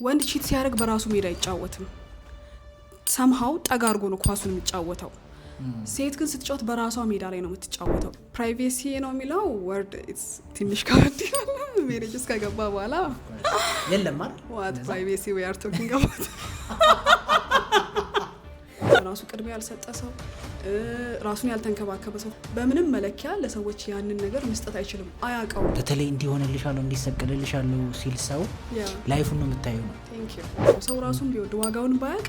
ወንድ ቺት ሲያደርግ በራሱ ሜዳ አይጫወትም somehow ጠጋርጎ ነው ኳሱን የሚጫወተው ሴት ግን ስትጫወት በራሷ ሜዳ ላይ ነው የምትጫወተው ፕራይቬሲ ነው የሚለው ወርድ ኢትስ ትንሽ ካርዲ ሜሬጅ እስከገባ በኋላ የለም አይደል what privacy we are talking about ራሱ ቅድሚያ ያልሰጠ ሰው ራሱን ያልተንከባከበ ሰው በምንም መለኪያ ለሰዎች ያንን ነገር መስጠት አይችልም አያውቀው በተለይ እንዲሆንልሻለሁ እንዲሰቀልልሻለሁ ሲል ሰው ላይፉን ነው የምታየው ነው thank you ሰው ራሱን ቢወድ ዋጋውን ባያቅ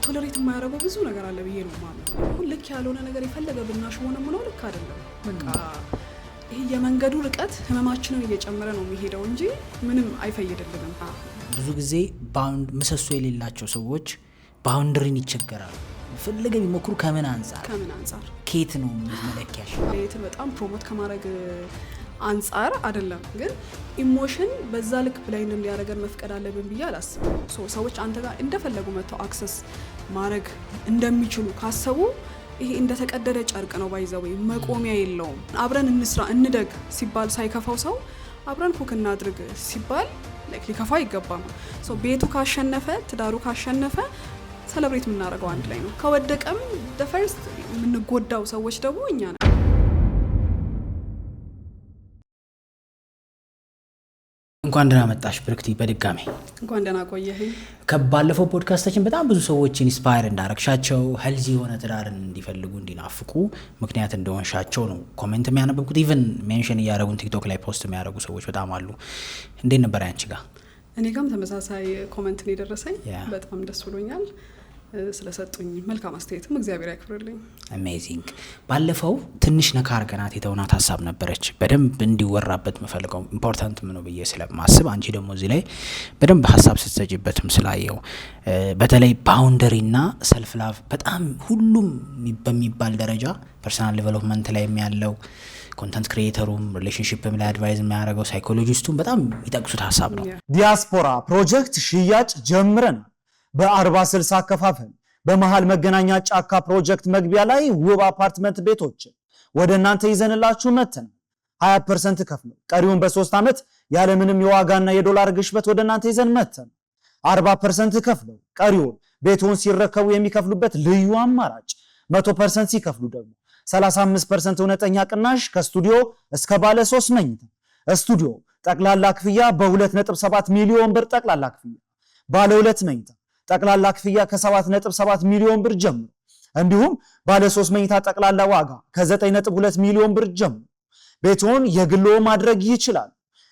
ቶለሬት የማያረገው ብዙ ነገር አለ ብዬ ነው ማለት ልክ ያልሆነ ነገር ይፈልገ ብናሽ ሆነም ነው ልክ አይደለም በቃ ይሄ የመንገዱ ርቀት ህመማችንን እየጨመረ ነው የሚሄደው እንጂ ምንም አይፈይድልንም ብዙ ጊዜ ባውንድ ምሰሶ የሌላቸው ሰዎች ባውንደሪን ይቸገራሉ ፍልገ ቢሞክሩ ከምን አንፃር ኬት ነው መለኪያሽ ሌት በጣም ፕሮሞት ከማድረግ አንፃር አይደለም ግን ኢሞሽን በዛ ልክ ብላይንድ እንዲያረገን መፍቀድ አለብን ብዬ አላስብም ሰዎች አንተ ጋር እንደፈለጉ መተው አክሰስ ማድረግ እንደሚችሉ ካሰቡ ይሄ እንደተቀደደ ጨርቅ ነው ባይዘው መቆሚያ የለውም አብረን እንስራ እንደግ ሲባል ሳይከፋው ሰው አብረን ኩክ እናድርግ ሲባል ሊከፋ ይገባም ቤቱ ካሸነፈ ትዳሩ ካሸነፈ ሰለብሬት ምናረጋው አንድ ላይ ነው ከወደቀም the first ምንጎዳው ሰዎች ደግሞ እኛ ነን እንኳን ደህና መጣሽ ብርክቲ በድጋሚ እንኳን ደህና ቆየኸኝ ከባለፈው ፖድካስታችን በጣም ብዙ ሰዎች ኢንስፓየር እንዳረክሻቸው ሄልዚ የሆነ ትዳርን እንዲፈልጉ እንዲናፍቁ ምክንያት እንደሆንሻቸው ነው ኮሜንት የሚያነበብኩት ኢቭን ሜንሽን ያደረጉን ቲክቶክ ላይ ፖስት የሚያደርጉ ሰዎች በጣም አሉ እንዴት ነበር ያንቺ ጋር እኔ ጋርም ተመሳሳይ ኮሜንት ነው የደረሰኝ በጣም ደስ ብሎኛል ስለሰጡኝ መልካም አስተያየትም እግዚአብሔር ያክብርልኝ አሜዚንግ ባለፈው ትንሽ ነካ አርገናት የተውናት ሐሳብ ነበረች በደንብ እንዲወራበት መፈልገው ኢምፖርታንት ምን ነው ብዬ ስለማስብ አንቺ ደግሞ እዚህ ላይ በደንብ ሐሳብ ስትሰጪበትም ስላየው በተለይ ባውንደሪና ሰልፍ ላቭ በጣም ሁሉም በሚባል ደረጃ ፐርሰናል ዴቨሎፕመንት ላይ የሚያለው ኮንተንት ክሪኤተሩም ሪሌሽንሺፕም ላይ አድቫይዝ የሚያደርገው ሳይኮሎጂስቱም በጣም ይጠቅሱት ሐሳብ ነው ዲያስፖራ ፕሮጀክት ሽያጭ ጀምረን በ40/60 አከፋፈል በመሃል መገናኛ ጫካ ፕሮጀክት መግቢያ ላይ ውብ አፓርትመንት ቤቶች ወደ እናንተ ይዘንላችሁ መተናል 20% ከፍለው ቀሪውን በ3 አመት ያለ ምንም የዋጋና የዶላር ግሽበት ወደ እናንተ ይዘን መተናል 40% ከፍለው ቀሪውን ቤቱን ሲረከቡ የሚከፍሉበት ልዩ አማራጭ 100% ሲከፍሉ ደግሞ 35% እውነተኛ ቅናሽ ከስቱዲዮ እስከ ባለ 3 መኝታ ስቱዲዮ ጠቅላላ ክፍያ በ2.7 ሚሊዮን ብር ጠቅላላ ክፍያ ባለ 2 መኝታ ጠቅላላ ክፍያ ከ7.7 ሚሊዮን ብር ጀምሮ እንዲሁም ባለ 3 መኝታ ጠቅላላ ዋጋ ከ9.2 ሚሊዮን ብር ጀምሮ ቤቱን የግሎ ማድረግ ይችላል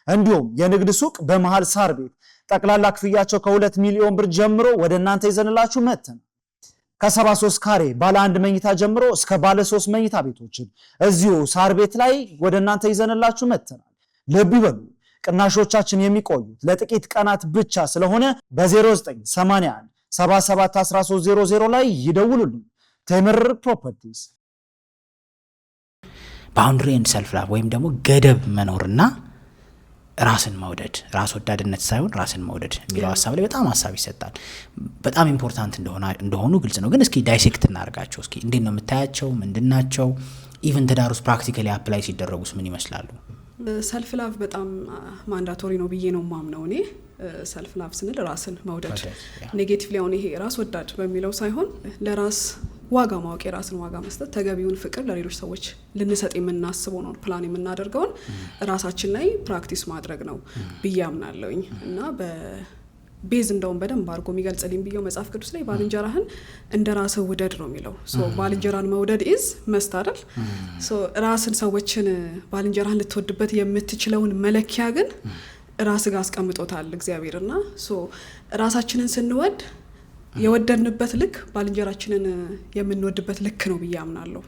እንዲሁም የንግድ ሱቅ በመሃል ሳር ቤት ጠቅላላ ክፍያቸው ከ2 ሚሊዮን ብር ጀምሮ ወደ እናንተ ይዘንላችሁ መተናል ከ73 ካሬ ባለ 1 መኝታ ጀምሮ እስከ ባለ 3 መኝታ ቤቶችን እዚሁ ሳር ቤት ላይ ወደ እናንተ ይዘንላችሁ መተናል ልብ ይበሉ ቅናሾቻችን የሚቆዩት ለጥቂት ቀናት ብቻ ስለሆነ በ0981 771300 ላይ ይደውሉልን ቴምር ፕሮፐርቲስ ባውንደሪ ኤንድ ሰልፍ ላቭ ወይም ደግሞ ገደብ መኖርና ራስን መውደድ ራስ ወዳድነት ሳይሆን ራስን መውደድ የሚለው ሐሳብ ላይ በጣም ሐሳብ ይሰጣል በጣም ኢምፖርታንት እንደሆኑ ግልጽ ነው ግን እስኪ ዳይሴክት እናርጋቸው እስኪ እንዴት ነው የምታያቸው ምንድናቸው ኢቭን ተዳሩስ ፕራክቲካሊ አፕላይ ሲደረጉስ ምን ይመስላሉ ሰልፍ ላቭ በጣም ማንዳቶሪ ነው ብዬ ነው ማምነው እኔ ሰልፍ ላቭ ስንል ራስን መውደድ ኔጌቲቭሊ አሁን ይሄ ራስ ወዳድ በሚለው ሳይሆን ለራስ ዋጋ ማወቅ የራስን ዋጋ መስጠት ተገቢውን ፍቅር ለሌሎች ሰዎች ልንሰጥ የምናስበው ነው ፕላን የምናደርገውን ራሳችን ላይ ፕራክቲስ ማድረግ ነው ብዬ አምናለሁኝ እና ቤዝ እንደውም በደንብ አድርጎ የሚገልጽልኝ ብዬው መጽሐፍ ቅዱስ ላይ ባልንጀራህን እንደ ራስህ ውደድ ነው የሚለው ባልንጀራን መውደድ ኢዝ መስታረል ራስን ሰዎችን ባልንጀራህን ልትወድበት የምትችለውን መለኪያ ግን ራስህ ጋር አስቀምጦታል እግዚአብሔርና ራሳችንን ስንወድ የወደድንበት ልክ ባልንጀራችንን የምንወድበት ልክ ነው ብዬ አምናለሁ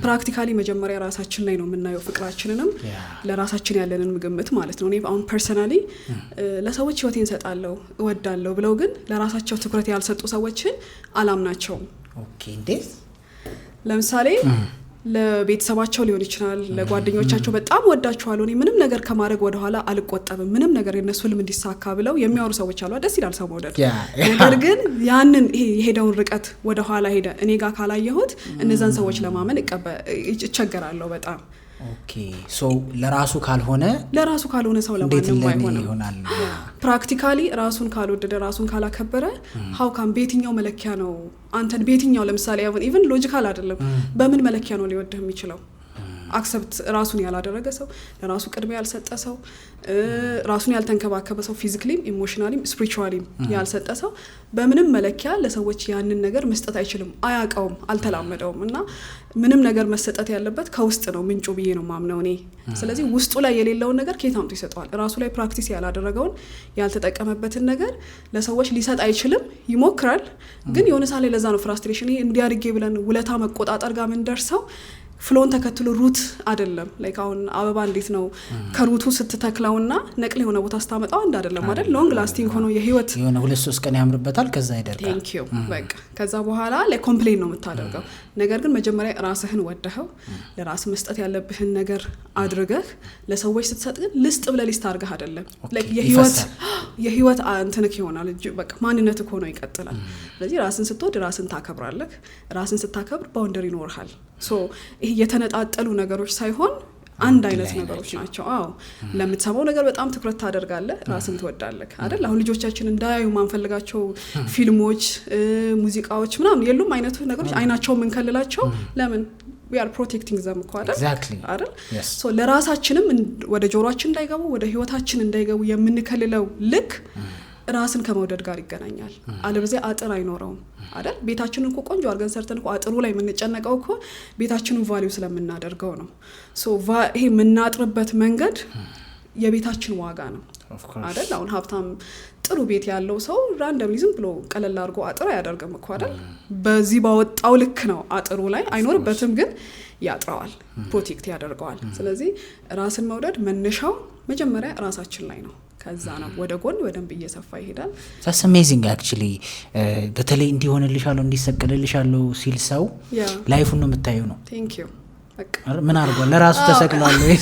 ፕራክቲካሊ መጀመሪያ ራሳችን ላይ ነው የምናየው ፍቅራችንንም ለራሳችን ያለንን ግምት ማለት ነው እኔ አሁን ፐርሰናሊ ለሰዎች ህይወቴን ሰጣለሁ እወዳለሁ ብለው ግን ለራሳቸው ትኩረት ያልሰጡ ሰዎችን አላምናቸውም ኦኬ እንዴት ለምሳሌ ለቤተሰባቸው ሊሆን ይችላል ለጓደኞቻቸው በጣም ወዳቸዋለሁ እኔ ምንም ነገር ከማድረግ ወደ ኋላ አልቆጠብም ምንም ነገር የነሱ ህልም እንዲሳካ ብለው የሚያወሩ ሰዎች አሉ ደስ ይላል ሰው መውደድ ነገር ግን ያንን የሄደውን ርቀት ወደ ኋላ ሄደ እኔ ጋር ካላየሁት እነዛን ሰዎች ለማመን እቸገራለሁ በጣም ኦኬ ሶ ለራሱ ካልሆነ ሰው ለማንም አይሆንም ፕራክቲካሊ ራሱን ካልወደደ ራሱን ካላከበረ how can በየትኛው መለኪያ ነው አንተን በየትኛው ለምሳሌ even ሎጂካል አይደለም በምን መለኪያ ነው ሊወድህ የሚችለው አክሰፕት ራሱን ያላደረገ ሰው ለራሱ ቅድሚያ ያልሰጠ ሰው ራሱን ያልተንከባከበ ሰው ፊዚካሊም ኢሞሽናሊም ስፒሪቹዋሊም ያልሰጠ ሰው በምንም መለኪያ ለሰዎች ያንን ነገር መስጠት አይችልም አያቀውም አልተላመደውም እና ምንም ነገር መሰጠት ያለበት ከውስጥ ነው ምንጩ ብዬ ነው ማምነው እኔ ስለዚህ ውስጡ ላይ የሌለውን ነገር ከየት አምጥቶ ይሰጣል ራሱ ላይ ፕራክቲስ ያላደረገውን ያልተጠቀመበትን ነገር ለሰዎች ሊሰጥ አይችልም ይሞክራል ግን የሆነ ሳለ ለዛ ነው ፍራስትሬሽን ይሄ እንዲያርጌ ብለን ውለታ መቆጣጠር ጋር ምን ደርሰው ፍሎን ተከትሎ ሩት አይደለም ላይክ አሁን አበባ እንዴት ነው ከሩቱ ስትተክለውና ነቅል የሆነ ቦታ ስታመጣው አንድ አይደለም አይደል ሎንግ ላስቲንግ ሆኖ የህይወት የሆነ 2-3 ቀን ያምርበታል ከዛ ይደርቃል ቴንክ ዩ በቃ ከዛ በኋላ ላይ ኮምፕሌን ነው የምታደርገው ነገር ግን መጀመሪያ ራስህን ወደኸው ለራስ መስጠት ያለብህን ነገር አድርገህ ለሰዎች ስትሰጥ ግን ልስጥ ብለህ ሊስት አድርገህ አይደለም ላይክ የህይወት እንትንክ ይሆናል በቃ ማንነት እኮ ነው ይቀጥላል ስለዚህ ራስን ስትወድ ራስን ታከብራለህ ራስን ስታከብር ባውንደሪ ይኖርሃል ሶ ይሄ የተነጣጠሉ ነገሮች ሳይሆን አንድ አይነት ነገሮች ናቸው አዎ ለምትሰማው ነገር በጣም ትኩረት ታደርጋለህ ራስን ትወዳለህ አይደል አሁን ልጆቻችን እንዳያዩ ማንፈልጋቸው ፊልሞች ሙዚቃዎች ምናምን የሉም አይነቱ ነገሮች አይናቸው ምን ከልላቸው ለምን we are protecting them እኮ አይደል አይደል ሶ ለራሳችንም ወደ ጆሮአችን እንዳይገቡ ወደ ህይወታችን እንዳይገቡ የምንከልለው ልክ ራስን ከመውደድ ጋር ይገናኛል አለበለዚያ አጥር አይኖረውም አይደል ቤታችንን እኮ ቆንጆ አርገን ሰርተን እኮ አጥሩ ላይ የምንጨነቀው እኮ ቤታችንን ቫልዩ ስለምናደርገው ነው ሶ ይሄ የምናጥርበት መንገድ የቤታችን ዋጋ ነው አይደል አሁን ሀብታም ጥሩ ቤት ያለው ሰው ራንደምሊ ዝም ብሎ ቀለል አድርጎ አጥር ያደርግም እኮ አይደል በዚህ ባወጣው ልክ ነው አጥሩ ላይ አይኖርበትም ግን ያጥራዋል ፕሮቴክት ያደርገዋል ስለዚህ ራስን መውደድ መነሻው መጀመሪያ ራሳችን ላይ ነው ከዛ ነው ወደ ጎን ወደንብ እየሰፋ ይሄዳል that's amazing actually በተለይ እንዲሆንልሻለው እንዲሰቀልልሻለው ሲል ሰው ላይፉን ነው የምታየው ነው thank you በቃ ምን አርጓል ለራሱ ተሰቅሏል ወይ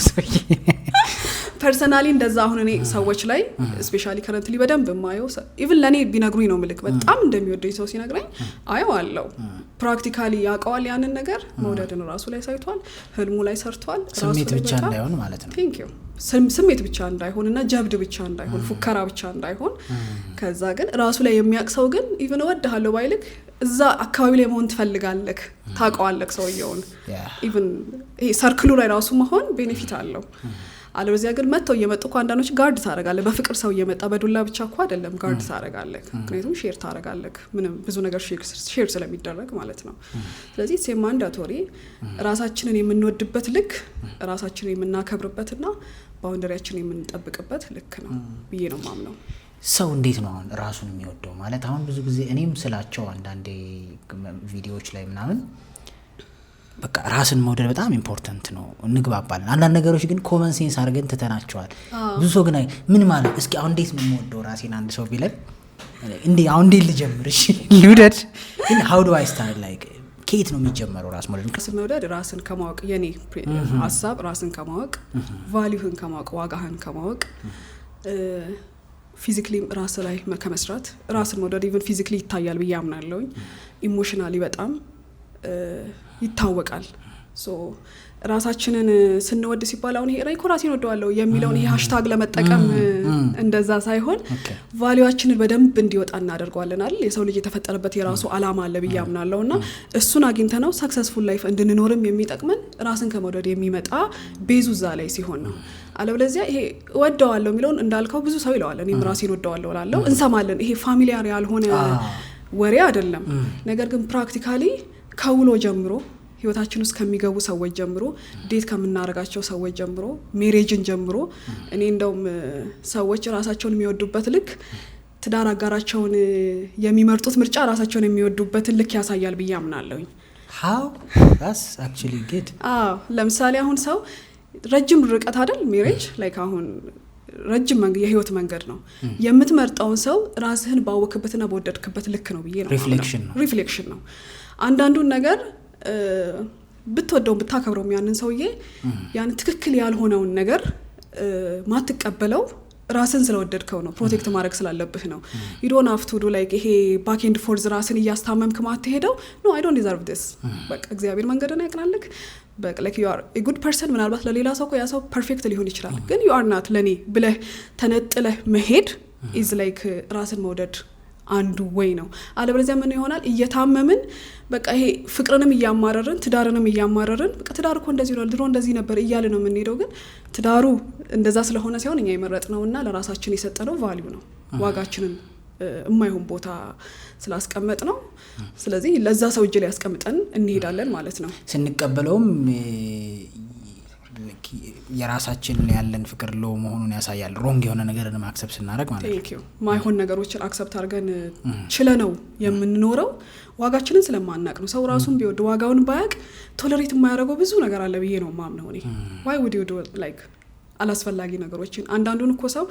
ፐርሰናሊ እንደዛ አሁን እኔ ሰዎች ላይ ስፔሻሊ ከረንትሊ በደንብ ማየው ኢቭን ለኔ ቢነግሩኝ ነው ምልክ በጣም እንደሚወደኝ ሰው ሲነግረኝ አየዋለሁ ፕራክቲካሊ ያቀዋል ያንን ነገር መውደድን ራሱ ላይ ሳይቷል ህልሙ ላይ ሰርቷል ስሜት ብቻ እንዳይሆን ማለት ነው thank you ስሜት ብቻ እንዳይሆንና ጀብድ ብቻ እንዳይሆን ፉከራ ብቻ እንዳይሆን ከዛ ግን ራሱ ላይ የሚያቅሰው ግን ኢቭን ወደሃለው ባይልክ እዛ አካባቢ ላይ መሆን ትፈልጋለህ ታቀዋለህ ሰውየውን ኢቭን ይሄ ሰርክሉ ላይ ራሱ መሆን ቤኔፊት አለው አለበዚያ ግን መተው እየመጡ እኮ አንዳንዶች ጋርድ ታረጋለህ በፍቅር ሰው እየመጣ በዱላ ብቻ እኮ አይደለም ጋርድ ታረጋለህ ምክንያቱም ሼር ታረጋለህ ምንም ብዙ ነገር ሼር ስለሚደረግ ማለት ነው ስለዚህ ሴም ማንዳቶሪ ራሳችንን የምንወድበት ልክ ራሳችንን የምናከብርበትና ባውንደሪያችንን የምንጠብቅበት ልክ ነው ብዬ ነው ማምነው ሰው እንዴት ነው አሁን ራሱን የሚወደው ማለት አሁን ብዙ ጊዜ እኔም ስላቸው አንዳንዴ ቪዲዮዎች ላይ ምናምን በቃ ራስን መውደድ በጣም ኢምፖርታንት ነው እንግባባለን አንዳንድ ነገሮች ግን ኮመን ሴንስ አድርገን ትተናቸዋል ብዙ ሰው ግን ምን ማለት እስኪ አሁን እንዴት ነው የምወደው ራሴን አንድ ሰው ቢለን እንዴ አሁን እንዴት ልጀምር እሺ ልውደድ ግን how do I start like ከየት ነው የሚጀምረው ራስ መውደድ ራስን ከማወቅ የኔ ሐሳብ ራስን ከማወቅ ቫልዩህን ከማወቅ ዋጋህን ከማወቅ ፊዚካሊ ራስ ላይ ከመስራት ራስን መውደድ ኢቭን ፊዚካሊ ይታያል ብዬ አምናለሁ ኢሞሽናሊ በጣም ይታወቃል ሶ ራሳችንን ስንወድ ሲባል አሁን ይሄ ራይ ኮራሲን ወደዋለው የሚለውን ይሄ ሃሽታግ ለመጠቀም እንደዛ ሳይሆን ቫልዩአችንን በደንብ እንዲወጣ እናደርጋለን አይደል የሰው ልጅ የተፈጠረበት የራሱ አላማ አለ ብዬ አምናለሁና እሱን አግኝተነው ሰክሰስፉል ላይፍ እንድንኖርም የሚጠቅመን ራስን ከመውደድ የሚመጣ ቤዙ ዛ ላይ ሲሆን ነው አለበለዚያ ይሄ ወደዋለው የሚለውን እንዳልከው ብዙ ሰው ይለዋል እኔም ራሴን ወደዋለው እላለሁ እንሰማለን ይሄ ፋሚሊያር ያልሆነ ወሬ አይደለም ነገር ግን ፕራክቲካሊ ከውሎ ጀምሮ ህይወታችን ውስጥ ከሚገቡ ሰዎች ጀምሮ ዴት ከምናረጋቸው ሰዎች ጀምሮ ሜሬጅን ጀምሮ እኔ እንደውም ሰዎች ራሳቸውን የሚወዱበት ልክ ትዳር አጋራቸውን የሚመርጡት ምርጫ ራሳቸውን የሚወዱበት ልክ ያሳያል ብዬ አምናለሁኝ how that's actually good ለምሳሌ አሁን ሰው ረጅም ርቀት አይደል ሜሬጅ ላይክ አሁን ረጅም የህይወት መንገድ ነው የምትመርጣውን ሰው ራስህን ባወክበትና በወደድክበት ልክ ነው ብዬ ነው ሪፍሌክሽን ነው አንዳንዱን ነገር ብትወደው ብታከብረው ያንን ሰውዬ ያን ትክክል ያልሆነውን ነገር ማትቀበለው ራስን ስለወደድከው ነው ፕሮቴክት ማድረግ ስላለብህ ነው you don't have to do like ይሄ back and forth ራስን እያስታመምክ ማትሄደው no I don't deserve this በቃ እግዚአብሔር መንገድን ያቀናልክ በቃ like you are a good person ምናልባት ለሌላ ሰው ያ ሰው ፐርፌክት ሊሆን ይችላል ግን you are not ለኔ ብለህ ተነጥለህ መሄድ is like ራስን መውደድ አንዱ ወይ ነው አለበለዚያ ምን ይሆናል እየታመምን በቃ ይሄ ፍቅርንም እያማረርን ትዳርንም እያማረርን በቃ ትዳር እኮ እንደዚህ ነው ድሮ እንደዚህ ነበር እያለ ነው የምንሄደው ግን ትዳሩ እንደዛ ስለሆነ ሳይሆን እኛ የመረጥነውና ለራሳችን የሰጠነው ቫልዩ ነው ዋጋችንን የማይሆን ቦታ ስላስቀመጥ ነው ስለዚህ ለዛ ሰው እጅ ላይ ያስቀምጠን እንሄዳለን ማለት ነው ስንቀበለውም የራሳችን ያለን ፍቅር ለው መሆኑን ያሳያል ሮንግ የሆነ ነገርን አክሰፕት ስናደርግ ማለት ነው ማይሆን ነገሮችን አክሰፕት አድርገን ችለነው የምንኖረው ዋጋችንን ስለማናቅ ነው ሰው ራሱን ቢወድ ዋጋውን ባያቅ ቶለሬት የማያደርገው ብዙ ነገር አለ ብዬ ነው ማምነው እኔ why would you do it like አላስፈላጊ ነገሮችን አንዳንዱን እኮ ሰው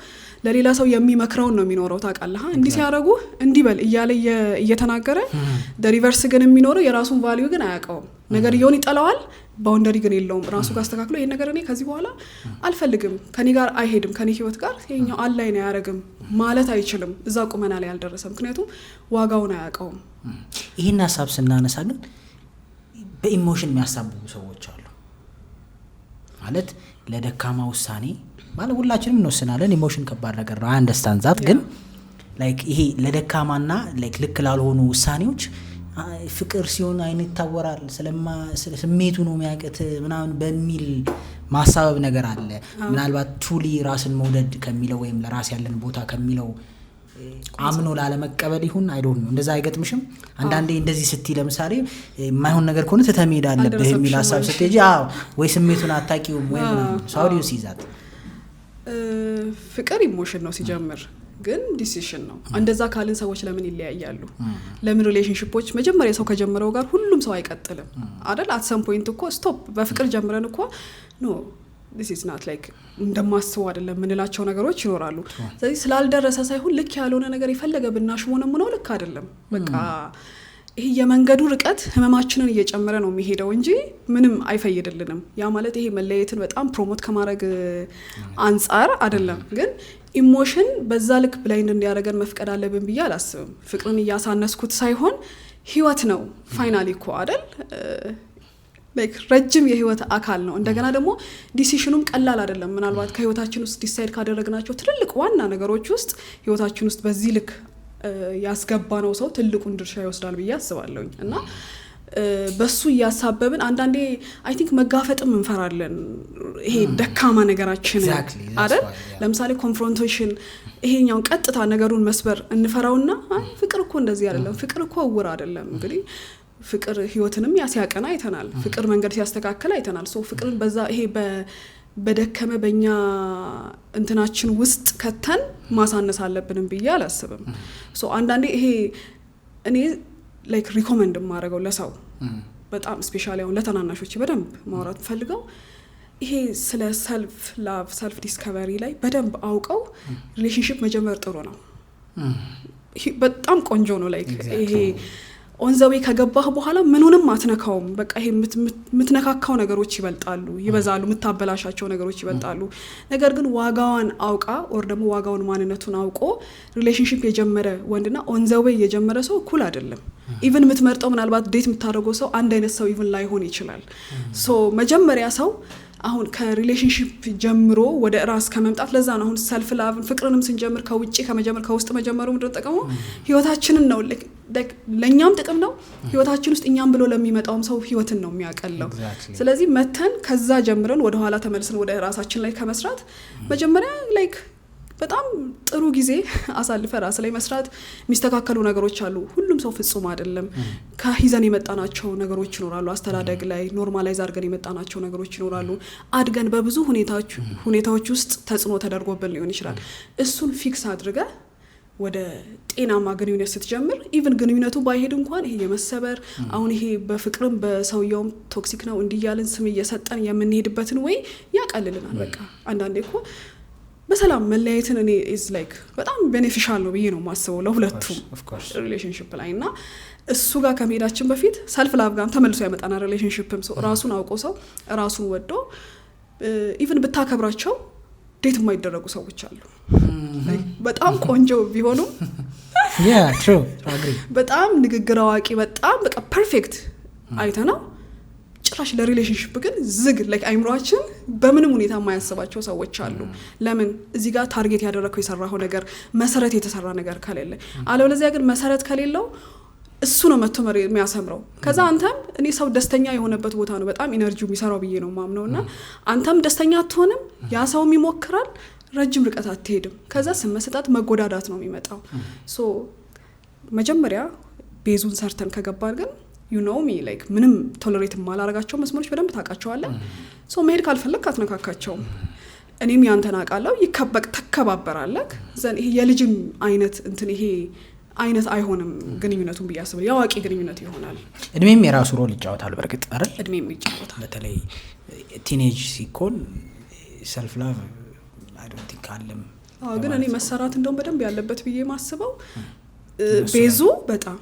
ለሌላ ሰው የሚመክረው ነው የሚኖረው ታውቃለህ እንዲ ሲያረጉ እንዲበል እያለ እየተናገረ ሪቨርስ ግን የሚኖረው የራሱን ቫልዩ ግን አያውቀውም ነገር ይሆን ይጠላዋል ባውንደሪ ግን የለውም ራሱ ጋር አስተካክሎ ይሄን ነገር እኔ ከዚህ በኋላ አልፈልግም ከኔ ጋር አይሄድም ከኔ ህይወት ጋር ይሄኛው አላይን ያያረግም ማለት አይችልም እዛ ቁመና ላይ ያልደረሰም ምክንያቱም ዋጋውን አያውቀውም ይሄን ሐሳብ ስናነሳ ግን በኢሞሽን የሚያሳብቡ ሰዎች አሉ ማለት ለደካማ ውሳኔ ማለት ሁላችንም እንወስናለን ኢሞሽን ከባድ ነገር ነው አንደርስታንድ ዛት ግን ላይክ ይሄ ለደካማና ላይክ ልክ ላልሆኑ ውሳኔዎች ፍቅር ሲሆን አይን ይታወራል ስሜቱ ነው የሚያቀት ምናምን በሚል ማሳበብ ነገር አለ ምናልባት ቱሊ ራስን መውደድ ከሚለው ወይም ለራስ ያለን ቦታ ከሚለው አምኖ ላለመቀበል ይሁን አይ ዶንት ኖ እንደዛ አይገጥምሽም አንዳንዴ እንደዚህ ስትይ ለምሳሌ የማይሆን ነገር ከሆነ ተተሜዳ አለብህ የሚል ሐሳብ ስትጂ ወይ ስሜቱን አታቂውም ወይ how do you see that ፍቅር ኢሞሽን ነው ሲጀምር ግን ዲሲሽን ነው እንደዛ ካልን ሰዎች ለምን ይለያያሉ ለምን ሪሌሽንሺፖች መጀመሪያ ሰው ከጀመረው ጋር ሁሉም ሰው አይቀጥልም አይደል at some point እኮ ስቶፕ በፍቅር ጀምረን እኮ no this is not like እንደማስበው አይደለም ምንላቸው ነገሮች ይኖራሉ ስለዚህ ስላልደረሰ ሳይሆን ልክ ያልሆነ ነገር ይፈልገ ብናሽሞንም ነው ልክ አይደለም በቃ ይሄ የመንገዱ ርቀት ህመማችንን እየጨመረ ነው የሚሄደው እንጂ ምንም አይፈይድልንም ያ ማለት ይሄ መለየትን በጣም ፕሮሞት ከማድረግ አንፃር አይደለም ግን ኢሞሽን በዛ ልክ ብላይንድ እንዲያደርገን መፍቀድ አለብን ብዬ አላስብም ፍቅርን ያሳነስኩት ሳይሆን ህይወት ነው ፋይናሊ እኮ አይደል like ረጅም የህይወት አካል ነው እንደገና ደግሞ ዲሲሽኑም ቀላል አይደለም ምናልባት ከህይወታችን ውስጥ ዲሳይድ ካደረግናቸው ትልልቅ ዋና ነገሮች ውስጥ ህይወታችን ውስጥ በዚህ ልክ ያስገባነው ሰው ትልቁን ድርሻ ይወስዳል ብዬ አስባለሁኝ እና በሱ ያሳበብን አንዳንዴ አይ ቲንክ መጋፈጥም እንፈራለን ይሄ ደካማ ነገራችን አይደል ለምሳሌ ኮንፍሮንቴሽን ይሄኛው ቀጥታ ነገሩን መስበር እንፈራውና ፍቅር እኮ እንደዚህ አይደለም ፍቅር እኮ ውር አይደለም እንግዲህ ፍቅር ህይወትንም ያሲያቀና አይተናል ፍቅር መንገድ ሲያስተካክል አይተናል ሶ ፍቅርን በዛ ይሄ በደከመ በእኛ እንትናችን ውስጥ ከተን ማሳነስ አለብንም ብዬ አላስብም ሶ አንዳንዴ ይሄ እኔ ላይክ ሪኮመንድ ማድረገው ለሰው በጣም ስፔሻሊ አሁን ለተናናሾች በደንብ ማውራት ፈልገው ይሄ ስለ ሰልፍ ላቭ ሰልፍ ዲስከቨሪ ላይ በደንብ አውቀው ሪሌሽንሺፕ መጀመር ጥሩ ነው በጣም ቆንጆ ነው ላይክ ይሄ ኦን ዘ ዌይ ከገባህ በኋላ ምንንም አትነካውም በቃ ይሄ ምትነካካው ነገሮች ይበዛሉ ምታበላሻቸው ነገሮች ይበልጣሉ ነገር ግን ዋጋዋን አውቃ ኦር ደግሞ ዋጋውን ማንነቱን አውቆ ሪሌሽንሺፕ የጀመረ ወንድና ኦን ዘ ዌይ የጀመረ ሰው እኩል አይደለም ኢቭን ምትመርጠው ምናልባት ዴት ምታደርገው ሰው አንድ አይነት ሰው ኢቭን ላይሆን ይችላል ሶ መጀመሪያ ሰው አሁን ከሪሌሽንሺፕ ጀምሮ ወደ ራስ ከመምጣት ለዛ ነው አሁን ሰልፍ ላቭ ፍቅርንም ስንጀምር ከውጪ ከመጀመር ከውስጥ መጀመሩ ምንድነው ጥቅሙ ህይወታችንን ነው ለኛም ጥቅም ነው ህይወታችን ውስጥ እኛም ብሎ ለሚመጣውም ሰው ህይወትን ነው የሚያቀለው ስለዚህ መተን ከዛ ጀምረን ወደ ኋላ ተመልሰን ወደ ራሳችን ላይ ከመስራት መጀመሪያ ላይክ በጣም ጥሩ ጊዜ አሳልፈ ራስ ላይ መስራት ሚስተካከሉ ነገሮች አሉ ሁሉም ሰው ፍጹም አይደለም ከሂዘን የመጣናቸው ነገሮች ይኖራሉ አስተዳደግ ላይ ኖርማላይዝ አድርገን የመጣናቸው ነገሮች ይኖራሉ አድገን በብዙ ሁኔታዎች ውስጥ ተጽዕኖ ተደርጎብን ሊሆን ይችላል እሱን ፊክስ አድርገ ወደ ጤናማ ግንኙነት ስትጀምር ኢቭን ግንኙነቱ ባይሄድ እንኳን ይሄ የመሰበር አሁን ይሄ በፍቅርም በሰውየውም ቶክሲክ ነው እንዲያልን ስም እየሰጠን የምንሄድበትን ወይ ያቀልልናል በቃ አንዳንዴ እኮ በሰላም መለያየትን እኔ is like በጣም ቤኔፊሻል ነው ብዬ ነው ማስበው ለሁለቱም ሪሌሽንሺፕ ላይና እሱ ጋር ከመሄዳችን በፊት ሰልፍ ላቭ ጋር ተመልሶ ያመጣና ሪሌሽንሺፕም ሰው ራሱን አውቆ ሰው ራሱን ወዶ ኢቭን ብታከብራቸው ዴት የማይደረጉ ሰዎች አሉ በጣም ቆንጆ ቢሆኑም true agree በጣም ንግግር አዋቂ በጣም በቃ ፐርፌክት አይተናው ጭራሽ ለሪሌሽንሺፕ ግን ዝግ ላይክ አይምሮአችን በምንም ሁኔታ የማያስባቸው ሰዎች አሉ ለምን እዚህ ጋር ታርጌት ያደረከው የሰራው ነገር መሰረት የተሰራ ነገር ካለ አለበለዚያ ግን መሰረት ከሌለው እሱ ነው መጥቶ የሚያሰምረው ከዛ አንተም እኔ ሰው ደስተኛ የሆነበት ቦታ ነው በጣም ኢነርጂው የሚሰራው ብዬ ነው ማምነውና አንተም ደስተኛ አትሆንም ያ ሰውም ይሞክራል ረጅም ርቀት አትሄድም ከዛ ስመሰጣት መጎዳዳት ነው የሚመጣው ሶ መጀመሪያ ቤዙን ሰርተን ከገባን ግን you know me like ምንም ቶለሬት ማላረጋቸው መስመሮች በደንብ ታቃቸዋለህ ሶ መሄድ ካልፈለክ አትነካካቸው እኔም ያንተን አቃለው ይከበቅ ተከባበራለክ ዘን ይሄ የልጅም አይነት እንትን ይሄ አይነት አይሆንም ግንኙነቱን በያስበል ያዋቂ ግንኙነት ይሆናል እድሜም የራሱ ሮል ይጫወታል በርግጥ አይደል እድሜም ይጫወታል በተለይ ቲኔጅ ሲኮን ሰልፍ ላቭ I don't think አለም ግን እኔ መሰራት እንደውም በደንብ ያለበት ብዬ ማስበው ቤዙ በጣም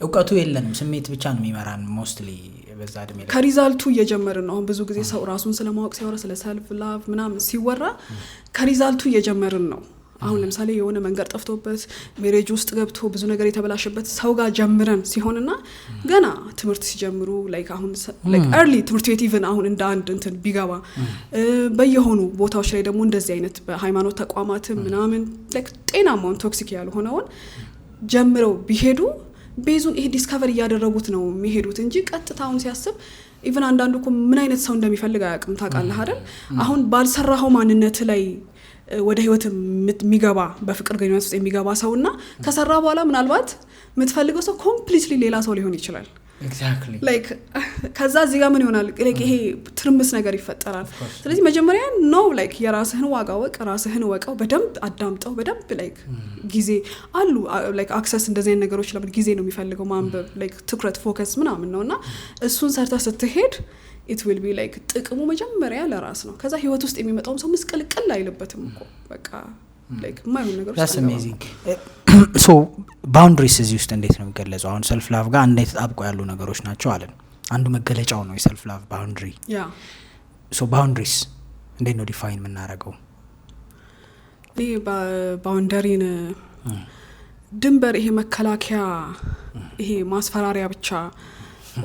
እውቀቱ የለንም ስሜት ብቻ ነው የሚመራን ሞስትሊ በዛ እድሜ ላይ ከሪዛልቱ እየጀመርን ነው ብዙ ጊዜ ሰው ራሱን ስለማወቅ ሲወራ ስለ ሰልፍ ላቭ ምናምን ሲወራ ከሪዛልቱ እየጀመርን ነው አሁን ለምሳሌ የሆነ መንገር ጠፍቶበት ሜሬጅ ውስጥ ገብቶ ብዙ ነገር የተበላሸበት ሰው ጋር ጀምረን ሲሆንና ገና ትምህርት ሲጀምሩ ላይክ አሁን ላይክ early ትምህርት ቤት ኢቭን አሁን እንደ አንድ እንትን ቢገባ በየሆኑ ቦታዎች ላይ ደግሞ እንደዚህ አይነት በሃይማኖት ተቋማት ምናምን ላይክ ጤናማውን ቶክሲክ ያልሆነውን ጀምረው ቢሄዱ ቤዙን ይሄ ዲስከቨር ያደረጉት ነው የሚሄዱት እንጂ ቀጥታውን ሲያስብ ኢቭን አንዳንዱኮ ምን አይነት ሰው እንደሚፈልግ አያውቅም ታውቃለህ አይደል አሁን ባልሰራው ማንነት ላይ ወደ ህይወት የሚገባ በፍቅር ግንኙነት ውስጥ የሚገባ ሰውና ከሰራ በኋላ ምናልባት የምትፈልገው ሰው ኮምፕሊትሊ ሌላ ሰው ሊሆን ይችላል ኤግዛክትሊ ላይክ ከዛ እዚህ ጋር ምን ይሆናል ላይክ ይሄ ትርምስ ነገር ይፈጠራል ስለዚህ መጀመሪያ ነው ላይክ የራስህን ዋጋ ወቅ ራስህን ወቀው በደንብ አዳምጠው በደንብ ላይክ ጊዜ አሉ ላይክ አክሰስ እንደዚህ አይነት ነገሮች ለምን ጊዜ ነው የሚፈልገው ማንበብ ላይክ ትኩረት ፎከስ ምናምን ነውና እሱን ሰርታ ስትሄድ it will be like ጥቅሙ መጀመሪያ ለራስ ነው ከዛ ህይወት ውስጥ የሚመጣው ሰው መስቀልቅል አይልበትም እኮ በቃ like ማይሆን ነገሮች that's amazing so boundaries እዚህ ውስጥ እንዴት ነው የሚገለጸው አሁን ሰልፍ ላቭ ጋር እንዴት ተጣብቆ ያሉ ነገሮች ናቸው አለን አንዱ መገለጫው ነው የሰልፍ ላቭ boundary so boundaries እንዴት ነው ዲፋይን የምናደርገው ይሄ ባውንደሪን ድንበር ይሄ መከላከያ ይሄ ማስፈራሪያ ብቻ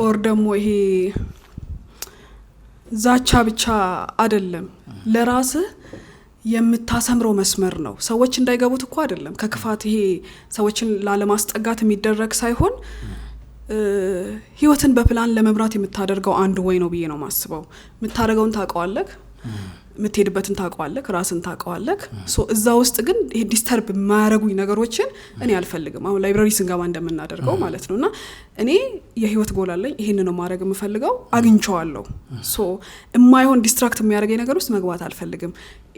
ኦር ደግሞ ይሄ ዛቻ ብቻ አይደለም ለራስህ የምታሰምረው መስመር ነው ሰዎች እንዳይገቡት እኮ አይደለም ከክፋት ይሄ ሰዎችን ላለማስጠጋት የሚደረግ ሳይሆን ህይወትን በፕላን ለመምራት የምታደርገው አንዱ ወይ ነው ብዬ ነው ማስበው የምታደርገውን ታውቀዋለህ ምትሄድበትን ታውቀዋለህ ራስን ታውቀዋለህ ሶ እዛ ውስጥ ግን ይሄ ዲስተርብ ማያረጉኝ ነገሮችን እኔ አልፈልግም አሁን ላይብራሪ ስንገባ እንደምናደርገው ማለት ነውና እኔ የህይወት ጎል አለኝ ይሄን ነው ማድረግ የምፈልገው አግኝቼዋለሁ ሶ የማይሆን ዲስትራክት የሚያደርገኝ ነገር ውስጥ መግባት አልፈልግም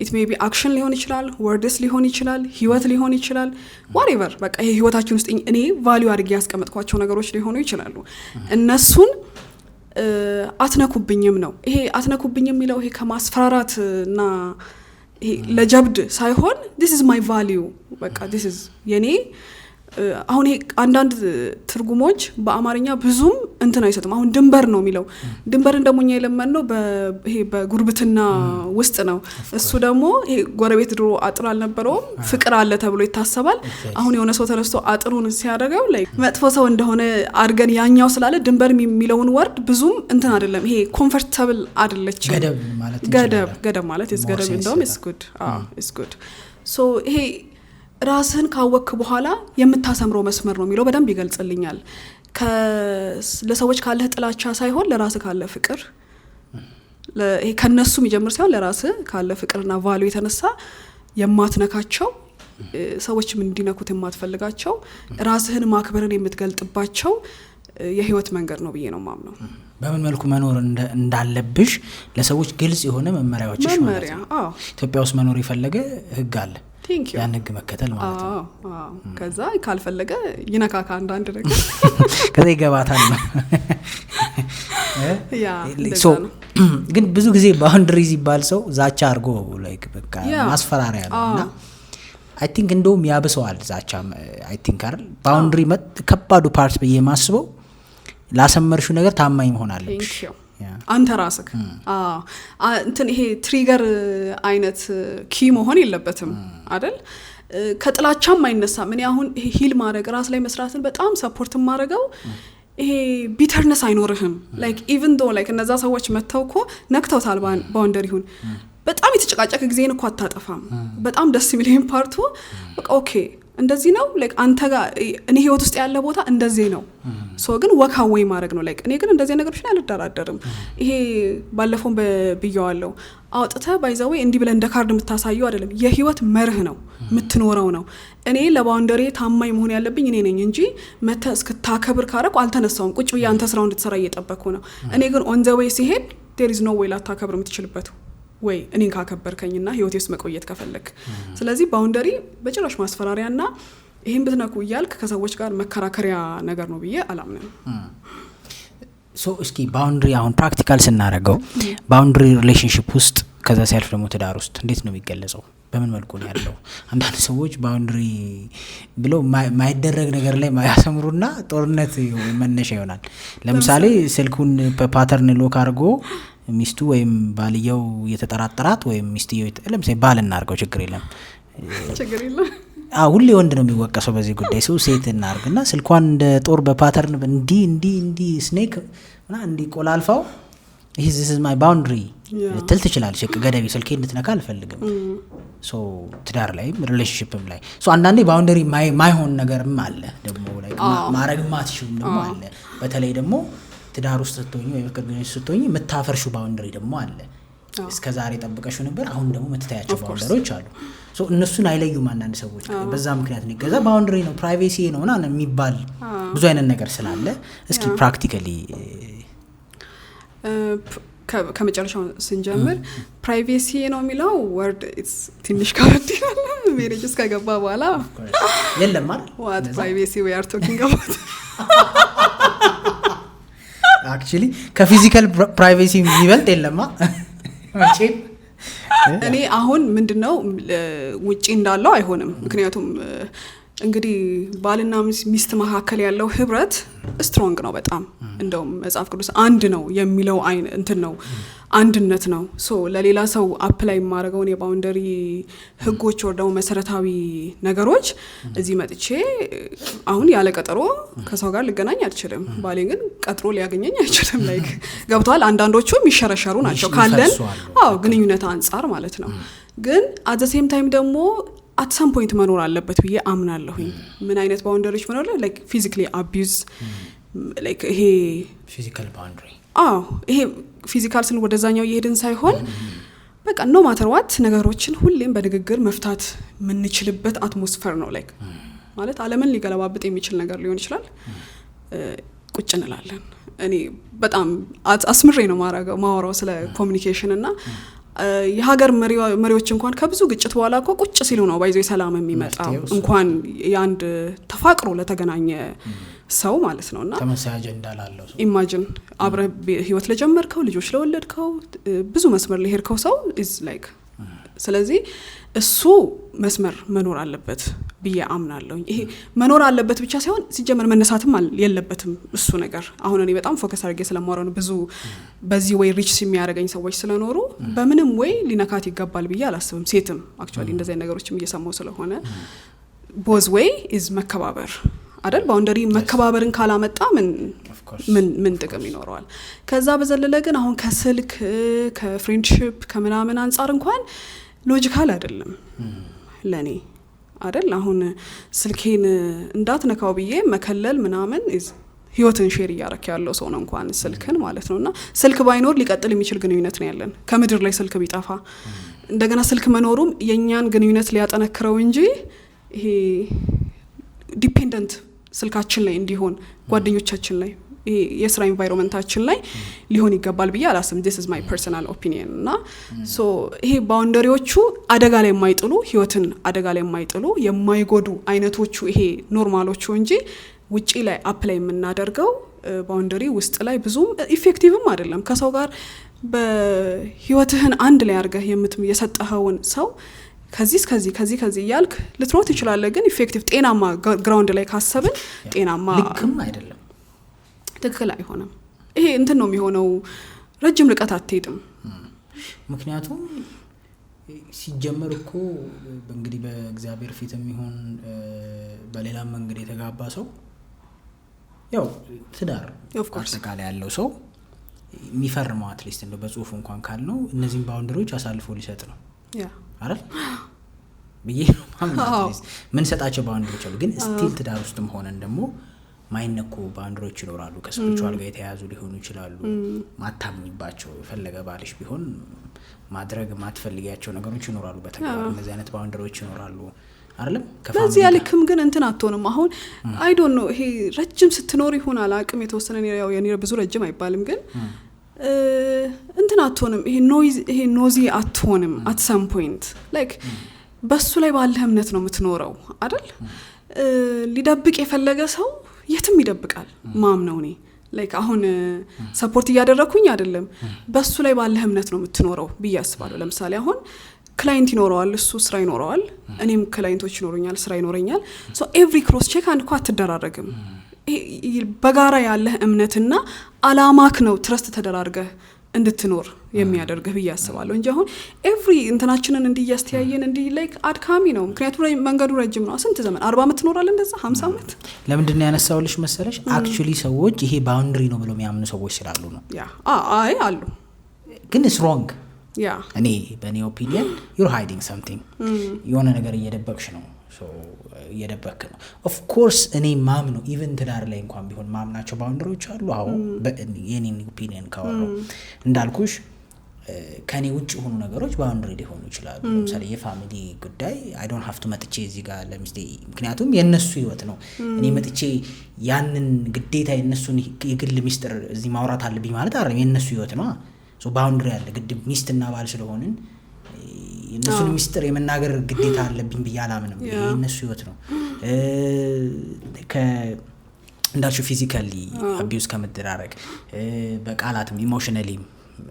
it may be action ሊሆን ይችላል words ሊሆን ይችላል ህይወት ሊሆን ይችላል whatever በቃ ይሄ ህይወታችን ውስጥ እኔ ቫልዩ አድርጌ ያስቀመጥኳቸው ነገሮች ሊሆኑ ይችላሉ እነሱን አትነኩብኝም ነው ይሄ አትነኩብኝም የሚለው ይሄ ከማስፈራራትና ይሄ ለጀብድ ሳይሆን this is my value በቃ this is የኔ አሁን ይሄ አንዳንድ ትርጉሞች በአማርኛ ብዙም እንትን አይሰጡም አሁን ድንበር ነው የሚለው ድንበር እንደሞኛ የለመነው በይሄ በጉርብትና ውስጥ ነው እሱ ደግሞ ይሄ ጎረቤት ድሮ አጥር አልነበረውም ፍቅር አለ ተብሎ ይታሰባል አሁን የሆነ ሰው ተነስቶ አጥሩን ሲያደርገው ላይ መጥፎ ሰው እንደሆነ አድርገን ያኛው ስላለ ድንበር የሚለውን ወርድ ብዙም እንትን አይደለም ይሄ ኮምፎርታብል አይደለች ገደብ ማለት is ገደብ እንደውም is good so ይሄ ራስህን ካወቅክ በኋላ የምታሰምረው መስመር ነው የሚለው በደንብ ይገልጽልኛል ለሰዎች ካለህ ጥላቻ ሳይሆን ለራስህ ካለ ፍቅር ከነሱ የሚጀምር ሳይሆን ለራስህ ካለ ፍቅርና ቫልዩ የተነሳ የማትነካቸው ሰዎችም እንዲነኩት የማትፈልጋቸው ራስህን ማክበርን የምትገልጥባቸው የህይወት መንገድ ነው ብዬ ነው ማምነው በምን መልኩ መኖር እንዳለብሽ ለሰዎች ግልጽ የሆነ መመሪያዎች ማለት ነው ኢትዮጵያ ውስጥ መኖር የፈለገ ህግ አለ ያን ህግ መከተል ማለት ነው ከዛ ካልፈለገ ይነካካ አንዳንድ ነገር ከዛ ይገባታል ነው ሶ ግን ብዙ ጊዜ ባውንደሪዝ ይባል ሰው ዛቻ አርጎ ላይክ በቃ ማስፈራሪያ ነውና አይ ቲንክ እንደውም ያብሰዋል ዛቻ አይ ቲንክ አይደል ባውንደሪ ከባዱ ፓርት በየማስበው ላሰመርሹ ነገር ታማኝ መሆን አለብሽ አንተ ራስህ እንትን ይሄ ትሪገር አይነት ኪ መሆን የለበትም አይደል ከጥላቻም አይነሳም እኔ አሁን ይሄ ሂል ማድረግ ራስ ላይ መስራትን በጣም ሰፖርት ማድረገው ይሄ ቢተርነስ አይኖርህም ላይክ ኢቭን ዶ ላይክ እነዛ ሰዎች መተውኮ ነክተውታል ባውንደሪ ሁን በጣም የተጨቃጨቀ ጊዜን እኮ አታጠፋም በጣም ደስ የሚለኝ ፓርቱ በቃ ኦኬ እንደዚህ ነው ላይክ አንተ ጋር እኔ ህይወት ውስጥ ያለ ቦታ እንደዚህ ነው ሶ ግን ወካዌይ ማድረግ ነው ላይክ እኔ ግን እንደዚህ ነገሮችን አልደራደርም ይሄ ባለፈው በብያዋለው አውጥተ ባይዛዌ እንዲህ ብለ እንደ ካርድ የምታሳየው አይደለም የህይወት መርህ ነው የምትኖረው ነው እኔ ለባውንደሪ ታማኝ መሆን ያለብኝ እኔ ነኝ እንጂ መተ እስክታከብር ካረኩ አልተነሳውም ቁጭ ብዬ አንተ ስራው እንድትሰራ እየጠበቅኩ ነው እኔ ግን ኦን ዘ ዌይ ሲሄድ there is no way ላታከብር የምትችልበት ወይ እኔን ካከበርከኝና ህይወቴ ውስጥ መቆየት ከፈለክ ስለዚህ ባውንደሪ በጭራሽ ማስፈራሪያና ይሄን ብትነኩ ይያልክ ከሰዎች ጋር መከራከሪያ ነገር ነው ብዬ አላምንም ሶ እስኪ ባውንደሪ አሁን ፕራክቲካል ስናረጋው ባውንደሪ ሪሌሽንሺፕ ውስጥ ከዛ ሲያልፍ ደግሞ ትዳር ውስጥ እንዴት ነው የሚገለጸው በምን መልኩ ነው ያለው አንዳንድ ሰዎች ባውንደሪ ብለው ማይደረግ ነገር ላይ ማያሰምሩና ጦርነት መነሻ ይሆናል ለምሳሌ ስልኩን በፓተርን ሎክ አድርጎ ሚስቱ ወይም ባልየው የተጠራጠራት ወይም ሚስትየው ለምሳሌ ባል እናርገው ችግር የለም ሁሌ ወንድ ነው የሚወቀሰው በዚህ ጉዳይ ሰው ሴት እናርግና ስልኳን እንደ ጦር በፓተርን እንዲ ስኔክ እና እንዲ ቆላልፋው this is my boundary ትል ትችላለች ገደቢ ስልኬ እንድትነካ አልፈልግም ሶ ትዳር ላይ ሪሌሽንሺፕም ላይ ሶ አንዳንዴ ባውንደሪ ማይሆን ነገርም አለ ደግሞ ላይ ማረግም አትሽም ደግሞ አለ በተለይ ደግሞ ትዳር ውስጥ ስትሆኚ ወይ ከግንኙነት ስትሆኚ መታፈርሹ ባውንደሪ ደግሞ አለ እስከ ዛሬ ጠብቀሽው ነበር አሁን ደግሞ መተታያቸው ባውንደሪዎች አሉ ሶ እነሱን አይለዩም አንዳንድ ሰዎች በዛ ምክንያት ነው ገዛ ባውንደሪ ነው ፕራይቬሲ ነው እና የሚባል ብዙ አይነት ነገር ስላለ እስኪ ፕራክቲካሊ ከመጨረሻው ስንጀምር ፕራይቬሲ ነው የሚለው ወርድ ኢትስ ትንሽ ካርድ ይላል ሜሬጅ እስከ ገባ በኋላ የለም አይደል what privacy we are talking about actually ከፊዚካል ፕራይቬሲ የሚበልጥ የለማ ማቼ እኔ አሁን ምንድነው ውጪ እንዳለው አይሆንም ምክንያቱም እንግዲህ ባልና ሚስት መካከል ያለው ህብረት ስትሮንግ ነው በጣም እንደውም መጽሐፍ ቅዱስ አንድ ነው የሚለው እንትን ነው አንድነት ነው ሶ ለሌላ ሰው አፕላይ ማድረገውን የባውንደሪ ህጎች ወርደው መሰረታዊ ነገሮች እዚህ መጥቼ አሁን ያለ ቀጠሮ ከሰው ጋር ልገናኝ አልችልም ባሌ ግን ቀጥሮ ሊያገኘኝ አይችልም ላይክ ገብቷል አንዳንዶቹ የሚሸረሸሩ ናቸው ካለን ግንኙነት አንፃር ማለት ነው ግን at the same time ደግሞ at some point መኖር አለበት ብዬ አምናለሁኝ ምን አይነት ባውንደሪዎች መኖር like physically abuse like ይሄ physical boundary ይሄ ፊዚካል ስን ወደዛኛው ይሄድን ሳይሆን በቃ no matter what ነገሮችን ሁሌም በንግግር መፍታት ምንችልበት አትሞስፌር ነው like ማለት ዓለምን ሊገለባብጥ የሚችል ነገር ሊሆን ይችላል ቁጭ እንላለን እኔ በጣም አስምሬ ነው ማወራው ስለ ኮሚኒኬሽን እና የሀገር መሪዎች እንኳን ከብዙ ግጭት በኋላ እኮ ቁጭ ሲሉ ነው ባይዞ ሰላም የሚመጣው እንኳን ያንድ ተፋቅሮ ለተገናኘ ሰው ማለት ነውና ተመሳሳይ አጀንዳ ላለው ሰው ኢማጂን አብረ ህይወት ለጀመርከው ልጆች ለወለድከው ብዙ መስመር ለሄድከው ሰው is like ስለዚህ እሱ መስመር መኖር አለበት ብዬ አምናለሁ ይሄ መኖር አለበት ብቻ ሳይሆን ሲጀመር መነሳትም የለበትም እሱ ነገር አሁን እኔ በጣም ፎከስ አድርጌ ስለማወራው ብዙ በዚህ ወይ ሪች የሚያደርገኝ ሰዎች ስለኖሩ በምንም ወይ ሊነካት ይገባል ብዬ አላስብም ሴትም actually እንደዚህ ነገሮችም እየሰማው ስለሆነ both way is መከባበር አይደል ባውንደሪ መከባበርን ካላመጣ ምን ጥቅም ይኖረዋል ከዛ በዘለለ ግን አሁን ከስልክ ከፍሬንድሺፕ ከመናመን አንፃር እንኳን ሎጂካል አይደለም ለኔ አይደል አሁን ስልኬን እንዳትነካው ብዬ መከለል ምናምን ህይወትን ሼር ያረክ ያለው ሰው ነው እንኳን ስልክን ማለት ነውና ስልክ ባይኖር ሊቀጥል የሚችል ግንኙነት ነው ያለን ከምድር ላይ ስልክ ቢጣፋ እንደገና ስልክ መኖሩም የኛን ግንኙነት ሊያጠነክረው እንጂ ይሄ ዲፔንደንት ስልካችን ላይ እንዲሆን ጓደኞቻችን ላይ የስራ ኢንቫይሮንመንታችን ላይ ሊሆን ይገባል ብዬ አላስብም this is my personal opinion እና ሶ ይሄ ባውንደሪዎቹ አደጋ ላይ የማይጥሉ ህይወትን አደጋ ላይ የማይጥሉ የማይጎዱ አይነቶቹ ይሄ ኖርማሎቹ እንጂ ውጪ ላይ አፕላይ የምናደርገው ባውንደሪ ውስጥ ላይ ብዙም ኢፌክቲቭም አይደለም ከሰው ጋር በህይወትህን አንድ ላይ አድርገህ የሰጠኸውን ሰው ከዚህ ያልክ ልትሮት ይችላል ግን ኢፌክቲቭ ጤናማ ግራውንድ ላይ ካሰብን ጤናማ ልክም አይደለም ትክክል አይሆንም ይሄ እንትን ነው የሚሆነው ረጅም ርቀት አትሄድም። ምክንያቱም ሲጀመር እኮ እንግዲህ በእግዚአብሔር ፊትም ይሁን በሌላ መንገድ የተጋባ ሰው ያው ትዳር አጠቃላይ ያለው ሰው የሚፈርመው አትሊስት እንደው በጽሁፍ እንኳን ካልነው እነዚህን ባውንደሪዎች አሳልፎ ሊሰጥ ነው አይደል ብዬ ማለት ምን ሰጣቸው ባውንደሪዎች አሉ። ግን ስቲል ትዳር ውስጥም ሆነን ደግሞ ማይነኩ ባውንደሪዎች ይኖራሉ። ከስፒሪቹዋል ጋር የተያያዙ ሊሆኑ ይችላሉ። ማታምኝባቸው ፈለገ ባልሽ ቢሆን ማድረግ ማትፈልጊያቸው ነገሮች ይኖራሉ። በተግባር እነዚህ አይነት ባውንደሪዎች ይኖራሉ አይደለም። በዚህ ያልክም ግን እንትን አትሆንም። አሁን አይ ዶንት ኖ ይሄ ረጅም ስትኖር ይሆናል አቅም የተወሰነ ያው የኔ ብዙ ረጅም አይባልም ግን እንትን አትሆንም። ይሄ ኖዚ አትሆንም። at some point like በሱ ላይ ባለ እምነት ነው የምትኖረው አይደል። ሊደብቅ የፈለገ ሰው የትም ይደብቃል ማምነው እኔ like አሁን ሰፖርት እያደረኩኝ አይደለም በሱ ላይ ባለ እምነት ነው የምትኖረው ብዬ አስባለሁ። ለምሳሌ አሁን ክላይንት ይኖረዋል እሱ ስራ ይኖረዋል እኔም ክላይንቶች ይኖሩኛል ስራ ይኖረኛል so every cross check አንድ ኳት ተደራረግም በጋራ ያለ እምነትና አላማክ ነው ትረስት ተደራርገህ እንድትኖር የሚያደርግህ ብዬ አስባለሁ እንጂ አሁን ኤቭሪ እንትናችንን እንዲያስተያየን እንዲ ላይክ አድካሚ ነው። ምክንያቱም መንገዱ ረጅም ነው። ስንት ዘመን 40 አመት ትኖራለህ እንደዛ 50 አመት። ለምንድን ነው ያነሳውልሽ መሰለሽ አክቹሊ ሰዎች ይሄ ባውንደሪ ነው ብለው የሚያምኑ ሰዎች ስላሉ ነው። አይ አሉ ግን it's wrong እኔ በኔ ኦፒኒየን you're hiding something የሆነ ነገር እየደበቅሽ ነው እየደበክ ነው። ኦፍ ኮርስ እኔ ማምነው ኢቭን ትዳር ላይ እንኳን ቢሆን ማምናቸው ባውንደሪዎች አሉ። አዎ የኔን ኦፒኒየን ካወራው እንዳልኩሽ ከኔ ውጭ ሆኑ ነገሮች ባውንደሪ ሊሆኑ ይችላሉ። ለምሳሌ የፋሚሊ ጉዳይ I don't have to መጥቼ እዚህ ጋር ለምስቴ ምክንያቱም የነሱ ህይወት ነው። እኔ መጥቼ ያንን ግዴታ የነሱን የግል ሚስጥር እዚህ ማውራት አለብኝ ማለት አይደለም። የነሱ ህይወት ነው ሶ ባውንደሪ አለ። ግድ ሚስትና ባል ስለሆንን የነሱን ሚስጥር የመናገር ግዴታ አለብኝ ብዬ አላምንም። የነሱ ህይወት ነው። እንዳልሽው ፊዚካሊ አቢዩዝ ከመደራረግ በቃላትም ኢሞሽናሊም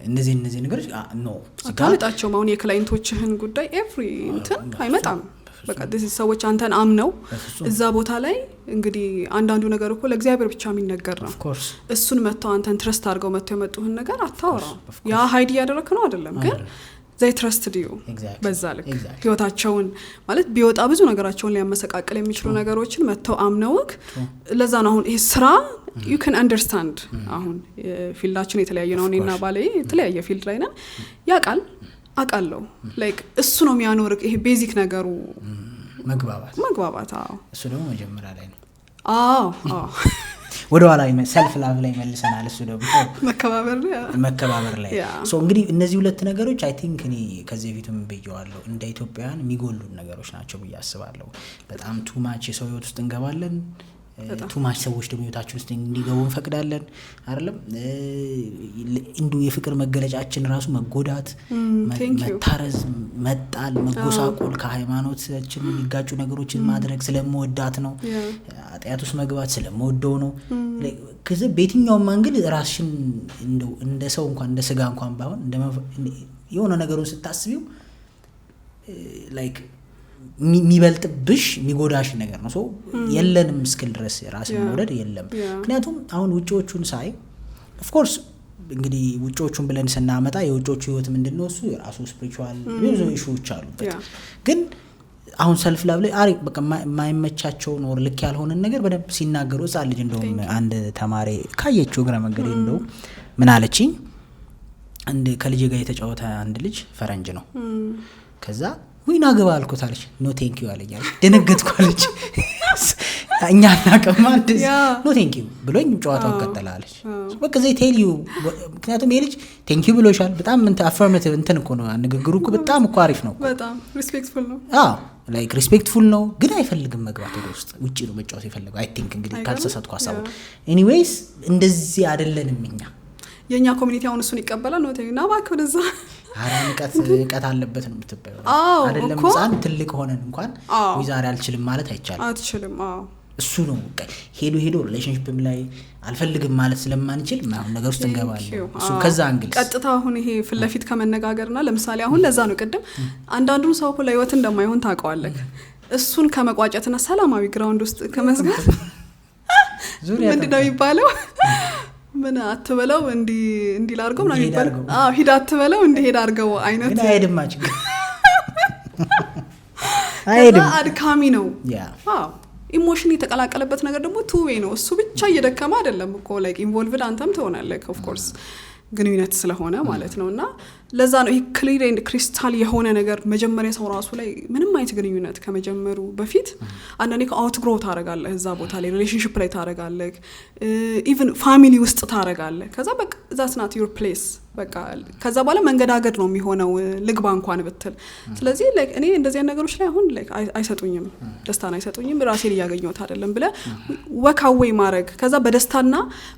እነዚህ ነገሮች ኖ አታመጣቸው። አሁን የክላይንቶችህን ጉዳይ ኤቭሪ እንትን አይመጣም። በቃ ሰዎች አንተን አምነው እዛ ቦታ ላይ እንግዲህ አንዳንዱ ነገር እኮ ለእግዚአብሔር ብቻ የሚነገር ነው። እሱን መተው አንተን ትረስት አድርገው መተው የመጡህን ነገር አታወራው። ያ ሃይድ ያደረክ ነው አይደለም ግን they trusted you በዛ ልክ ህይወታቸውን ማለት ቢወጣ ብዙ ነገራቸውን ሊያመሰቃቅል የሚችሉ ነገሮችን መተው አምነውክ ለዛ ነው አሁን ይሄ ስራ you can understand አሁን ፊልዳችን የተለያየ ነው። እኔና ባሌ የተለያየ ፊልድ ላይ ነን። ያቃል አቃለው like እሱ ነው የሚያኖርክ ይሄ ቤዚክ ነገሩ መግባባት እሱ ደግሞ መጀመሪያ ላይ ነው። ወደ ኋላ ሰልፍ ላቭ ላይ መልሰናል። እሱ ደግሞ መከባበር ላይ ሶ እንግዲህ እነዚህ ሁለት ነገሮች አይ ቲንክ እኔ ከዚህ በፊትም በየዋለው እንደ ኢትዮጵያውያን የሚጎሉ ነገሮች ናቸው ብዬ አስባለሁ። በጣም ቱ ማች የሰው ህይወት ውስጥ እንገባለን። ቱ ማች ሰዎች ደግሞ ህይወታችን ውስጥ እንዲገቡ እንፈቅዳለን አይደለም። እንዱ የፍቅር መገለጫችን ራሱ መጎዳት፣ መታረዝ፣ መጣል፣ መጎሳቆል ከሃይማኖታችን የሚጋጩ ነገሮችን ማድረግ ስለምወዳት ነው። አጥያት ውስጥ መግባት ስለምወደው ነው። ከዛ በየትኛውም አንግል ራስሽን እንደ ሰው እንኳን እንደ ስጋ እንኳን ባይሆን የሆነ ነገሩን ስታስቢው ላይክ የሚበልጥብሽ የሚጎዳሽ ነገር ነው። ሶ የለንም እስክል ድረስ ራስን መውደድ የለም። ምክንያቱም አሁን ውጪዎቹን ሳይ ኦፍ ኮርስ እንግዲህ ውጪዎቹን ብለን ስናመጣ የውጪዎቹ ህይወት ምንድነው እሱ የራሱ ስፒሪቹዋል ብዙ ኢሹዎች አሉበት። ግን አሁን ሰልፍ ላቭ ላይ አሪ በቃ የማይመቻቸው ነው ልክ ያልሆነ ነገር በደንብ ሲናገሩ ጻል ልጅ እንደውም አንድ ተማሪ ካየችው ግራ መንገድ እንደው ምን አለችኝ አንድ ከልጅ ጋር የተጫወተ አንድ ልጅ ፈረንጅ ነው ከዛ ወይና ገባ አልኩት አለች ኖ ቴንክ ዩ አለኝ ደነገጥኩ አለች እኛ አናቀማ እንደዚህ ኖ ቴንክ ዩ ብሎኝ ጨዋታው ቀጠለ አለች በቃ ዘይ ቴል ዩ ምክንያቱም ይሄ ልጅ ቴንክ ዩ ብሎሻል በጣም ምን አፈርማቲቭ እንትን እኮ ነው ንግግሩ እኮ በጣም እኮ አሪፍ ነው በጣም ሪስፔክትፉል ነው ላይክ ሪስፔክትፉል ነው ግን አይፈልግም መግባት ወደ ውስጥ ውጪ ነው መጫወት ይፈልጋል አይ ቲንክ እንግዲህ ካልተሳሳትኩ ሀሳቡ ኤኒዌይስ እንደዚህ አይደለንም እኛ የኛ ኮሚኒቲ አሁን እሱን ይቀበላል ነው ተይና ባክ ወደዛ ንቀት አለበት ነው የምትባየው አይደለም ጻን ትልቅ ሆነን እንኳን ዛሬ አልችልም ማለት አይቻልም እሱ ነው ሄዶ ሪሌሽንሺፕም ላይ አልፈልግም ማለት ስለማንችል ማሁን ነገር ውስጥ እንገባለን እሱ ከዛ አንግል ቀጥታ አሁን ይሄ ፍለፊት ከመነጋገርና ለምሳሌ አሁን ለዛ ነው ቀደም አንዳንዱ ሰው ሁሉ ህይወት እንደማይሆን ታውቀዋለህ እሱን ከመቋጨትና ሰላማዊ ግራውንድ ውስጥ ከመስጋት ዙሪያ ምንድነው የሚባለው ምን አትበለው እንዲ ላርገው ምናምን ይባል ሂድ አትበለው እንዲሄድ አርገው አይነት ግን አይሄድም ችግር አይሄድም አድካሚ ነው ኢሞሽን የተቀላቀለበት ነገር ደግሞ ቱ ዌይ ነው እሱ ብቻ እየደከመ አይደለም እኮ ላይክ ኢንቮልቭድ አንተም ትሆናለህ ኦፍ ኮርስ ግንኙነት ስለሆነ ማለት ነውና ለዛ ነው ይሄ ክሊር ኤንድ ክሪስታል የሆነ ነገር መጀመሪያ ሰው ራሱ ላይ ምንም አይነት ግንኙነት ከመጀመሩ በፊት አንዳንዴ አውት ግሮ ታረጋለህ እዛ ቦታ ላይ ሪሌሽንሺፕ ላይ ታረጋለህ ኢቭን ፋሚሊ ውስጥ ታረጋለህ ከዛ በቃ that's not your place በቃ ከዛ በኋላ መንገዳገድ ነው የሚሆነው ልግባ እንኳን ብትል ስለዚህ ላይክ እኔ እንደዚህ አይነት ነገሮች ላይ አሁን ላይክ አይሰጡኝም ደስታን አይሰጡኝም ራሴን ያገኘሁት አይደለም ብለ ወካዌይ ማድረግ ከዛ በደስታና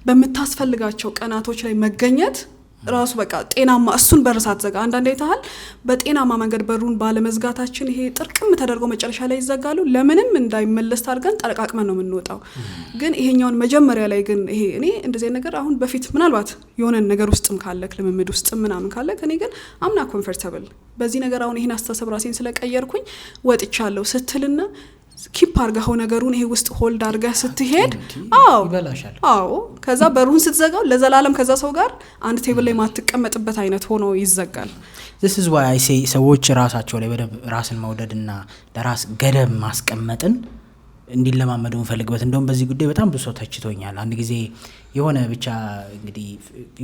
በመታስፈልጋቸው ቀናቶች ላይ መገኘት ራሱ በቃ ጤናማ እሱን በርሳት ዘጋ አንዳንዴ ይታል በጤናማ መንገድ በሩን ባለመዝጋታችን ይሄ ጥርቅም ተደርገው መጨረሻ ላይ ይዘጋሉ ለምንም እንዳይመለስ ታርገን ጠረቃቅመን ነው የምንወጣው ግን ይሄኛውን መጀመሪያ ላይ ግን ይሄ እኔ እንደዚህ ነገር አሁን በፊት ምናልባት የሆነ ነገር ውስጥም ካለክ ለምምድ ውስጥም ምናምን ካለክ እኔ ግን አምና ኮምፎርታብል በዚህ ነገር አሁን ይሄን አስተሳሰብ ራሴን ስለቀየርኩኝ ወጥቻለሁ ስትልና ኪፕ አርጋው ነገሩን ይሄ ውስጥ ሆልድ አርጋ ስትሄድ ይበላሻል ከዛ በሩን ስትዘጋው ለዘላለም ከዛ ሰው ጋር አንድ ቴብል ላይ ማትቀመጥበት አይነት ሆኖ ይዘጋል this is why I say ሰዎች ራሳቸው ላይ በደብ ራስን መውደድና ለራስ ገደብ ማስቀመጥን እንዲለማመደው ፈልግበት እንደውም በዚህ ጉዳይ በጣም ብዙ ተችቶኛል አንድ ጊዜ የሆነ ብቻ እንግዲህ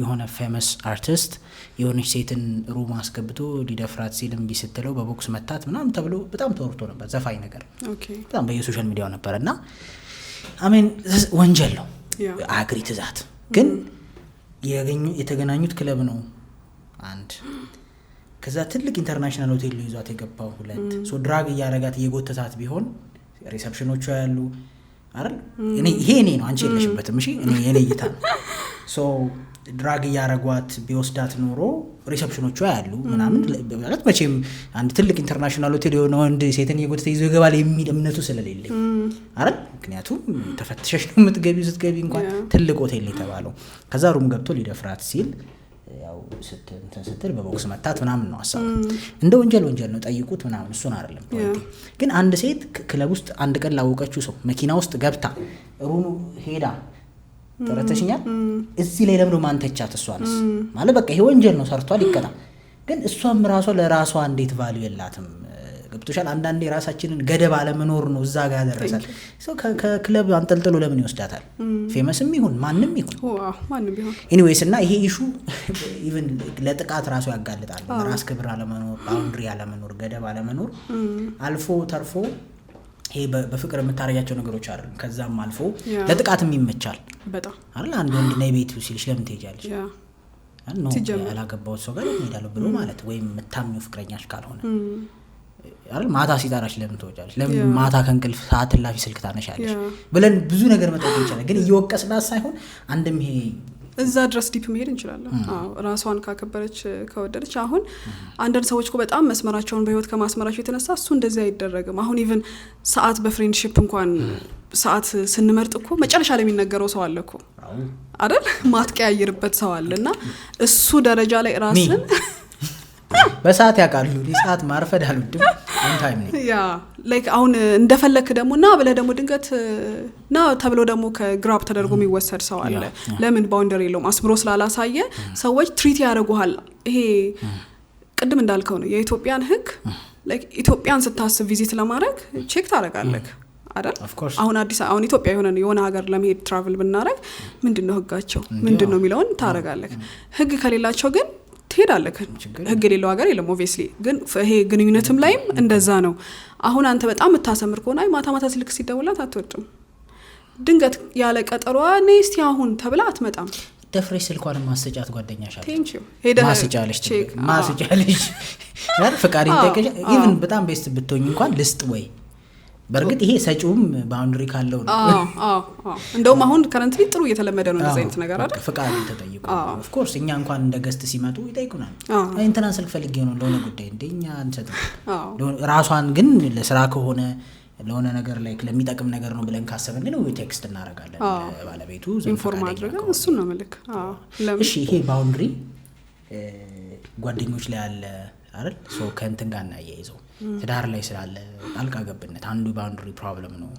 የሆነ ፌመስ አርቲስት የሆነች ሴትን ሩም አስገብቶ ሊደፍራት ሲልም ቢስትለው በቦክስ መታት ምናምን ተብሎ በጣም ተወርቶ ነበር ዘፋኝ ነገር በጣም በየሶሻል ሚዲያው ነበርና አሜን ወንጀል ነው አግሪ ትዛት ግን የተገናኙት ክለብ ነው አንድ ከዛ ትልቅ ኢንተርናሽናል ሆቴል ይዟት የገባው ሁለት ሶ ድራግ ያረጋት የጎተታት ቢሆን ሪሰፕሽኖቹ ያሉ አይደል እኔ ነው አንቺ የለሽበትም እሺ እኔ የለይታ ሶ ድራግ ያረጓት ቢወስዳት ኖሮ ሪሰፕሽኖቹ ያሉ ምናምን ማለት መቼም አንድ ትልቅ ኢንተርናሽናል ሆቴል የሆነ ወንድ ሴትን የጎተተ ይዞ ይገባል የሚል እምነቱ ስለሌለኝ አይደል ምክንያቱም ተፈትሸሽ ነው የምትገቢው ስትገቢ እንኳን ትልቅ ሆቴል የተባለው ከዛ ሩም ገብቶ ሊደፍራት ሲል ያው ስትል በቦክስ መታት ምናምን ነው አሳብ እንደ ወንጀል ነው ጠይቁት ምናምን እሱን አይደለም ግን አንድ ሴት ክለብ ውስጥ አንድ ቀን ላወቀችው ሰው መኪና ውስጥ ገብታ ሩኑ ሄዳ ተረተሽኛል እዚህ ላይ ለምን ማንተቻት እሷንስ ማለት በቃ ይሄ ወንጀል ነው ሰርቷል ይቀጣ ግን እሷም ራሷ ለራሷ እንዴት ቫልዩ የላትም ገብቶሻል አንዳንዴ ራሳችንን ገደብ አለ መኖር ነው እዛ ጋር ያደረሳል ሶ ከክለብ አንጠልጥሎ ለምን ይወስዳታል ፌመስም ይሁን ማንንም ይሁን ማንንም ቢሆን ኤኒዌይስ እና ይሄ ኢሹ ኢቭን ለጥቃት ራሱ ያጋልጣል ራስ ክብር አለ መኖር ባውንደሪ አለ መኖር ገደብ አለ መኖር አልፎ ተርፎ ይሄ በፍቅር የምታረጋቸው ነገሮች አይደለም ከዛም አልፎ ለጥቃትም ይመቻል በጣም አይደል አንድ ወንድ ላይ ቤቱ ሲልሽ ለምን ትሄጃለሽ ነው ያላገባው ሰው ጋር ሄዳለሁ ብሎ ማለት ወይም መታምኙ ፍቅረኛሽ ካልሆነ አይደል ማታ ሲጣራሽ ለምን ትወጫለሽ ለምን ማታ ከንቅልፍ ሰዓት ላፊ ስልክ ታነሻለሽ ብለን ብዙ ነገር መጠየቅ ይችላል ግን እየወቀስናት ሳይሆን አንድም ይሄ እዛ ድረስ ዲፕ መሄድ እንችላለን ራሷን ካከበረች ከወደደች አሁን አንዳንድ ሰዎች እኮ በጣም መስመራቸውን በህይወት ከማስመራቸው የተነሳ እሱ እንደዚህ አይደረግም አሁን ኢቭን ሰዓት በፍሬንድሺፕ እንኳን ሰዓት ስንመርጥ እኮ መጨረሻ ላይ የሚነገረው ሰው አለ እኮ አይደል ማትቀያየርበት ሰው አለና እሱ ደረጃ ላይ ራስን በሰዓት ያቃሉ ሰዓት ማርፈድ አልወድም ኦን ታይም ነው ያ ላይክ አሁን እንደፈለክ ደሞና ብለ ደሞ ድንገት ና ተብሎ ደሞ ከግራብ ተደርጎ የሚወሰድ ሰው አለ ለምን ባውንደሪ የለውም አስምሮ ስላላሳየ ሰዎች ትሪት ያደርጉሃል ይሄ ቅድም እንዳልከው ነው የኢትዮጵያን ህግ ላይክ ኢትዮጵያን ስታስብ ቪዚት ለማድረግ ቼክ ታረጋለህ አይደል አሁን ኢትዮጵያ የሆነ ሀገር ለመሄድ ትራቭል ብናረግ ምንድነው ህጋቸው ምንድነው የሚለውን ታረጋለህ ህግ ከሌላቸው ግን ትሄዳለህ ህግ የሌለው ሀገር የለም obviously ግን ይሄ ግንኙነትም ላይም እንደዛ ነው አሁን አንተ በጣም መታሰምር ከሆነ አይ ማታ ስልክ ሲደውላት አትወጥም ድንገት ያለ ቀጠሮዋ ነስቲ አሁን ተብላ አትመጣም ደፍሬሽ ስልኳን ማስጫት ጓደኛሽ አለች ቴንክ ዩ ሄደ ማስጫለሽ ያር ፈቃሪን ተከሽ ኢቭን በጣም ቤስት ብትሆኝ እንኳን ልስጥ ወይ በርግጥ ይሄ ሰጪውም ባውንደሪ ካለው ነው እንደውም አሁን ከረንትሊ ጥሩ እየተለመደ ነው እንደዚህ አይነት ነገር አይደል ፈቃድ ተጠይቁ ኦፍ ኮርስ እኛ እንኳን እንደ ገስት ሲመጡ ይጠይቁናል እንትና ስልክ ፈልጌ ነው ለሆነ ጉዳይ እንደኛ አንሰጥ ራሷን ግን ለስራ ከሆነ ለሆነ ነገር ላይ ለሚጠቅም ነገር ነው ብለን ካሰበን ግን ወይ ቴክስት እናረጋለን ባለቤቱ ኢንፎርም አድርገን እሱ ነው መልክ እሺ ይሄ ባውንደሪ ጓደኞች ላይ ያለ አይደል ሶ ከእንትን ጋር እናያይዘው ትዳር ላይ ስላለ ጣልቃ ገብነት አንዱ ባውንደሪ ፕሮብለም ነው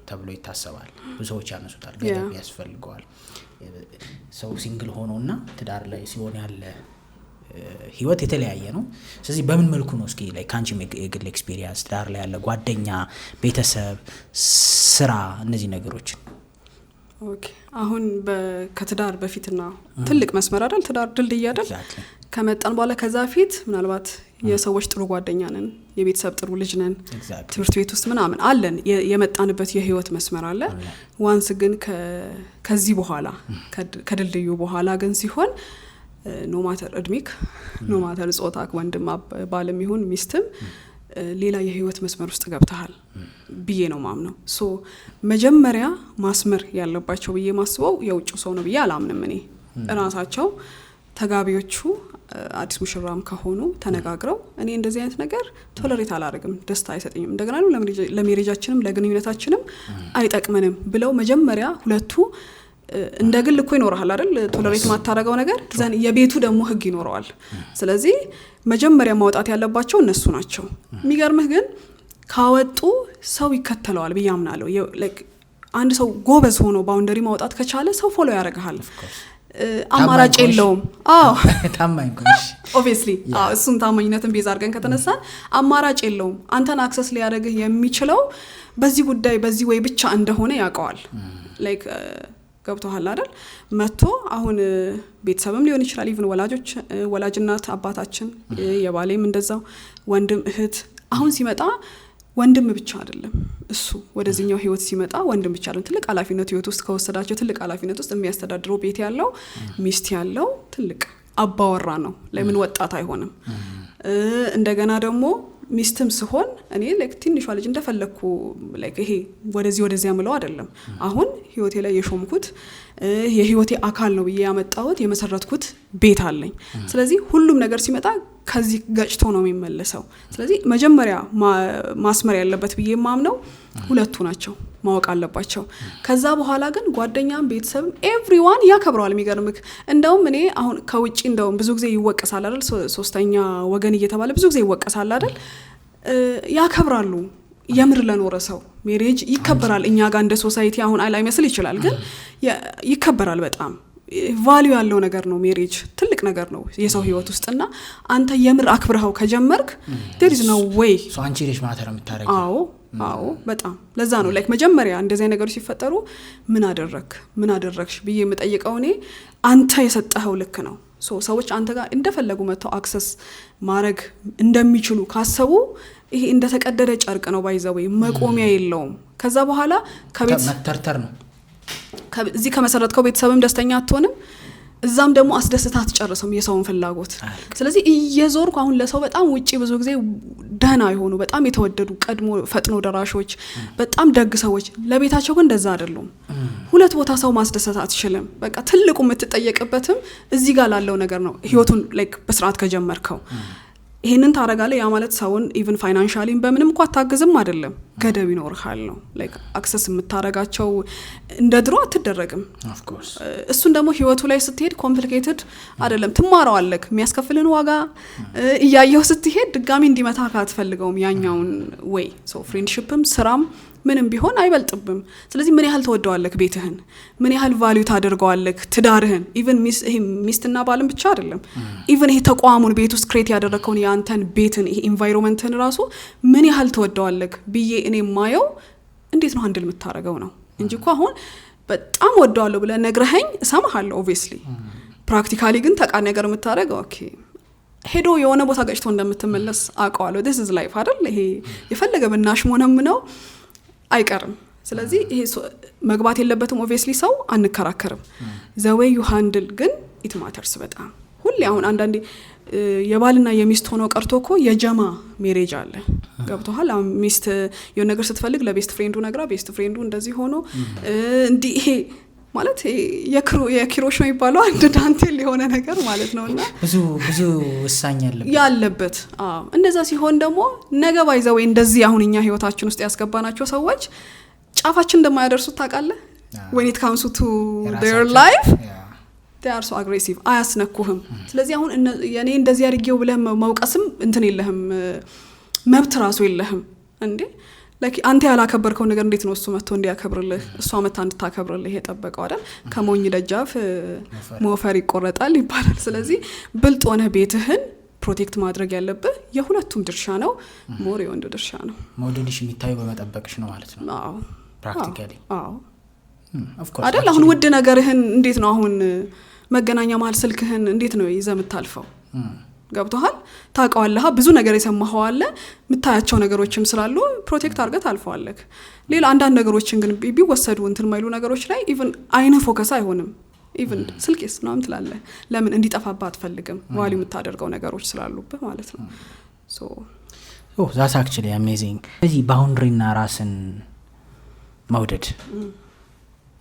ተብሎ ይታሰባል። ብዙ ሰዎች ያነሱታል ገደብ ያስፈልገዋል። ሰው ሲንግል ሆኖና ትዳር ላይ ሲሆን ያለ ህይወት የተለያየ ነው። ስለዚህ በምን መልኩ ነው እስኪ ላይ ካንቺ የግል ኤክስፒሪየንስ ትዳር ላይ ያለ ጓደኛ፣ ቤተሰብ፣ ስራ እነዚህ ነገሮች? ኦኬ አሁን ከትዳር በፊትና ትልቅ መስመር አይደል ትዳር ድልድይ አይደል ከመጣን በኋላ ከዛ ፊት ምናልባት የሰዎች ጥሩ ጓደኛ ነን፣ የቤተሰብ ጥሩ ልጅ ነን፣ ትምህርት ቤት ውስጥ ምናምን አለን የመጣንበት የህይወት መስመር አለ። ዋንስ ግን ከዚህ በኋላ ከድልድዩ በኋላ ግን ሲሆን ኖ ማተር እድሜክ ኖ ማተር ጾታክ ወንድም ባልም ይሁን ሚስትም ሌላ የህይወት መስመር ውስጥ ገብተሃል ብዬ ነው ማምነው። ሶ መጀመሪያ ማስመር ያለባቸው ብዬ ማስበው የውጭው ሰው ነው ብዬ አላምንም። እኔ ራሳቸው ተጋቢዎቹ አዲስ ሙሽራም ከሆኑ ተነጋግረው እኔ እንደዚህ አይነት ነገር ቶለሬት አላደርግም፣ ደስታ አይሰጠኝም፣ እንደገና ነው ለሜሬጃችንም ለግንኙነታችንም አይጠቅመንም ብለው መጀመሪያ ሁለቱ እንደ ግል እኮ ይኖርሃል አይደል ቶለሬት ማታረጋው ነገር ዘን የቤቱ ደግሞ ህግ ይኖረዋል። ስለዚህ መጀመሪያ ማውጣት ያለባቸው እነሱ ናቸው። የሚገርምህ ግን ካወጡ ሰው ይከተለዋል ብዬ አምናለሁ። ላይክ አንድ ሰው ጎበዝ ሆኖ ባውንደሪ ማውጣት ከቻለ ሰው ፎሎ ያደርጋል። አማራጭ የለውም። ታማኝ ኮሽ ኦብቪየስሊ እሱን ታማኝነትን ቤዝ አድርገን ከተነሳን አማራጭ የለውም። አንተን አክሰስ ሊያደርግህ የሚችለው በዚህ ጉዳይ በዚህ ወይ ብቻ እንደሆነ ያውቀዋል። ላይክ ገብቶሃል አይደል መጥቶ አሁን ቤተሰብም ሊሆን ይችላል ኢቭን ወላጅናት አባታችን የባሌም እንደዛው ወንድም እህት አሁን ሲመጣ ወንድም ብቻ አይደለም እሱ ወደዚህኛው ህይወት ሲመጣ ወንድም ብቻ አይደለም ትልቅ ኃላፊነት ህይወት ውስጥ ከወሰዳቸው ትልቅ ኃላፊነት ውስጥ የሚያስተዳድረው ቤት ያለው ሚስት ያለው ትልቅ አባወራ ነው። ለምን ወጣት አይሆንም? እንደገና ደግሞ ሚስትም ሲሆን እኔ ላይክ ትንሿ ልጅ እንደፈለኩ ላይክ ይሄ ወደዚህ ያመለው አይደለም። አሁን ህይወቴ ላይ የሾምኩት የህይወቴ አካል ነው ብዬ ያመጣሁት የመሰረትኩት ቤት አለኝ። ስለዚህ ሁሉም ነገር ሲመጣ ከዚህ ገጭቶ ነው የሚመለሰው። ስለዚህ መጀመሪያ ማስመር ያለበት ብዬ ማምነው ሁለቱ ናቸው ማወቅ አለባቸው። ከዛ በኋላ ግን ጓደኛም ቤተሰብም ኤቭሪዋን ያከብረዋል። የሚገርምክ እንደውም እኔ አሁን ከውጪ እንደውም ብዙ ጊዜ ይወቀሳል አይደል ሶስተኛ ወገን እየተባለ ብዙ ጊዜ ይወቀሳል አይደል ያከብራሉ። የምር ለኖረ ሰው ሜሬጅ ይከበራል። እኛ ጋር እንደ ሶሳይቲ አሁን አይመስል ይችላል ግን ይከበራል። በጣም ቫልዩ ያለው ነገር ነው ሜሬጅ ትልቅ ነገር ነው የሰው ህይወት ውስጥና አንተ የምር አክብረው ከጀመርክ there is no way ሶ አንቺ ልጅ ማተር የምታረጊው አዎ በጣም ለዛ ነው ላይክ መጀመሪያ እንደዚህ ነገሮች ሲፈጠሩ ምን አደረግሽ ብዬ የምጠይቀው እኔ አንተ የሰጠኸው ልክ ነው። ሶ ሰዎች አንተ ጋር እንደፈለጉ መተው አክሰስ ማድረግ እንደሚችሉ ካሰቡ ይሄ እንደተቀደደ ጨርቅ ነው ባይዘው መቆሚያ የለውም። ከዛ በኋላ ከቤት መተርተር ነው እዚህ ከመሰረትከው ቤተሰብም ደስተኛ አትሆንም፣ እዛም ደግሞ አስደስታ አትጨርሰም የሰውን ፍላጎት። ስለዚህ እየዞርኩ አሁን ለሰው በጣም ውጪ ብዙ ጊዜ ደህና ይሆኑ በጣም የተወደዱ ቀድሞ ፈጥኖ ደራሾች በጣም ደግ ሰዎች ለቤታቸው ግን እንደዛ አይደሉም። ሁለት ቦታ ሰው ማስደሰት አትችልም። በቃ ትልቁ የምትጠየቅበትም እዚህ ጋር ላለው ነገር ነው ህይወቱን ላይክ በስርዓት ከጀመርከው ይሄንን ታረጋለህ። ያ ማለት ሰውን ኢቭን ፋይናንሻሊ በምንም እንኳን ታግዝም አይደለም ገደብ ይኖርሃል ነው ላይክ አክሰስ የምታረጋቸው እንደ ድሮ አትደረግም ኦፍ ኮርስ። እሱን ደግሞ ህይወቱ ላይ ስትሄድ ኮምፕሊኬትድ አይደለም ትማራዋለህ። የሚያስከፍልን ዋጋ እያየው ስትሄድ ድጋሚ እንዲመታ ካትፈልገውም ያኛውን ወይ ሶ ፍሬንድሺፕም ስራም ምንም ቢሆን አይበልጥብም። ስለዚህ ምን ያህል ተወደዋለህ ቤትህን፣ ምን ያህል ቫልዩ ታደርገዋለህ ትዳርህን። ኢቭን ሚስትና ባልም ብቻ አይደለም ኢቭን ይሄ ተቋሙን ቤት ውስጥ ክሬት ያደረከውን ያንተን ቤትን ይሄ ኢንቫይሮንመንትን ራሱ ምን ያህል ተወደዋለህ ብዬ እኔ ማየው እንዴት ነው ሃንድል የምታረገው ነው እንጂ እኮ አሁን በጣም ወደዋለሁ ብለህ ነግረኸኝ እሰማሃለሁ ኦብቪየስሊ ፕራክቲካሊ ግን ተቃራኒ ነገር የምታረገው ኦኬ ሄዶ የሆነ ቦታ ገጭቶ እንደምትመለስ አውቀዋለሁ። this is life አይደል ይሄ የፈለገ በናሽ ሞነም ነው አይቀርም። ስለዚህ ይሄ መግባት የለበትም ኦብቪየስሊ ሰው አንከራከርም። the way you handle ግን it matters በጣም ሁሌ አሁን አንዳንዴ የባልና የሚስት ሆኖ ቀርቶኮ የጀማ ሜሬጅ አለ ገብቶሃል። አሁን ሚስት የሆነ ነገር ስትፈልግ ለቤስት ፍሬንዱ ነግራ ቤስት ፍሬንዱ እንደዚህ ሆኖ እንዲ ይሄ ማለት የኪሮሽ ነው ይባላል አንድ ዳንቴል የሆነ ነገር ማለት ነውና ብዙ ወሳኝ ያለበት እንደዛ ሲሆን ደግሞ ነገ ባይዘው እንደዚህ አሁን እኛ ህይወታችን ውስጥ ያስገባናቸው ሰዎች ጫፋችን እንደማያደርሱት ታውቃለህ። when it comes to their life they are so aggressive አያስነኩህም። ስለዚህ አሁን የኔ እንደዚህ አድርጌው ብለህ መውቀስም እንትን የለህም መብት ራሱ የለህም እንዴ ላይክ አንተ ያላከበርከው ነገር እንዴት ነው እሱ መጥቶ እንዲያከብርልህ እሷ መታ እንድታከብርልህ የጠበቀው አይደል? ከሞኝ ደጃፍ ሞፈር ይቆረጣል ይባላል። ስለዚህ ብልጥ ሆነህ ቤትህን ፕሮቴክት ማድረግ ያለብህ የሁለቱም ድርሻ ነው። ሞር የወንዱ ድርሻ ነው። መውደድሽ የሚታየው በመጠበቅሽ ነው ማለት ነው። አዎ ፕራክቲካሊ ኦፍ ኮርስ አይደል? አሁን ውድ ነገርህን እንዴት ነው አሁን መገናኛ መሀል ስልክህን እንዴት ነው ይዘህ የምታልፈው? ገብቶሃል? ታውቀዋለህ። ብዙ ነገር የሰማኸው አለ፣ የምታያቸው ነገሮችም ስላሉ ፕሮቴክት አድርገህ ታልፈዋለህ። ሌላ አንዳንድ ነገሮችን ግን ቢወሰዱ እንትን ማይሉ ነገሮች ላይ ኢቭን አይነ ፎከስ አይሆንም። ኢቭን ስልኬስ ነው እንትላለህ። ለምን እንዲጠፋብህ አትፈልግም? ቫልዩ የምታደርገው ነገሮች ስላሉብህ ማለት ነው። ዛትስ አክቹሊ አሜዚንግ። እዚህ ባውንድሪና ራስን መውደድ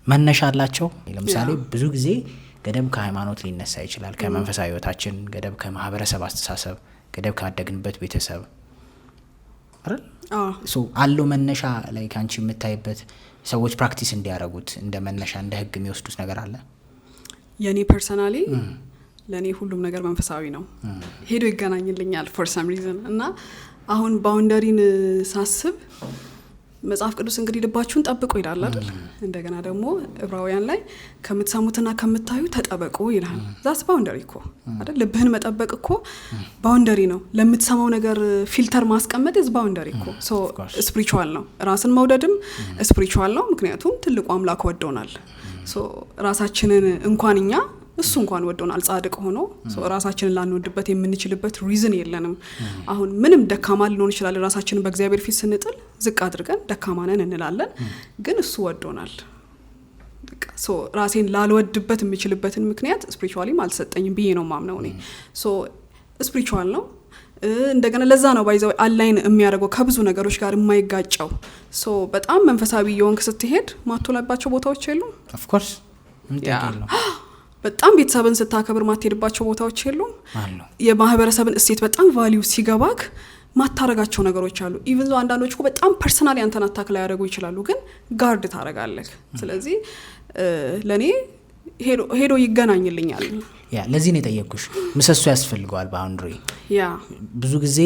መነሻ አላቸው። ለምሳሌ ብዙ ጊዜ ገደብ ከሃይማኖት ሊነሳ ይችላል፣ ከመንፈሳዊ ህይወታችን፣ ገደብ ከማህበረሰብ አስተሳሰብ፣ ገደብ ካደግንበት ቤተሰብ አይደል? አለው መነሻ ላይ ካንቺ የምታይበት ሰዎች ፕራክቲስ እንዲያደርጉት እንደ መነሻ እንደ ህግ የሚወስዱት ነገር አለ? የኔ ፐርሰናሊ ለኔ ሁሉም ነገር መንፈሳዊ ነው፣ ሄዶ ይገናኝልኛል ፎር ሰም ሪዝን። እና አሁን ባውንደሪን ሳስብ መጽሐፍ ቅዱስ እንግዲህ ልባችሁን ጠብቁ ይላል አይደል? እንደገና ደግሞ ዕብራውያን ላይ ከምትሰሙትና ከምታዩ ተጠበቁ ይላል። ዛስ ባውንደሪ እኮ አይደል? ልብህን መጠበቅ እኮ ባውንደሪ ነው። ለምትሰማው ነገር ፊልተር ማስቀመጥ is ባውንደሪ እኮ። ሶ ስፒሪቹዋል ነው። ራስን መውደድም ስፒሪቹዋል ነው። ምክንያቱም ትልቁ አምላክ ወዶናል። ሶ ራሳችንን እንኳን እኛ እሱ እንኳን ወዶናል ጻድቅ ሆኖ ራሳችንን ላንወድበት የምንችልበት ሪዝን የለንም። አሁን ምንም ደካማ ሊሆን ይችላል። ራሳችንን በእግዚአብሔር ፊት ስንጥል ዝቅ አድርገን ደካማ ነን እንላለን፣ ግን እሱ ወዶናል። ሶ ራሴን ላልወድበት የምችልበትን ምክንያት ስፒሪቹዋሊም አልሰጠኝም ብዬ ነው ማምነው እኔ። ሶ ስፒሪቹዋል ነው። እንደገና ለዛ ነው ባይዘው አላይን የሚያደርገው ከብዙ ነገሮች ጋር የማይጋጨው። ሶ በጣም መንፈሳዊ የሆንክ ስትሄድ ማትሆንባቸው ቦታዎች የሉም። ኦፍ ኮርስ እንጠቅላለን። በጣም ቤተሰብን ስታከብር ማትሄድባቸው ቦታዎች የሉም። የማህበረሰብን እሴት በጣም ቫልዩ ሲገባክ ማታረጋቸው ነገሮች አሉ። ኢቭን ዞ አንዳንዶች በጣም ፐርሰናሊ አንተን አታክ ላይ ያደርጉ ይችላሉ፣ ግን ጋርድ ታረጋለህ። ስለዚህ ለኔ ሄዶ ይገናኝልኛል። ለዚህ ነው የጠየቅኩሽ። ምሰሶ ያስፈልገዋል ባውንድሪ። ብዙ ጊዜ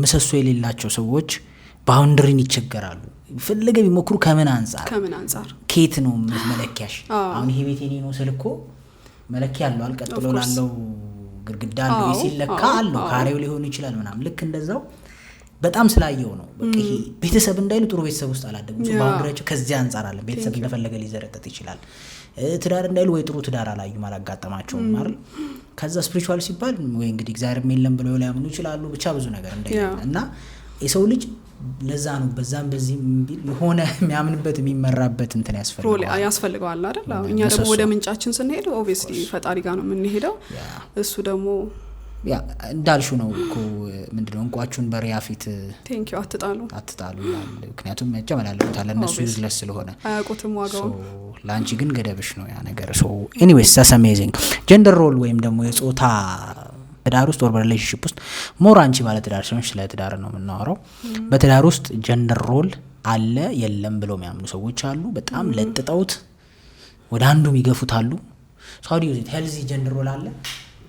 ምሰሶ የሌላቸው ሰዎች ባውንድሪን ይቸገራሉ። ፍለገ ቢሞክሩ ከምን አንጻር ኬት ነው መለኪያሽ? አሁን ይሄ ቤት የኔ ነው ስልኮ መለኪያ አለው አልቀጥሎ ላለው ግድግዳ አለው ሲለካ አለው ካሬው ሊሆን ይችላል ምናምን። ልክ እንደዛው በጣም ስላየው ነው በቃ ይሄ ቤተሰብ እንዳይሉ ጥሩ ቤተሰብ ውስጥ አላደጉም። ባውንድሪያቸው ከዚህ አንጻር አለ። ቤተሰብ እንደፈለገ ሊዘረጠጥ ይችላል። ትዳር እንዳይሉ ወይ ጥሩ ትዳር አላዩም አላጋጠማቸውም አይደል? ከዛ ስፒሪቹዋል ሲባል ወይ እንግዲህ እግዚአብሔር የለም ብለው ሊያምኑ ይችላሉ። ብቻ ብዙ ነገር እና የሰው ልጅ ለዛ ነው በዛም በዚህ የሆነ የሚያምንበት የሚመራበት እንትን ያስፈልገዋል አይደል? እኛ ደግሞ ወደ ምንጫችን ስንሄድ ኦብቪየስሊ ፈጣሪ ጋር ነው የምንሄደው። እሱ ደግሞ እንዳልሽው ነው እኮ ምንድነው እንቋቹን በሪያ ፊት ቴንኪው አትጣሉ ይላል። ምክንያቱም ያጨመላለታል እነሱ ዩዝለስ ስለሆነ አያውቁትም ዋጋውን። ላንቺ ግን ገደብሽ ነው ያ ነገር። ሶ ኤኒዌይስ that's amazing። ጀንደር ሮል ወይም ደግሞ የጾታ ትዳር ውስጥ ወር በሪሌሽንሺፕ ውስጥ ሞር አንቺ ማለት ትዳር ሲሆን ስለ ትዳር ነው የምናወራው። በትዳር ውስጥ ጀንደር ሮል አለ የለም ብለው የሚያምኑ ሰዎች አሉ። በጣም ለጥጠውት ወደ አንዱ የሚገፉት አሉ። ሳውዲ ዩዝ ሄልዚ ጀንደር ሮል አለ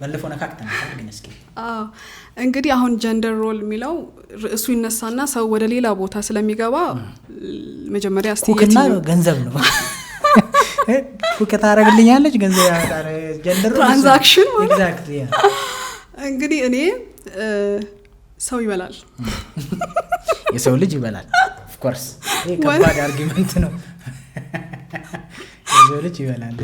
ባለፈው ነካክተናል። ግን እስኪ እንግዲህ አሁን ጀንደር ሮል የሚለው ርዕሱ ይነሳና ሰው ወደ ሌላ ቦታ ስለሚገባ መጀመሪያ ኩክና ገንዘብ ነው ኩከታ አረግልኛለች ገንዘብ ያወጣል ጀንደር ሮል ትራንዛክሽን ኤግዛክትሊ እንግዲህ እኔ ሰው ይበላል የሰው ልጅ ይበላል። ኦፍ ኮርስ ይሄ ከባድ አርጊመንት ነው። የሰው ልጅ ይበላል።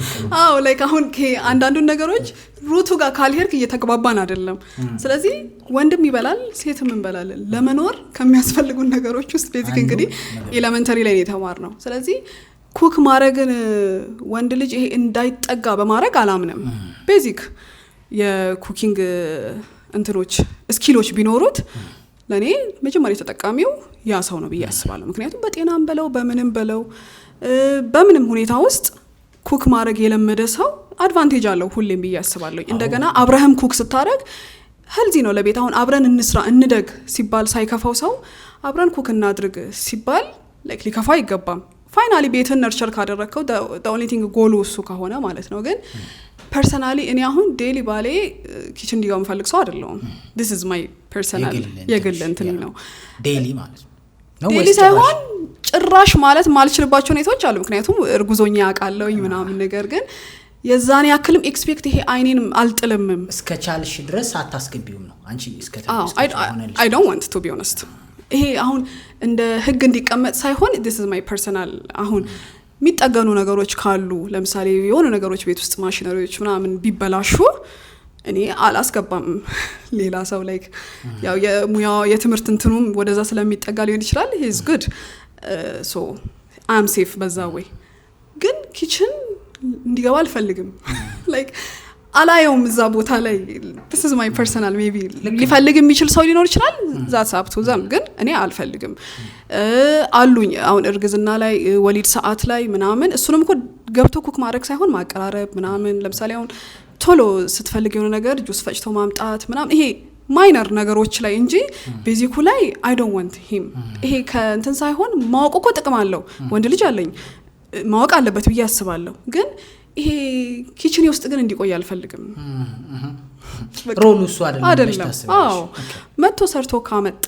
ላይክ አሁን አንዳንዱ ነገሮች ሩቱ ጋር ካልሄድክ እየተግባባን አይደለም። ስለዚህ ወንድም ይበላል ሴትም እንበላለን። ለመኖር ከሚያስፈልጉን ነገሮች ውስጥ ቤዚክ እንግዲህ ኤሌመንተሪ ላይ የተማርነው። ስለዚህ ኩክ ማድረግን ወንድ ልጅ ይሄ እንዳይጠጋ በማድረግ አላምንም። ቤዚክ የኩኪንግ እንትኖች ስኪሎች ቢኖሩት ለኔ መጀመሪያ ተጠቃሚው ያ ሰው ነው ብዬ አስባለሁ። ምክንያቱም በጤናም በለው በምንም በለው በምንም ሁኔታ ውስጥ ኩክ ማድረግ የለመደ ሰው አድቫንቴጅ አለው ሁሌም ብዬ አስባለሁ። እንደገና አብረህም ኩክ ስታረግ ሄልዚ ነው ለቤት። አሁን አብረን እንስራ እንደግ ሲባል ሳይከፋው ሰው አብረን ኩክ እናድርግ ሲባል ላይክ ሊከፋ አይገባም። ፋይናሊ ቤትን ነርቸር ካደረከው the only thing ጎሉ እሱ ከሆነ ማለት ነው። ግን ፐርሰናሊ እኔ አሁን ዴሊ ባሌ ኪችን እንዲገባ የምፈልግ ሰው አይደለሁም this is my personal የግል እንትን ነው ዴሊ ማለት ነው ዴሊ ሳይሆን ጭራሽ ማለት ማልችልባቸው ሁኔታዎች አሉ ምክንያቱም እርጉዞኛ ያውቃለሁኝ ምናምን ነገር ግን የዛኔ ያክልም ኤክስፔክት ይሄ አይኔን አልጥልምም እስከ ቻልሽ ድረስ አታስገቢውም ነው አንቺ እስከ I don't want to be honest ይሄ አሁን እንደ ህግ እንዲቀመጥ ሳይሆን this is my personal አሁን የሚጠገኑ ነገሮች ካሉ ለምሳሌ የሆነ ነገሮች ቤት ውስጥ ማሽነሪዎች ምናምን ቢበላሹ እኔ አላስገባም ሌላ ሰው ላይክ ያው የሙያ የትምህርት እንትኑም ወደዛ ስለሚጠጋ ሊሆን ይችላል he is good so I am safe በዛ ወይ ግን ኪችን እንዲገባ አልፈልግም like አላየውም እዛ ቦታ ላይ this is my personal maybe ሊፈልግ የሚችል ሰው ሊኖር ይችላል that's up to them ግን እኔ አልፈልግም አሉኝ አሁን እርግዝና ላይ ወሊድ ሰዓት ላይ ምናምን እሱንም እኮ ገብቶ ኩክ ማድረግ ሳይሆን ማቀራረብ ምናምን ለምሳሌ አሁን ቶሎ ስትፈልግ የሆነ ነገር ጁስ ፈጭቶ ማምጣት ምናምን ይሄ ማይነር ነገሮች ላይ እንጂ ቤዚኩ ላይ I don't want him ይሄ ከእንትን ሳይሆን ማወቅ እኮ ጥቅም አለው ወንድ ልጅ አለኝ ማወቅ አለበት ብዬ አስባለሁ ግን ይሄ ኪችን ውስጥ ግን እንዲቆይ አልፈልግም ሮሉ እሱ አይደለም አዎ መጥቶ ሰርቶ ካመጣ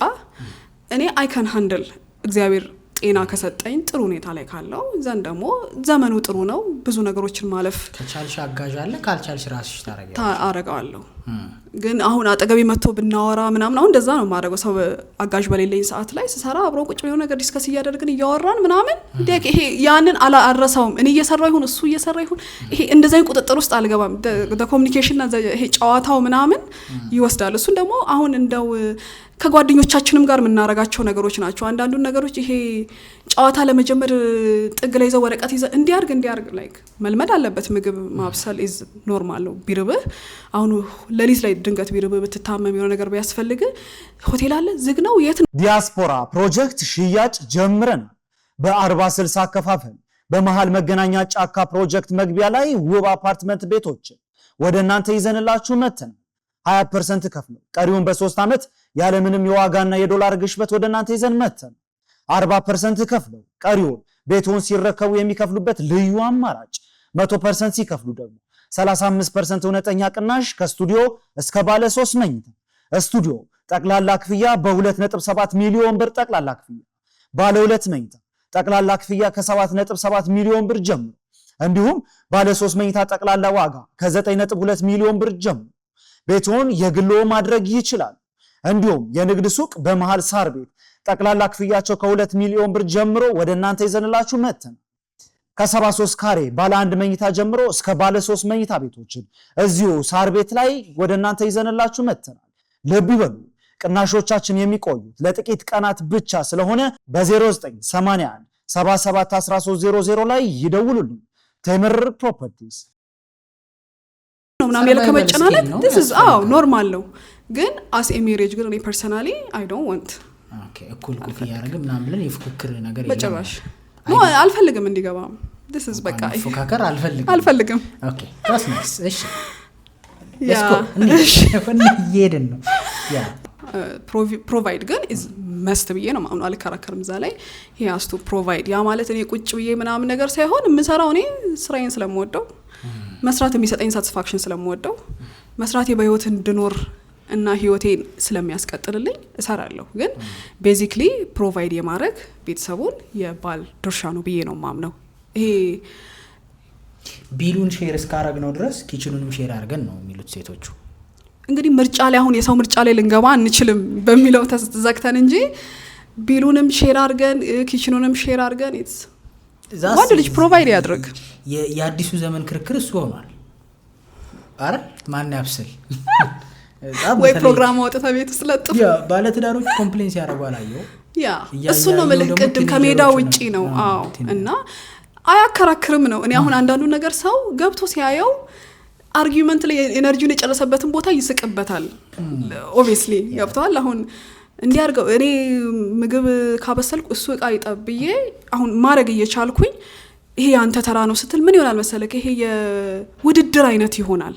እኔ I can handle እግዚአብሔር ጤና ከሰጠኝ ጥሩ ሁኔታ ላይ ካለው ዘን ደግሞ ዘመኑ ጥሩ ነው ብዙ ነገሮችን ማለፍ ከቻልሽ አጋዥ አለ ካልቻልሽ ራስሽ ታረጋለሁ ግን አሁን አጠገቤ መጥቶ ብናወራ ምናምን አሁን እንደዛ ነው ማድረገው ሰው አጋዥ በሌለኝ ሰዓት ላይ ስሰራ አብሮ ቁጭ ብለው ነገር ዲስከስ እያደረግን እያወራን ምናምን ይሄ ያንን አላረሳውም እኔ እየሰራው ይሁን እሱ እየሰራ ይሁን ይሄ እንደዛኝ ቁጥጥር ውስጥ አልገባም ኮሚኒኬሽን እና ይሄ ጨዋታው ምናምን ይወስዳል እሱን ደግሞ አሁን እንደው ከጓደኞቻችንም ጋር ምናረጋቸው ነገሮች ናቸው አንዳንዱ ነገሮች ይሄ ጨዋታ ለመጀመር ጥግ ላይ ዘው ወረቀት ይዘ እንዲያርግ ላይክ መልመድ አለበት ምግብ ማብሰል is normal ነው ቢርብህ አሁን ለሊት ላይ ድንገት ቢርብህ ብትታመም የሆነ ነገር ቢያስፈልግ ሆቴል አለ ዝግ ነው የት ዲያስፖራ ፕሮጀክት ሽያጭ ጀምረን በ40/60 አከፋፈል በመሃል መገናኛ ጫካ ፕሮጀክት መግቢያ ላይ ውብ አፓርትመንት ቤቶች ወደ እናንተ ይዘንላችሁ መተን 20% ከፍለው ቀሪውን በ3 አመት ያለ ምንም የዋጋና የዶላር ግሽበት ወደ እናንተ ይዘን መተን 40% ከፍለው ቀሪውን ቤቱን ሲረከቡ የሚከፍሉበት ልዩ አማራጭ 100% ሲከፍሉ ደግሞ 35% እውነተኛ ቅናሽ ከስቱዲዮ እስከ ባለ 3 መኝታ ስቱዲዮ ጠቅላላ ክፍያ በ2.7 ሚሊዮን ብር ጠቅላላ ክፍያ ባለ 2 መኝታ ጠቅላላ ክፍያ ከ7.7 ሚሊዮን ብር ጀምሮ እንዲሁም ባለ 3 መኝታ ጠቅላላ ዋጋ ከ9.2 ሚሊዮን ብር ጀምሮ ቤቱን የግሎ ማድረግ ይችላል እንዲሁም የንግድ ሱቅ በመሃል ሳር ቤት ጠቅላላ ክፍያቸው ከ2 ሚሊዮን ብር ጀምሮ ወደ እናንተ ይዘንላችሁ መተን ከ73 ካሬ ባለ 1 መኝታ ጀምሮ እስከ ባለ 3 መኝታ ቤቶችን እዚሁ ሳር ቤት ላይ ወደ እናንተ ይዘንላችሁ መተናል ልብ ይበሉ ቅናሾቻችን የሚቆዩት ለጥቂት ቀናት ብቻ ስለሆነ በ0981 771300 ላይ ይደውሉልን ቴምር ፕሮፐርቲስ ነው ምናምን ያለ ከመጨናነቅ this is ኖርማል ነው ግን as a marriage ግን እኔ personally I don't want እኩል ኩፍ ያደርግ ምናምን ብለን የፍክክር ነገር የለም በጭራሽ ነው አልፈልግም እንዲገባ this is በቃ ፍክክር አልፈልግም that's nice እሺ let's go እንሄድን ነው provide ግን is must ብዬ ነው ማለት አልከራከርም እዛ ላይ he has to provide ያ ማለት እኔ ቁጭ ብዬ ምናምን ነገር ሳይሆን የምሰራው እኔ ስራዬን ስለምወደው መስራት የሚሰጠኝ ሳቲስፋክሽን ስለምወደው መስራቴ በህይወት እንድኖር እና ህይወቴን ስለሚያስቀጥልልኝ እሰራለሁ ግን ቤዚክሊ ፕሮቫይድ የማድረግ ቤተሰቡን የባል ድርሻ ነው ብዬ ነው ማምነው ይሄ ቢሉን ሼር እስካረግ ነው ድረስ ኪችኑንም ሼር አድርገን ነው የሚሉት ሴቶቹ እንግዲህ ምርጫ ላይ አሁን የሰው ምርጫ ላይ ልንገባ አንችልም በሚለው ተዘግተን እንጂ ቢሉንም ሼር አድርገን ኪችኑንም ሼር አድርገን ወንድ ልጅ ፕሮቫይድ ያድርግ የአዲሱ ዘመን ክርክር እሱ ሆኗል አረ ማን ያብስል ወይ ፕሮግራም ወጥታ ቤት ውስጥ ለጥፍ ባለ ትዳሮች ኮምፕሌንስ ያደርጋሉ አየው እሱ ነው መልክድም ከሜዳው ውጪ ነው እና አያከራክርም ነው እኔ አሁን አንዳንዱ ነገር ሰው ገብቶ ሲያየው አርጊውመንት ላይ ኤነርጂውን የጨረሰበትን ቦታ ይስቅበታል ኦብቪየስሊ ገብቷል አሁን እንዲያርገው እኔ ምግብ ካበሰልኩ እሱ እቃ ይጠብዬ አሁን ማረግ እየቻልኩኝ ይሄ ያንተ ተራ ነው ስትል ምን ይሆናል መሰለክ ይሄ የውድድር አይነት ይሆናል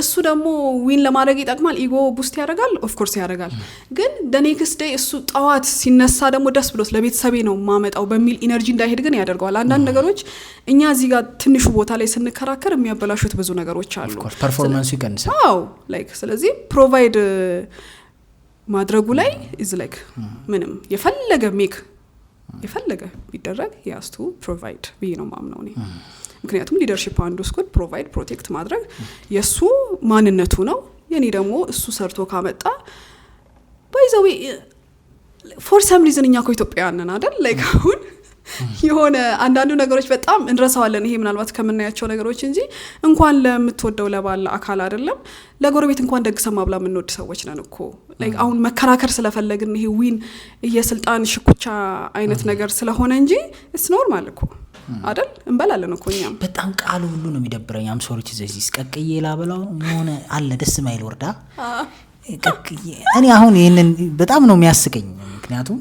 እሱ ደግሞ ዊን ለማድረግ ይጠቅማል ኢጎ ቡስት ያደርጋል ኦፍ ኮርስ ያደርጋል ግን the next day እሱ ጣዋት ሲነሳ ደግሞ ደስ ብሎት ለቤተሰቤ ነው ማመጣው በሚል ኢነርጂ እንዳይሄድ ግን ያደርጋል አንዳንድ ነገሮች እኛ እዚህ ጋር ትንሹ ቦታ ላይ ስንከራከር የሚያበላሹት ብዙ ነገሮች አሉ ኦፍ ኮርስ ፐርፎርማንሱ ይቀንሳል አዎ ላይክ ስለዚህ ፕሮቫይድ ማድረጉ ላይ is like ምንም የፈለገ ቢደረግ he has to provide ብዬ ነው ማምነው እኔ ምክንያቱም ሊደርሺፕ አንዱ ስኩል ፕሮቫይድ ፕሮቴክት ማድረግ የሱ ማንነቱ ነው የኔ ደግሞ እሱ ሰርቶ ካመጣ by the way for some reason እኛ ኢትዮጵያውያን ነን አይደል like አሁን የሆነ አንዳንዱ ነገሮች በጣም እንረሳዋለን ይሄ ምናልባት ከመናያቸው ነገሮች እንጂ እንኳን ለምትወደው ለባለ አካል አይደለም ለጎረቤት እንኳን ደግሰማ ብላ ምንወድ ሰዎች ነን እኮ like አሁን መከራከር ስለፈለግን ይሄ ዊን የስልጣን ሽኩቻ አይነት ነገር ስለሆነ እንጂ it's normal እኮ አይደል እንበላለን እኮ እኛም በጣም ቃሉ ሁሉ ነው የሚደብረኝ am sorry to say this ቀቅዬ ላበላው ሆነ አለ ደስ ማይል ወርዳ ቀቅዬ እኔ አሁን ይሄንን በጣም ነው የሚያስቀኝ ምክንያቱም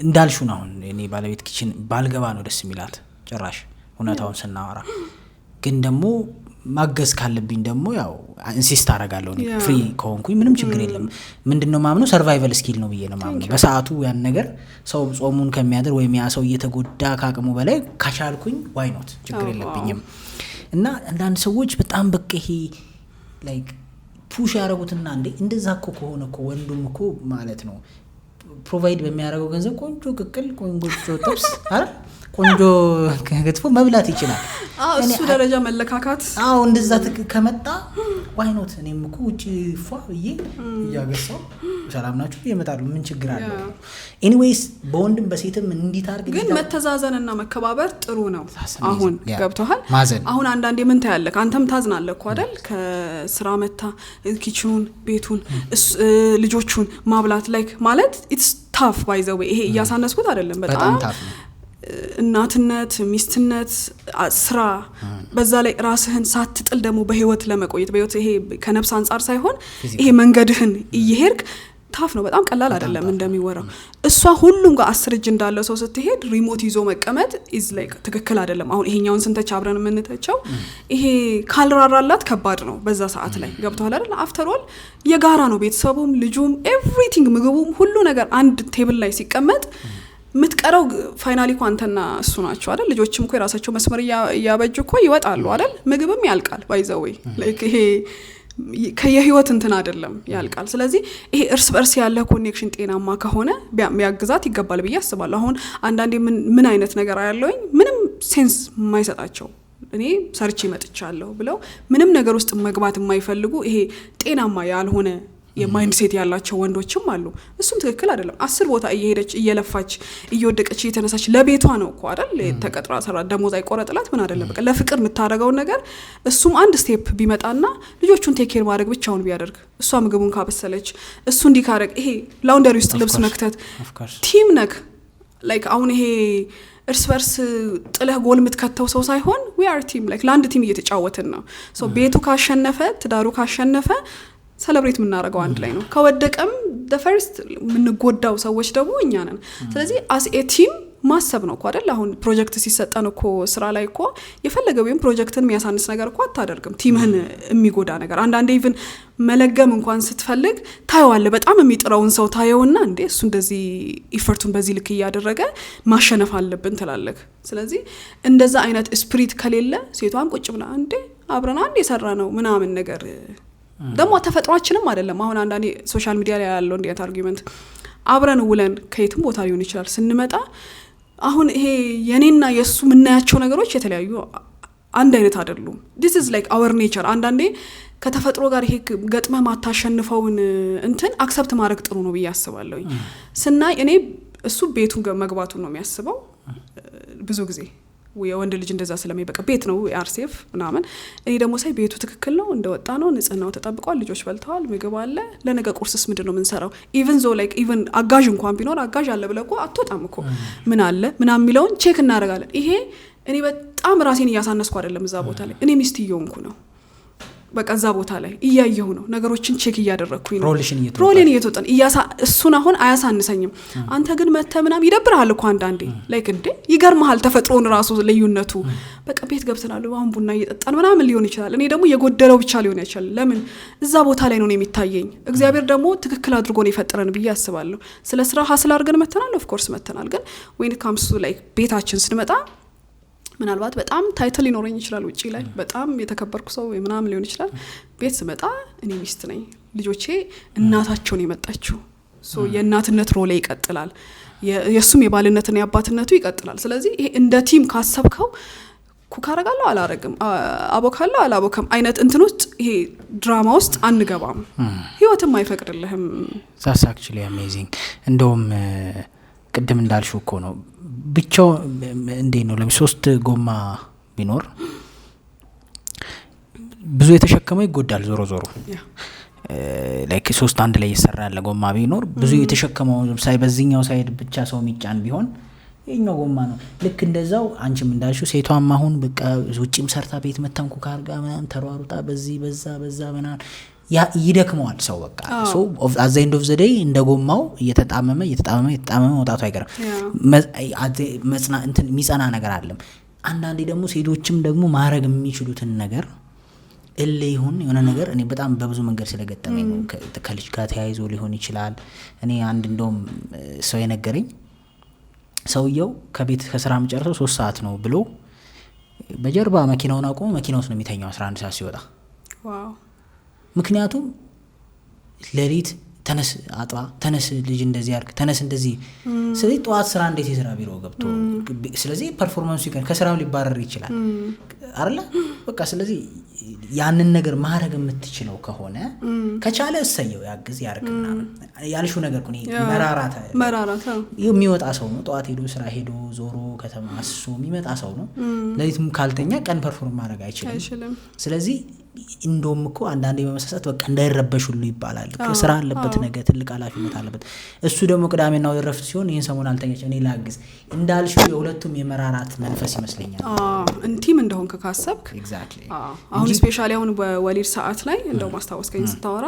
እንዳልሹ ነው አሁን እኔ ባለቤት ኪችን ባልገባ ነው ደስ የሚላት ጭራሽ እውነታውን ስናወራ ግን ደግሞ ማገዝ ካለብኝ ደግሞ ያው ኢንሲስት አደርጋለሁ እኔ ፍሪ ከሆንኩኝ ምንም ችግር የለም ምንድነው ማምነው ሰርቫይቫል ስኪል ነው ብዬ ነው ማምነው በሰዓቱ ያን ነገር ሰው ጾሙን ከሚያደር ወይ ያ ሰው እየተጎዳ ካቅሙ በላይ ካቻልኩኝ ዋይ ኖት ችግር የለብኝም እና አንዳንድ ሰዎች በጣም በቃ ይሄ ላይክ ፑሽ ያደርጉትና እንዴ እንደዛ እኮ ከሆነ እኮ ወንዱም እኮ ማለት ነው ፕሮቫይድ በሚያደርገው ገንዘብ ቆንጆ ቅቅል ቆንጆ ጥብስ አይደል ቆንጆ ከገጥፎ መብላት ይችላል እሱ ደረጃ መለካካት እንደዛ ከመጣ ዋይ ኖት እኔም እኮ ውጪ ፏብዬ ያገሰው ሰላም ናችሁ ይመጣሉ ምን ችግር አለ ኤኒዌይስ በወንድም በሴትም እንዲታርግ ግን መተዛዘንና መከባበር ጥሩ ነው አሁን ገብቷል አሁን አንዳንዴ ምን ታያለክ አንተም ታዝናለህ እኮ አይደል ከስራ መታ ኪችኑን ቤቱን ልጆቹን ማብላት ላይክ ማለት ኢትስ ታፍ ባይ ዘ ዌይ ይሄ ያሳነስኩት አይደለም በጣም ታፍ ነው እናትነት ሚስትነት ስራ በዛ ላይ ራስህን ሳትጥል ደግሞ በህይወት ለመቆየት በህይወት ይሄ ከነፍስ አንፃር ሳይሆን ይሄ መንገድህን እየሄድክ ታፍ ነው በጣም ቀላል አይደለም እንደሚወራው እሷ ሁሉም ጋር 10 እጅ እንዳለ ሰው ስትሄድ ሪሞት ይዞ መቀመጥ is like ትክክል አይደለም አሁን ይሄኛውን ስንተች አብረን የምንተቸው ይሄ ካልራራላት ከባድ ነው በዛ ሰዓት ላይ ገብቷል አይደል አፍተር ኦል የጋራ ነው ቤተሰቡም ልጁም ኤቭሪቲንግ ምግቡም ሁሉ ነገር አንድ ቴብል ላይ ሲቀመጥ ምትቀረው ፋይናሊ ኳንተና እሱ ናቸው አይደል ልጆችም እኮ የራሳቸው መስመር ያበጁ እኮ ይወጣሉ አይደል ምግብም ያልቃል ባይ ዘ ዌይ ላይክ ይሄ ከየህይወት እንትን አይደለም ያልቃል ስለዚህ ይሄ እርስ በርስ ያለ ኮኔክሽን ጤናማ ከሆነ የሚያግዛት ይገባል ብዬ አስባለሁ አሁን አንዳንዴ ምን አይነት ነገር አያለውኝ ምንም ሴንስ የማይሰጣቸው እኔ ሰርች መጥቻለሁ ብለው ምንም ነገር ውስጥ መግባት የማይፈልጉ ይሄ ጤናማ ያልሆነ የማይንድ ሴት ያላቸው ወንዶችም አሉ እሱም ትክክል አይደለም 10 ቦታ እየሄደች እየለፋች እየወደቀች እየተነሳች ለቤቷ ነው እኮ አይደል ተቀጥራ ሰራ ደሞዝ አይቆረጥላት ምን አይደለም በቃ ለፍቅር የምታረጋው ነገር እሱም አንድ ስቴፕ ቢመጣና ልጆቹን ቴክ ኬር ማድረግ ብቻውን ቢያደርግ እሷ ምግቡን ካበሰለች እሱ እንዲካረግ ይሄ ላውንደሪ ውስጥ ልብስ መክተት ቲም ነክ ላይክ አሁን ይሄ እርስ በርስ ጥለህ ጎል የምትከተው ሰው ሳይሆን we are team like ለአንድ ቲም እየተጫወትን ነው ሶ ቤቱ ካሸነፈ ትዳሩ ካሸነፈ ሰለብሬት ምናረጋው አንድ ላይ ነው ከወደቀም the first ምንጎዳው ሰዎች ደግሞ እኛ ነን ስለዚህ as a team ማሰብ ነው እኮ አይደል አሁን ፕሮጀክት ሲሰጠን እኮ ስራ ላይ እኮ የፈለገው ወይም ፕሮጀክትን የሚያሳንስ ነገር እኮ አታደርግም ቲምህን የሚጎዳ ነገር አንዳንዴ ኢቭን መለገም እንኳን ስትፈልግ ታየዋለህ በጣም የሚጥረውን ሰው ታየውና እንዴ እሱ እንደዚህ ኢፈርቱን በዚህ ልክ ያደረገ ማሸነፍ አለብን ትላለህ ስለዚህ እንደዛ አይነት ስፒሪት ከሌለ ሴቷን ቁጭ ብላ እንዴ አብረን አንድ የሰራ ነው ምናምን ነገር ደግሞ ተፈጥሯችንም አይደለም አሁን አንዳንዴ ሶሻል ሚዲያ ላይ ያለው እንዴት አርጊውመንት አብረን ውለን ከየትም ቦታ ሊሆን ይችላል ስንመጣ አሁን ይሄ የኔና የሱ ምናያቸው ነገሮች የተለያዩ አንድ አይነት አይደሉም this is like our nature አንዳንዴ ከተፈጥሮ ጋር ይሄ ገጥመህ ማታሸንፈውን እንትን አክሰፕት ማድረግ ጥሩ ነው ብዬ አስባለሁ ስናይ እኔ እሱ ቤቱን መግባቱን ነው የሚያስበው ብዙ ጊዜ የወንድ ልጅ እንደዛ ስለሚበቃ ቤት ነው አርሴፍ ምናምን እኔ ደግሞ ሳይ ቤቱ ትክክል ነው እንደወጣ ነው ንጽህናው ተጠብቋል ልጆች በልተዋል ምግብ አለ ለነገ ቁርስስ ምንድነው ምንሰራው ኢቭን ዞ ላይክ ኢቭን አጋዥ እንኳን ቢኖር አጋዥ አለ ብለቆ አትወጣም እኮ ምን አለ ምናምን የሚለውን ቼክ እናደርጋለን ይሄ እኔ በጣም ራሴን እያሳነስኩ አይደለም እዛ ቦታ ላይ እኔ ሚስት እየሆንኩ ነው በቃ እዛ ቦታ ላይ እያየሁ ነው ነገሮችን ቼክ እያደረኩኝ ነው ሮሌን እየተወጣን እሱን አሁን አያሳንሰኝም አንተ ግን መተህ ምናምን ይደብርሃል እኮ አንዳንዴ ላይክ እንዴ ይገርምሃል ተፈጥሮን ራሱ ልዩነቱ በቃ ቤት ገብተናል አሁን ቡና እየጠጣን ምናምን ሊሆን ይችላል እኔ ደግሞ የጎደለው ብቻ ሊሆን ይችላል ለምን እዛ ቦታ ላይ ነው የሚታየኝ እግዚአብሔር ደግሞ ትክክል አድርጎ ነው የፈጠረን ብዬ አስባለሁ ስለ ስራ ሀስል አድርገን መተናል ኦፍ ኮርስ መተናል ግን when it comes to like ቤታችን ስንመጣ ምናልባት በጣም ታይትል ሊኖረኝ ይችላል ውጪ ላይ በጣም የተከበርኩ ሰው ምናምን ሊሆን ይችላል ቤት ስመጣ እኔ ሚስት ነኝ ልጆቼ እናታቸውን የመጣችው ሶ የእናትነት ሮሌ ይቀጥላል የሱም የባልነትና የአባትነቱ ይቀጥላል ስለዚህ ይሄ እንደ ቲም ካሰብከው ኩካረጋለሁ አላረግም አቦካለሁ አላቦከም አይነት እንትን ውስጥ ይሄ ድራማ ውስጥ አንገባም ህይወትም አይፈቅድልህም that's actually amazing እንደውም ቅድም እንዳልሽው እኮ ነው ብቻው እንዴ ነው ለምሳሌ 3 ጎማ ቢኖር ብዙ የተሸከመው ይጎዳል ዞሮ ላይክ 3 አንድ ላይ ይሰራ ያለ ጎማ ቢኖር ብዙ የተሸከመው ለምሳሌ በዚህኛው ሳይድ ብቻ ሰው ሚጫን ቢሆን የኛው ጎማ ነው ልክ እንደዛው አንቺም እንዳልሽው ሴቷም አሁን በቃ ውጪም ሰርታ ቤት መታንኩ ካርጋ ምናምን ተሯሩጣ በዚህ በዛ ምናምን ይደክመዋል ሰው በቃ ሶ at the end of the day እንደ ጎማው እየተጣመመ ወጣቱ አይቀርም መጽና እንትን ሚጸና ነገር አይደለም አንዳንዴ ደግሞ ሴቶችም ደግሞ ማረግ የሚችሉትን ነገር ይሁን የሆነ ነገር እኔ በጣም በብዙ መንገድ ስለገጠመኝ ነው ከልጅ ጋር ተያይዞ ሊሆን ይችላል እኔ አንድ እንደውም ሰው የነገረኝ ሰውየው ከቤት ከስራ መጨረሰው 3 ሰዓት ነው ብሎ በጀርባ መኪናውን አቆሞ መኪናው ውስጥ ነው የሚተኛው 11 ሰዓት ሲወጣ ዋው ምክንያቱም ለሊት ተነስ አጥባ ተነስ ልጅ እንደዚህ ያርክ ተነስ እንደዚህ ስለዚህ ጧት ስራ እንዴት ይስራ ቢሮ ገብቶ ስለዚህ ፐርፎርማንሱ ይቀር ከስራው ሊባረር ይችላል አይደለ በቃ ስለዚህ ያንን ነገር ማረግ የምትችለው ከሆነ ከቻለ እሰየው ያግዝ ያርግና ያልሽው ነገር ኩኒ መራራታ የሚወጣ ሰው ነው ጧት ሄዶ ስራ ሄዶ ዞሮ ከተማ አስሶ የሚመጣ ሰው ነው ለሊትም ካልተኛ ቀን ፐርፎርም ማድረግ አይችልም ስለዚህ እንደውም እኮ አንዳንዴ በመሳሳት በቃ እንዳይረበሽ ሁሉ ይባላል ስራ አለበት ነገ ትልቅ ኃላፊነት አለበት እሱ ደግሞ ቅዳሜና እሑድ ረፍት ሲሆን ይሄን ሰሞን አልተኛች እኔ ላግዝ እንዳልሽው የሁለቱም የመራራት መንፈስ ይመስለኛል እንቲም እንደሆንክ ካሰብክ ኤግዛክትሊ አሁን ስፔሻሊ አሁን በወሊድ ሰዓት ላይ እንደው ማስታወስከኝ ስታወራ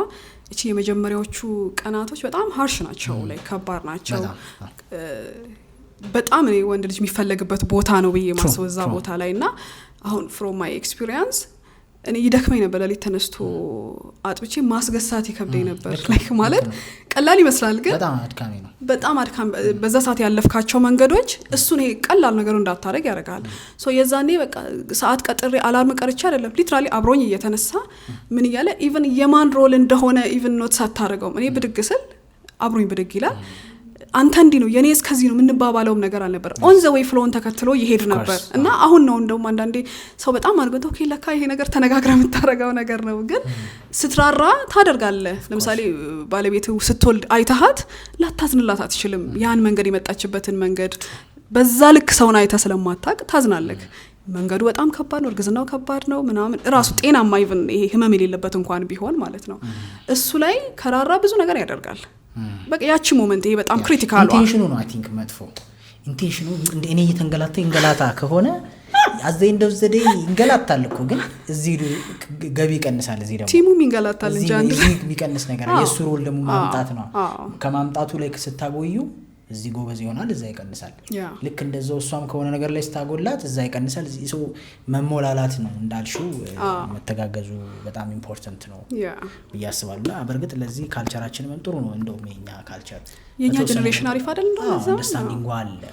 እቺ የመጀመሪያዎቹ ቀናቶች በጣም ሃርሽ ናቸው ላይ ከባድ ናቸው በጣም እኔ ወንድ ልጅ የሚፈለግበት ቦታ ነው ብዬ ማስበው እዛ ቦታ ላይና አሁን from my experience እኔ ይደክመኝ ነበር ለሊት ተነስቶ አጥብቼ ማስገሳት ይከብደኝ ነበር ላይክ ማለት ቀላል ይመስላል ግን በጣም አድካሚ በዛ ሰዓት ያለፍካቸው መንገዶች እሱን ቀላል ነገር እንዳታረግ ያደርጋል ሶ የዛኔ በቃ ሰዓት ቀጥሬ አላርም ቀርቼ አይደለም ሊትራሊ አብሮኝ እየተነሳ ምን ይያለ ኢቭን የማን ሮል እንደሆነ ኢቭን ኖት ሳታረገው እኔ ብድግ ስል አብሮኝ ብድግ ይላል አንተ እንዲ ነው የኔ እስከዚህ ነው ምንባባለውም ነገር አልነበር ኦን ዘ ዌይ ፍሎውን ተከትሎ ይሄድ ነበር እና አሁን ነው እንደውም አንዳንዴ ሰው በጣም አርገቶ ኦኬ ለካ ይሄ ነገር ተነጋግራ የምታረጋው ነገር ነው ግን ስትራራ ታደርጋለህ ለምሳሌ ባለቤቱ ስትወልድ አይተሃት ላታዝንላት አትችልም ያን መንገድ የመጣችበትን መንገድ በዛ ልክ ሰውን አይተ ስለማታቅ ታዝናለህ መንገዱ በጣም ከባድ ነው እርግዝናው ከባድ ነው ምናምን ራሱ ጤናማ ኢቭን ይሄ ህመም የሌለበት እንኳን ቢሆን ማለት ነው እሱ ላይ ከራራ ብዙ ነገር ያደርጋል በቃ ያቺ ሞመንት ይሄ በጣም ክሪቲካል ነው ኢንቴንሽኑ ነው አይ ቲንክ መጥፎ ኢንቴንሽኑ እኔ እየተንገላታ ከሆነ at the end of the day እንገላታል እኮ ግን እዚህ ገቢ ይቀንሳል እዚህ ደግሞ ቲሙ ይንገላታል እንጂ አንድ የሚቀንስ ነገር የሱ ሮል ደግሞ ማምጣት ነው ከማምጣቱ ላይ ስታጎዩ እዚህ ጎበዝ ይሆናል እዛ ይቀንሳል ልክ እንደዛው እሷም ከሆነ ነገር ላይ ስታጎላት እዛ ይቀንሳል እዚህ ሰው መሞላላት ነው እንዳልሽው መተጋገዙ በጣም ኢምፖርታንት ነው ያስባሉና በርግጥ ለዚህ ካልቸራችን ጥሩ ነው እንደውም የኛ ካልቸር የኛ ጀነሬሽን አሪፍ አይደል እንደው አንደርስታንዲንግ አለ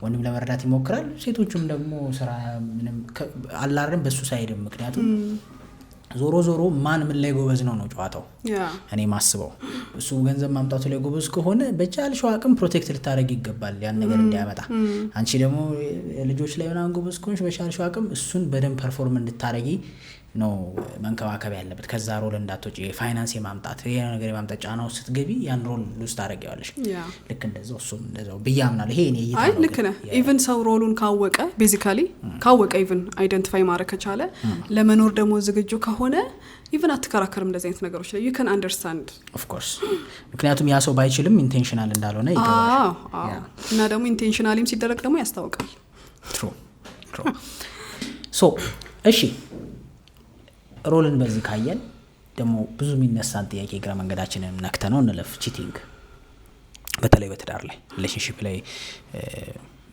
ወንድም ለመረዳት ይሞክራል ሴቶቹም ደግሞ ስራ ምንም አላረም በሱ ሳይድ ምክንያቱም ዞሮ ማን ምን ላይ ጎበዝ ነው ጨዋታው እኔ ማስበው እሱ ገንዘብ ማምጣቱ ላይ ጎበዝ ከሆነ በቻልሽው አቅም ፕሮቴክት ልታረግ ይገባል ያን ነገር እንዲያመጣ አንቺ ደግሞ ልጆች ላይ ምናምን ጎበዝ ከሆንሽ በቻልሽው አቅም እሱን በደንብ ፐርፎርም እንድታረጊ ነው መንከባከብ ያለበት ከዛ ሮል እንዳትወጪ ፋይናንስ የማምጣት ይሄ ነገር የማምጣት ጫናው ስትገቢ ያን ሮል ውስጥ ታረጊዋለሽ ልክ እንደዛው እሱም እንደዛው በያምናል ይሄ እኔ አይ ልክ ነህ ኢቭን ሰው ሮሉን ካወቀ ቤዚካሊ ካወቀ ኢቭን አይደንቲፋይ ማድረግ ከቻለ ለመኖር ደግሞ ዝግጁ ከሆነ ኢቭን አትከራከርም እንደዚህ አይነት ነገሮች ላይ you can understand of course ምክንያቱም ያ ሰው ባይችልም ኢንቴንሽናል እንዳልሆነ ይገባል እና ደግሞ ኢንቴንሽናሊም ሲደረግ ደግሞ ያስታውቃል true so እሺ ሮልን በዚህ ካየን ደግሞ ብዙ የሚነሳን ጥያቄ ግራ መንገዳችንን ነክተነው እንለፍ። ቺቲንግ በተለይ በትዳር ላይ ሪሌሽንሺፕ ላይ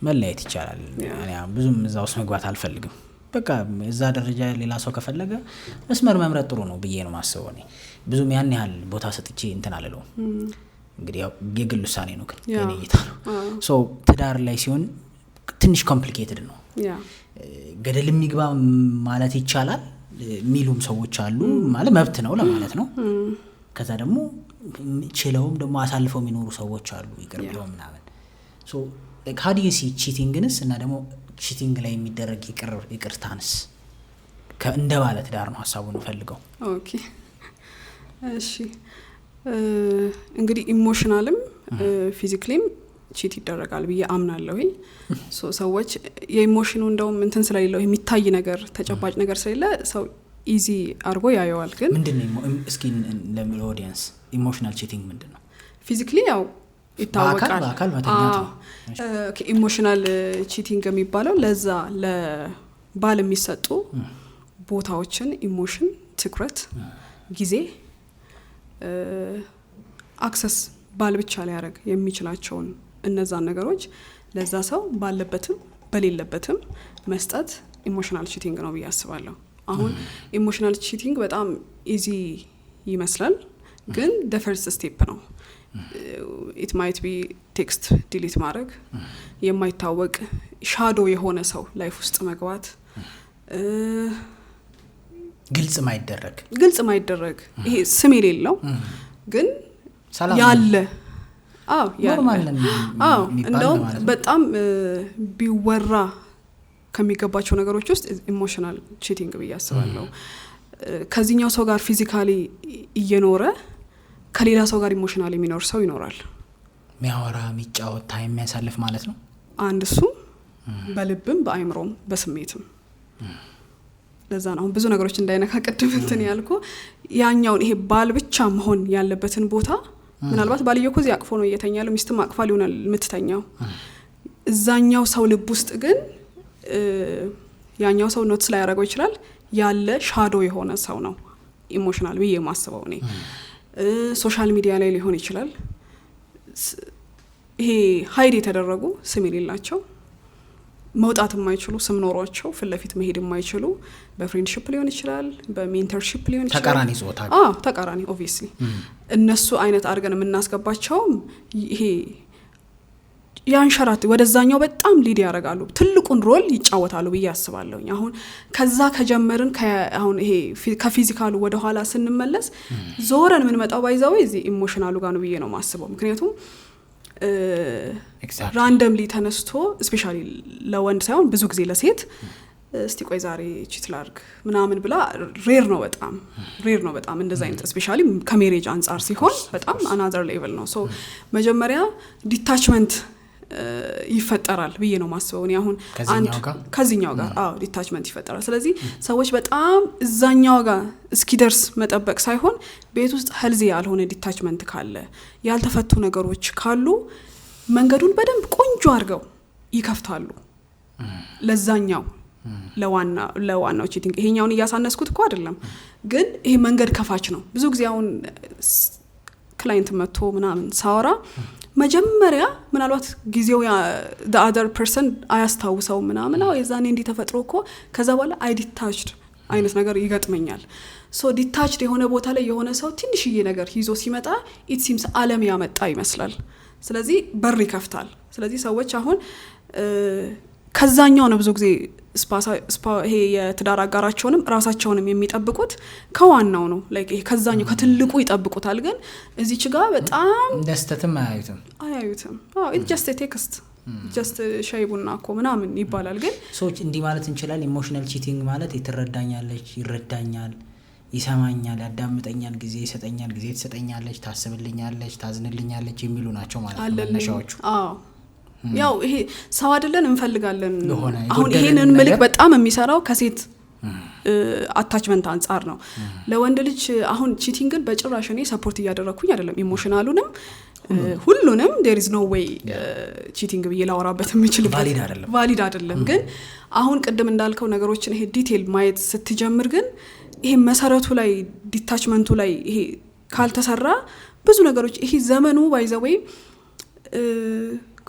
መለያየት ይቻላል። እኔ ብዙም እዛ ውስጥ መግባት አልፈልግም። በቃ እዛ ደረጃ ሌላ ሰው ከፈለገ መስመር መምረጥ ጥሩ ነው ብዬ ነው ማስበው። እኔ ብዙም ያን ያህል ቦታ ሰጥቼ እንትን አልለው። እንግዲህ ያው የግል ውሳኔ ነው ግን የኔ እይታ ነው። ሶ ትዳር ላይ ሲሆን ትንሽ ኮምፕሊኬትድ ነው። ገደል የሚግባ ማለት ይቻላል የሚሉም ሰዎች አሉ። ማለት መብት ነው ለማለት ነው። ከዛ ደግሞ ችለውም ደግሞ አሳልፈው የሚኖሩ ሰዎች አሉ ይቅርብለው ምናምን። ሶ like how do you see cheatingንስ እና ደግሞ ቺቲንግ ላይ የሚደረግ ይቅርታንስ እንደ ባለ ትዳር ነው ሐሳቡን ፈልገው። ኦኬ እሺ እንግዲህ ኢሞሽናልም ፊዚካሊም ቺት ይደረጋል ብዬ አምናለሁ። ሰዎች የኢሞሽኑ እንደውም እንትን ስለሌለው የሚታይ ነገር ተጨባጭ ነገር ስለሌለ ሰው ኢዚ አርጎ ያየዋል። ግን ምንድነው እስኪ ለኦዲየንስ ኢሞሽናል ቺቲንግ ምንድነው? ፊዚካሊ ያው ይታወቃል በአካል መተኛት ነው። ኦኬ ኢሞሽናል ቺቲንግ የሚባለው ለዛ ለባል የሚሰጡ ቦታዎችን ኢሞሽን፣ ትኩረት፣ ጊዜ አክሰስ ባል ብቻ ሊያደርግ የሚችላቸውን እነዛን ነገሮች ለዛ ሰው ባለበትም በሌለበትም መስጠት ኢሞሽናል ቺቲንግ ነው ብዬ አስባለሁ። አሁን ኢሞሽናል ቺቲንግ በጣም ኢዚ ይመስላል ግን the first step ነው። it might be ቴክስት ዲሊት ማድረግ፣ የማይታወቅ ሻዶ የሆነ ሰው ላይፍ ውስጥ መግባት፣ ግልጽ ማይደረግ ይሄ ስም የሌለው ግን ያለ እንደውም በጣም ቢወራ ከሚገባቸው ነገሮች ውስጥ ኢሞሽናል ቺቲንግ ብዬ አስባለሁ። ከዚህኛው ሰው ጋር ፊዚካሊ እየኖረ ከሌላ ሰው ጋር ኢሞሽናሊ የሚኖር ሰው ይኖራል። ሚያወራ ሚጫወት ታይም የሚያሳልፍ ማለት ነው። አንድ እሱ በልብም በአይምሮም በስሜትም ለዛ ነው ብዙ ነገሮች እንዳይነካ ቅድም እንትን ያልኩ ያኛውን ይሄ ባል ብቻ መሆን ያለበትን ቦታ ምናልባት ባልየው እኮ ያቅፎ ነው እየተኛለው ሚስትም አቅፋ ሊሆናል የምትተኛው እዛኛው ሰው ልብ ውስጥ ግን ያኛው ሰው ኖትስ ላይ ያደርገው ይችላል ያለ ሻዶ የሆነ ሰው ነው ኢሞሽናል ብዬ ማስበው እኔ። ሶሻል ሚዲያ ላይ ሊሆን ይችላል ይሄ ሃይድ የተደረጉ ስም የሌላቸው መውጣት የማይችሉ ስም ኖሯቸው ፍለፊት መሄድ የማይችሉ በፍሬንድሺፕ ሊሆን ይችላል በሜንተርሺፕ ሊሆን ይችላል ተቃራኒ ጾታ ተቃራኒ ኦብቪየስሊ እነሱ አይነት አድርገን የምናስገባቸው ይሄ ያንሸራት ወደዛኛው በጣም ሊድ ያደርጋሉ ትልቁን ሮል ይጫወታሉ ብዬ አስባለሁ። አሁን ከዛ ከጀመርን አሁን ይሄ ከፊዚካሉ ወደ ኋላ ስንመለስ ዞረን ምን መጣው ባይዛው እዚህ ኢሞሽናሉ ጋር ነው ብዬ ነው ማስበው። ምክንያቱም ራንደምሊ ተነስቶ ስፔሻሊ ለወንድ ሳይሆን ብዙ ጊዜ ለሴት እስቲ ቆይ ዛሬ ቺት ላርግ ምናምን ብላ ሬር ነው በጣም እንደዛ አይነት ስፔሻሊ ከሜሬጅ አንፃር ሲሆን በጣም አናዘር ሌቭል ነው። ሶ መጀመሪያ ዲታችመንት ይፈጠራል ብዬ ነው ማስበው። እኔ አሁን ከዚህኛው ጋር ዲታችመንት ይፈጠራል። ስለዚህ ሰዎች በጣም እዛኛው ጋር እስኪደርስ መጠበቅ ሳይሆን ቤት ውስጥ ሄልዚ ያልሆነ ዲታችመንት ካለ ያልተፈቱ ነገሮች ካሉ መንገዱን በደንብ ቆንጆ አድርገው ይከፍታሉ ለዛኛው ለዋናው ቺቲንግ። ይሄኛውን እያሳነስኩት እኮ አይደለም ግን ይሄ መንገድ ከፋች ነው። ብዙ ጊዜ አሁን ክላይንት መጥቶ ምናምን ሳወራ መጀመሪያ ምናልባት ጊዜው the other person አያስታውሰው ምናምን የዛኔ እንዲ ተፈጥሮ እኮ ከዛ በኋላ አይ ዲታችድ አይነት ነገር ይገጥመኛል። ሶ ዲታችድ የሆነ ቦታ ላይ የሆነ ሰው ትንሽዬ ነገር ይዞ ሲመጣ it seems ዓለም ያመጣ ይመስላል። ስለዚህ በር ይከፍታል። ስለዚህ ሰዎች አሁን ከዛኛው ነው ብዙ ጊዜ ይሄ የትዳር አጋራቸውንም ራሳቸውንም የሚጠብቁት ከዋናው ነው ላይክ ይሄ ከዛኛው ከትልቁ ይጠብቁታል። ግን እዚች ጋር በጣም ደስተትም አያዩትም it just a text just ሻይ ቡና እኮ ምናምን ይባላል። ግን ሰዎች እንዲህ ማለት እንችላለን ኢሞሽናል ቺቲንግ ማለት ይተረዳኛለች ይረዳኛል ይሰማኛል ያዳምጠኛል ጊዜ ይሰጠኛል ጊዜ ትሰጠኛለች ታስብልኛለች ታዝንልኛለች የሚሉ ናቸው ማለት ነው መነሻዎቹ። ያው ይሄ ሰው አይደለን እንፈልጋለን። አሁን ይሄንን መልክ በጣም የሚሰራው ከሴት አታችመንት አንፃር ነው። ለወንድ ልጅ አሁን ቺቲንግን በጭራሽ እኔ ሰፖርት እያደረኩኝ አይደለም። ኢሞሽናሉንም ሁሉንም there is no way ቺቲንግ ብዬ ላወራበት የምችል ቫሊድ አይደለም። ግን አሁን ቅድም እንዳልከው ነገሮችን ይሄ ዲቴል ማየት ስትጀምር ግን ይሄ መሰረቱ ላይ ዲታችመንቱ ላይ ይሄ ካልተሰራ ብዙ ነገሮች ይሄ ዘመኑ ባይዘወይ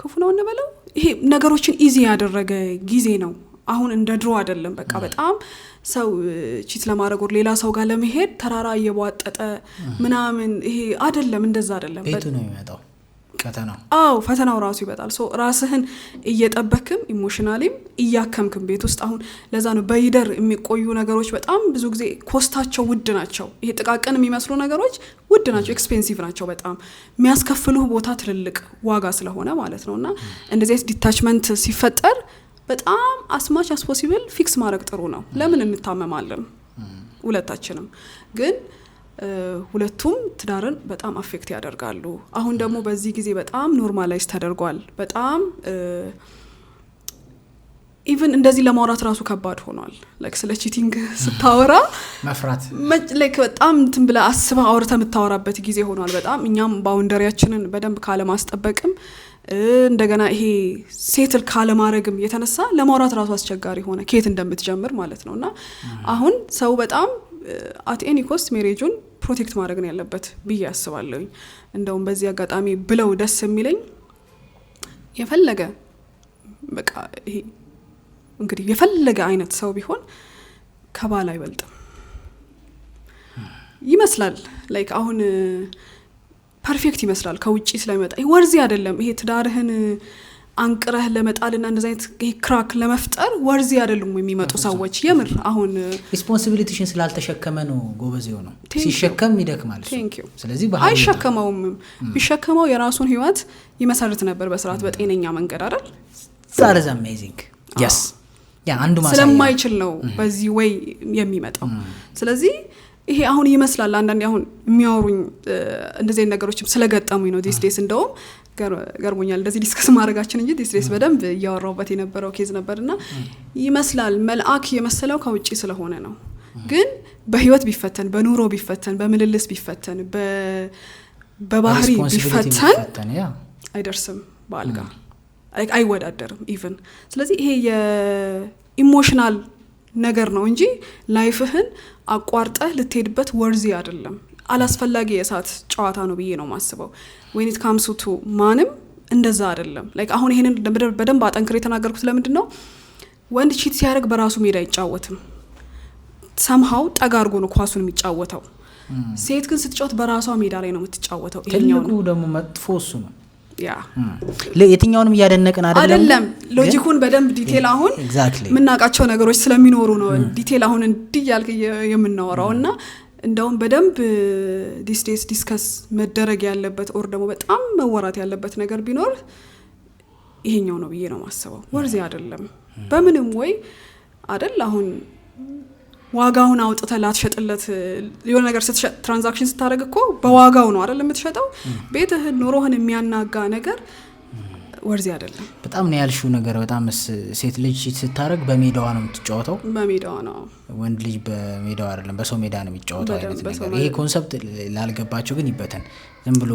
ክፉ ነው እንበለው ይሄ ነገሮችን ኢዚ ያደረገ ጊዜ ነው አሁን እንደ ድሮ አይደለም በቃ በጣም ሰው ቺት ለማድረግ ወር ሌላ ሰው ጋር ለመሄድ ተራራ እየቧጠጠ ምናምን ይሄ አይደለም እንደዛ አይደለም ቤቱ ነው የሚመጣው ፈተናው ራሱ ይበጣል ሶ ራስህን እየጠበክም ኢሞሽናሊም እያከምክም ቤት ውስጥ አሁን ለዛ ነው በይደር የሚቆዩ ነገሮች በጣም ብዙ ጊዜ ኮስታቸው ውድ ናቸው ይሄ ጥቃቅን የሚመስሉ ነገሮች ውድ ናቸው ኤክስፔንሲቭ ናቸው በጣም የሚያስከፍሉህ ቦታ ትልልቅ ዋጋ ስለሆነ ማለት ነውና እንደዚህ ዲታችመንት ሲፈጠር በጣም አስማች አስ ፖሲብል ፊክስ ማድረግ ጥሩ ነው ለምን እንታመማለን ሁለታችንም ግን ሁለቱም ትዳርን በጣም አፌክት ያደርጋሉ አሁን ደግሞ በዚህ ጊዜ በጣም ኖርማላይዝ ተደርጓል በጣም ኢቭን እንደዚህ ለማውራት ራሱ ከባድ ሆኗል ላይክ ስለ ቺቲንግ ስታወራ መፍራት ላይክ በጣም እንትን ብለ አስባ አውርተ የምታወራበት ጊዜ ሆኗል በጣም እኛም ባውንደሪያችንን በደንብ ካለ ማስጠበቅም እንደገና ይሄ ሴትል ካለ ማድረግም የተነሳ ለማውራት ራሱ አስቸጋሪ ሆነ ከየት እንደምትጀምር ማለት ነውና አሁን ሰው በጣም at any cost ሜሬጁን ፕሮቴክት ማድረግ ነው ያለበት ብዬ አስባለሁ እንደውም በዚህ አጋጣሚ ብለው ደስ የሚለኝ የፈለገ በቃ ይሄ እንግዲህ የፈለገ አይነት ሰው ቢሆን ከባል አይበልጥም ይመስላል ላይክ አሁን ፐርፌክት ይመስላል ከውጪ ስለሚመጣ ይሄ ወርዚ አይደለም ይሄ ትዳርህን አንቅረህ ለመጣልና እንደዚህ አይነት ክራክ ለመፍጠር ወርዚ አይደለም የሚመጡ ሰዎች የምር አሁን ሪስፖንሲቢሊቲሽን ስላልተሸከመ ነው ጎበዜው ነው ሲሸከም ይደክማል ስለዚህ አይሸከመውም ቢሸከመው የራሱን ህይወት ይመሰርት ነበር በስርዓት በጤነኛ መንገድ አይደል that is amazing yes አንዱ ማሳያ ስለማይችል ነው በዚህ ወይ የሚመጣው ስለዚህ ይሄ አሁን ይመስላል አንዳንዴ አሁን የሚያወሩኝ እንደዚህ ነገሮችም ስለገጠሙኝ ነው ዲስ ዴስ እንደውም ገርሞኛል እንደዚህ ዲስከስ ማድረጋችን እንጂ ዲስ ዴስ በደንብ ያወራውበት የነበረው ኬዝ ነበርና ይመስላል መልአክ የመሰለው ከውጪ ስለሆነ ነው ግን በህይወት ቢፈተን በኑሮ ቢፈተን በምልልስ ቢፈተን በባህሪ ቢፈተን አይደርስም ባልጋ አይወዳደርም ኢቭን ስለዚህ ይሄ የኢሞሽናል ነገር ነው እንጂ ላይፍህን አቋርጠህ ልትሄድበት ወርዚ አይደለም አላስፈላጊ የሳት ጨዋታ ነው ብዬ ነው ማስበው when it comes to ማንም እንደዛ አይደለም ላይክ አሁን ይሄንን በደንብ አጠንክሬ ተናገርኩት ለምንድነው ወንድ ቺት ሲያደርግ በራሱ ሜዳ አይጫወትም somehow ጠጋርጎ ነው ኳሱን የሚጫወተው ሴት ግን ስትጫወት በራሷ ሜዳ ላይ ነው የምትጫወተው ይሄኛው ደግሞ መጥፎ እሱ ነው የትኛውንም ያደነቀን አይደለም ሎጂኩን በደንብ ዲቴል አሁን ምናቃቸው ነገሮች ስለሚኖሩ ነው ዲቴል አሁን እንዲያልክ የምናወራውና እንደውም በደንብ ዲስ ዲስከስ መደረግ ያለበት ኦር ደግሞ በጣም መወራት ያለበት ነገር ቢኖር ይሄኛው ነው ብዬ ነው ማስበው ወርዚ አይደለም በምንም ወይ አይደል አሁን ዋጋውን አውጥተህ ላትሸጥለት የሆነ ነገር ስትሸጥ ትራንዛክሽን ስታደርግ እኮ በዋጋው ነው አይደል የምትሸጠው ቤትህ ኑሮህን የሚያናጋ ነገር ወርዚ አይደለም በጣም ነው ያልሽው ነገር በጣም ሴት ልጅ ስታረግ በሜዳዋ ነው የምትጫወተው በሜዳዋ ነው ወንድ ልጅ በሜዳዋ አይደለም በሰው ሜዳ ነው የሚጫወተው አይነት ነገር ይሄ ኮንሰፕት ላልገባቸው ግን ይበተን ዝም ብሎ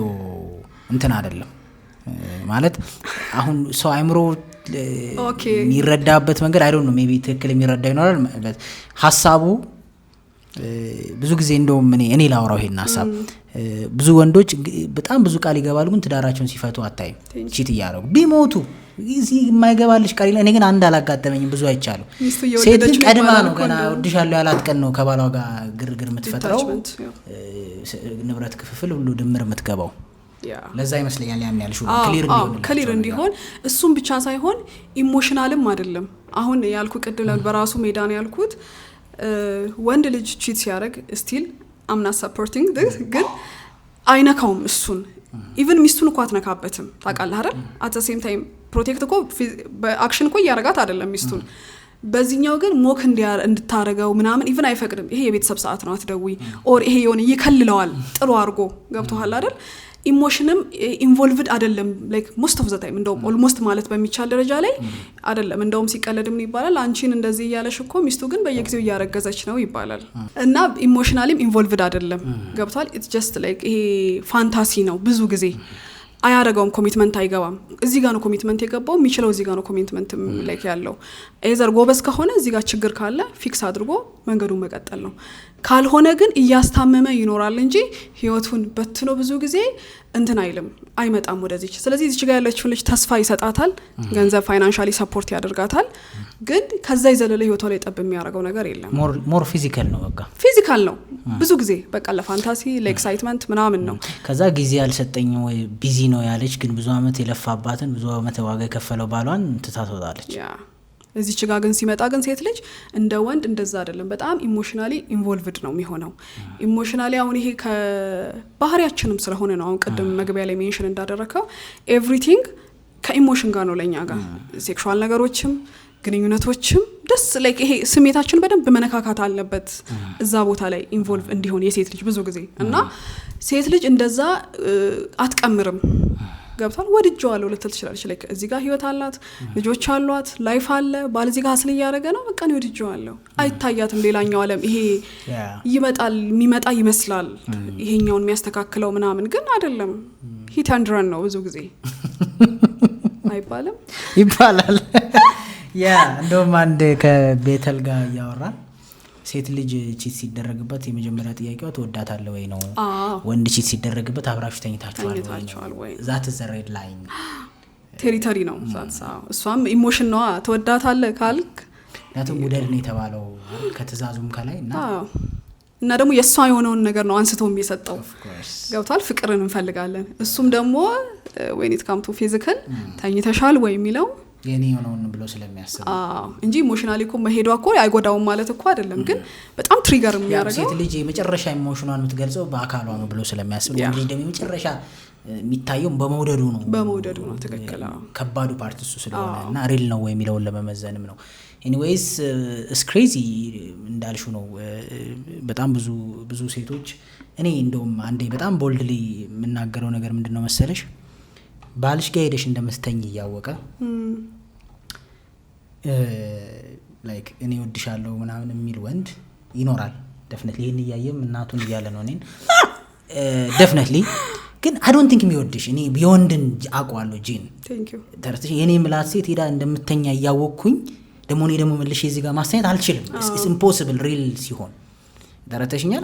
እንትን አይደለም ማለት አሁን ሰው አይምሮ የሚረዳበት መንገድ አይ ዶንት ኖ ሜቢ ትክክል የሚረዳ ይኖራል ሐሳቡ ብዙ ጊዜ እንደውም እኔ ላወራው ይሄን ሐሳብ ብዙ ወንዶች በጣም ብዙ ቃል ይገባሉ ግን ትዳራቸውን ሲፈቱ አታይም ቺት ያያረጉ ቢሞቱ እዚህ የማይገባልሽ ቃል እኔ ግን አንድ አላጋጠመኝም ብዙ አይቻለሁ ሴት ቀድማ ነው ገና ወድሻለሁ ያላት ቀን ነው ከባሏ ጋር ግርግር የምትፈጥረው ንብረት ክፍፍል ሁሉ ድምር የምትገባው ለዛ ይመስለኛል ያን ያልሽው ክሊር እንዲሆን እሱም ብቻ ሳይሆን ኢሞሽናልም አይደለም አሁን ያልኩ ቅድም በራሱ ሜዳ ነው ያልኩት ወንድ ልጅ ቺት ሲያደርግ ስቲል I'm not supporting this ግን አይነካውም እሱን ኢቭን ሚስቱን እኮ አትነካበትም ታውቃለህ አይደል at the same time ፕሮቴክት እኮ በአክሽን እኮ ያረጋት አይደለም ሚስቱን በዚህኛው ግን ሞክ እንድታረጋው ምናምን ኢቭን አይፈቅድም ይሄ የቤተሰብ ሰዓት ነው አትደውይ ኦር ይሄ የሆነ ይከልለዋል ጥሩ አርጎ ገብቶሃል አይደል ኢሞሽንም ኢንቮልቭድ አይደለም ላይክ ሞስት ኦፍ ዘ ታይም እንደውም ኦልሞስት ማለት በሚቻል ደረጃ ላይ አይደለም እንደውም ሲቀለድም ይባላል አንቺን እንደዚህ ያለሽ እኮ ሚስቱ ግን በየጊዜው ያረገዘች ነው ይባላል እና ኢሞሽናሊም ኢንቮልቭድ አይደለም ገብቷል ኢትስ ጀስት ላይክ ይሄ ፋንታሲ ነው ብዙ ጊዜ አያረጋውም ኮሚትመንት አይገባም እዚህ ጋር ነው ኮሚትመንት የገባው የሚችለው እዚህ ጋር ነው ኮሚትመንት ላይክ ያለው ኤዘር ጎበዝ ከሆነ እዚህ ጋር ችግር ካለ ፊክስ አድርጎ መንገዱን መቀጠል ነው። ካልሆነ ግን እያስታመመ ይኖራል እንጂ ህይወቱን በትኖ ብዙ ጊዜ እንትን አይልም አይመጣም ወደዚች። ስለዚህ እዚች ጋር ያለችው ልጅ ተስፋ ይሰጣታል፣ ገንዘብ ፋይናንሻሊ ሰፖርት ያደርጋታል። ግን ከዛ ይዘለለ ህይወቷ ላይ ጠብ የሚያደርገው ነገር የለም። ሞር ፊዚካል ነው፣ በቃ ፊዚካል ነው ብዙ ጊዜ በቃ ለፋንታሲ ለኤክሳይትመንት ምናምን ነው። ከዛ ጊዜ ያልሰጠኝ ወይ ቢዚ ነው ያለች፣ ግን ብዙ አመት የለፋባትን ብዙ አመት ዋጋ የከፈለው ባሏን ትታቶታለች። እዚች ጋር ግን ሲመጣ ግን ሴት ልጅ እንደ ወንድ እንደዛ አይደለም። በጣም ኢሞሽናሊ ኢንቮልቭድ ነው የሚሆነው። ኢሞሽናሊ አሁን ይሄ ከባህሪያችንም ስለሆነ ነው። አሁን ቅድም መግቢያ ላይ ሜንሽን እንዳደረከው ኤቭሪቲንግ ከኢሞሽን ጋር ነው ለኛ ጋር ሴክሹዋል ነገሮችም ግንኙነቶችም ደስ ላይክ ይሄ ስሜታችን በደንብ መነካካት አለበት እዛ ቦታ ላይ ኢንቮልቭ እንዲሆን የሴት ልጅ ብዙ ጊዜ እና ሴት ልጅ እንደዛ አትቀምርም። ገብቷል። ወድጄዋለሁ ልትል ትችላለች። ላይክ እዚህ ጋር ህይወት አላት፣ ልጆች አሏት፣ ላይፍ አለ፣ ባል እዚህ ጋር ሀስል እያደረገ ነው፣ በቃ ነው ወድጄዋለሁ። አይታያትም ሌላኛው ዓለም ይሄ ይመጣል የሚመጣ ይመስላል ይሄኛውን የሚያስተካክለው ምናምን፣ ግን አይደለም። ሂት ኤንድ ረን ነው ብዙ ጊዜ አይባልም ይባላል። እንደውም አንድ ከቤተል ጋር እያወራን ሴት ልጅ ቺት ሲደረግበት የመጀመሪያ ጥያቄዋ ትወዳታለህ ወይ ነው። ወንድ ቺት ሲደረግበት አብራችሁ ተኝታችኋል ወይ? ዛት ዘ ሬድ ላይን ቴሪቶሪ ነው ዛትሳ። እሷም ኢሞሽን ነው ትወዳታለህ ካልክ ያቱም ውደድ ነው የተባለው ከተዛዙም ከላይ እና ደግሞ የሷ የሆነውን ነገር ነው አንስቶ የሚሰጠው። ገብቷል። ፍቅርን እንፈልጋለን። እሱም ደግሞ when it come to physical ተኝተሻል ወይ የሚለው የኔ የሆነውን ብሎ ስለሚያስብ እንጂ ኢሞሽናሊ እኮ መሄዷ እኮ አይጎዳውም ማለት እኮ አይደለም። ግን በጣም ትሪገር የሚያደርገው ሴት ልጅ የመጨረሻ ኢሞሽኗን የምትገልጸው በአካሏ ነው ብሎ ስለሚያስብ ነው። ልጅ ደግሞ የመጨረሻ የሚታየው በመውደዱ ነው። ትክክል። ከባዱ ፓርት እሱ ስለሆነ እና ሪል ነው ወይ የሚለውን ለመመዘንም ነው። ኤኒዌይስ ኢትስ ክሬዚ እንዳልሹ ነው። በጣም ብዙ ሴቶች እኔ እንደውም አንዴ በጣም ቦልድሊ የምናገረው ነገር ምንድነው መሰለሽ፣ ባልሽ ጋር ሄደሽ እንደምትተኝ እያወቀ ላይክ እኔ ወድሻለሁ ምናምን የሚል ወንድ ይኖራል። ዴፊኒትሊ ይሄን እያየም እናቱን እያለ ነው እኔን ዴፊኒትሊ። ግን አይ ዶንት ቲንክ የሚወድሽ እኔ የወንድን አውቀዋለሁ ጂን ተርትሽ የኔ ምላት ሴት ሄዳ እንደምትተኛ እያወቅኩኝ ደግሞ እኔ ደግሞ መልሼ እዚህ ጋር ማስተኛት አልችልም። ኢትስ ኢምፖሲብል ሪል ሲሆን ደረተሽኛል።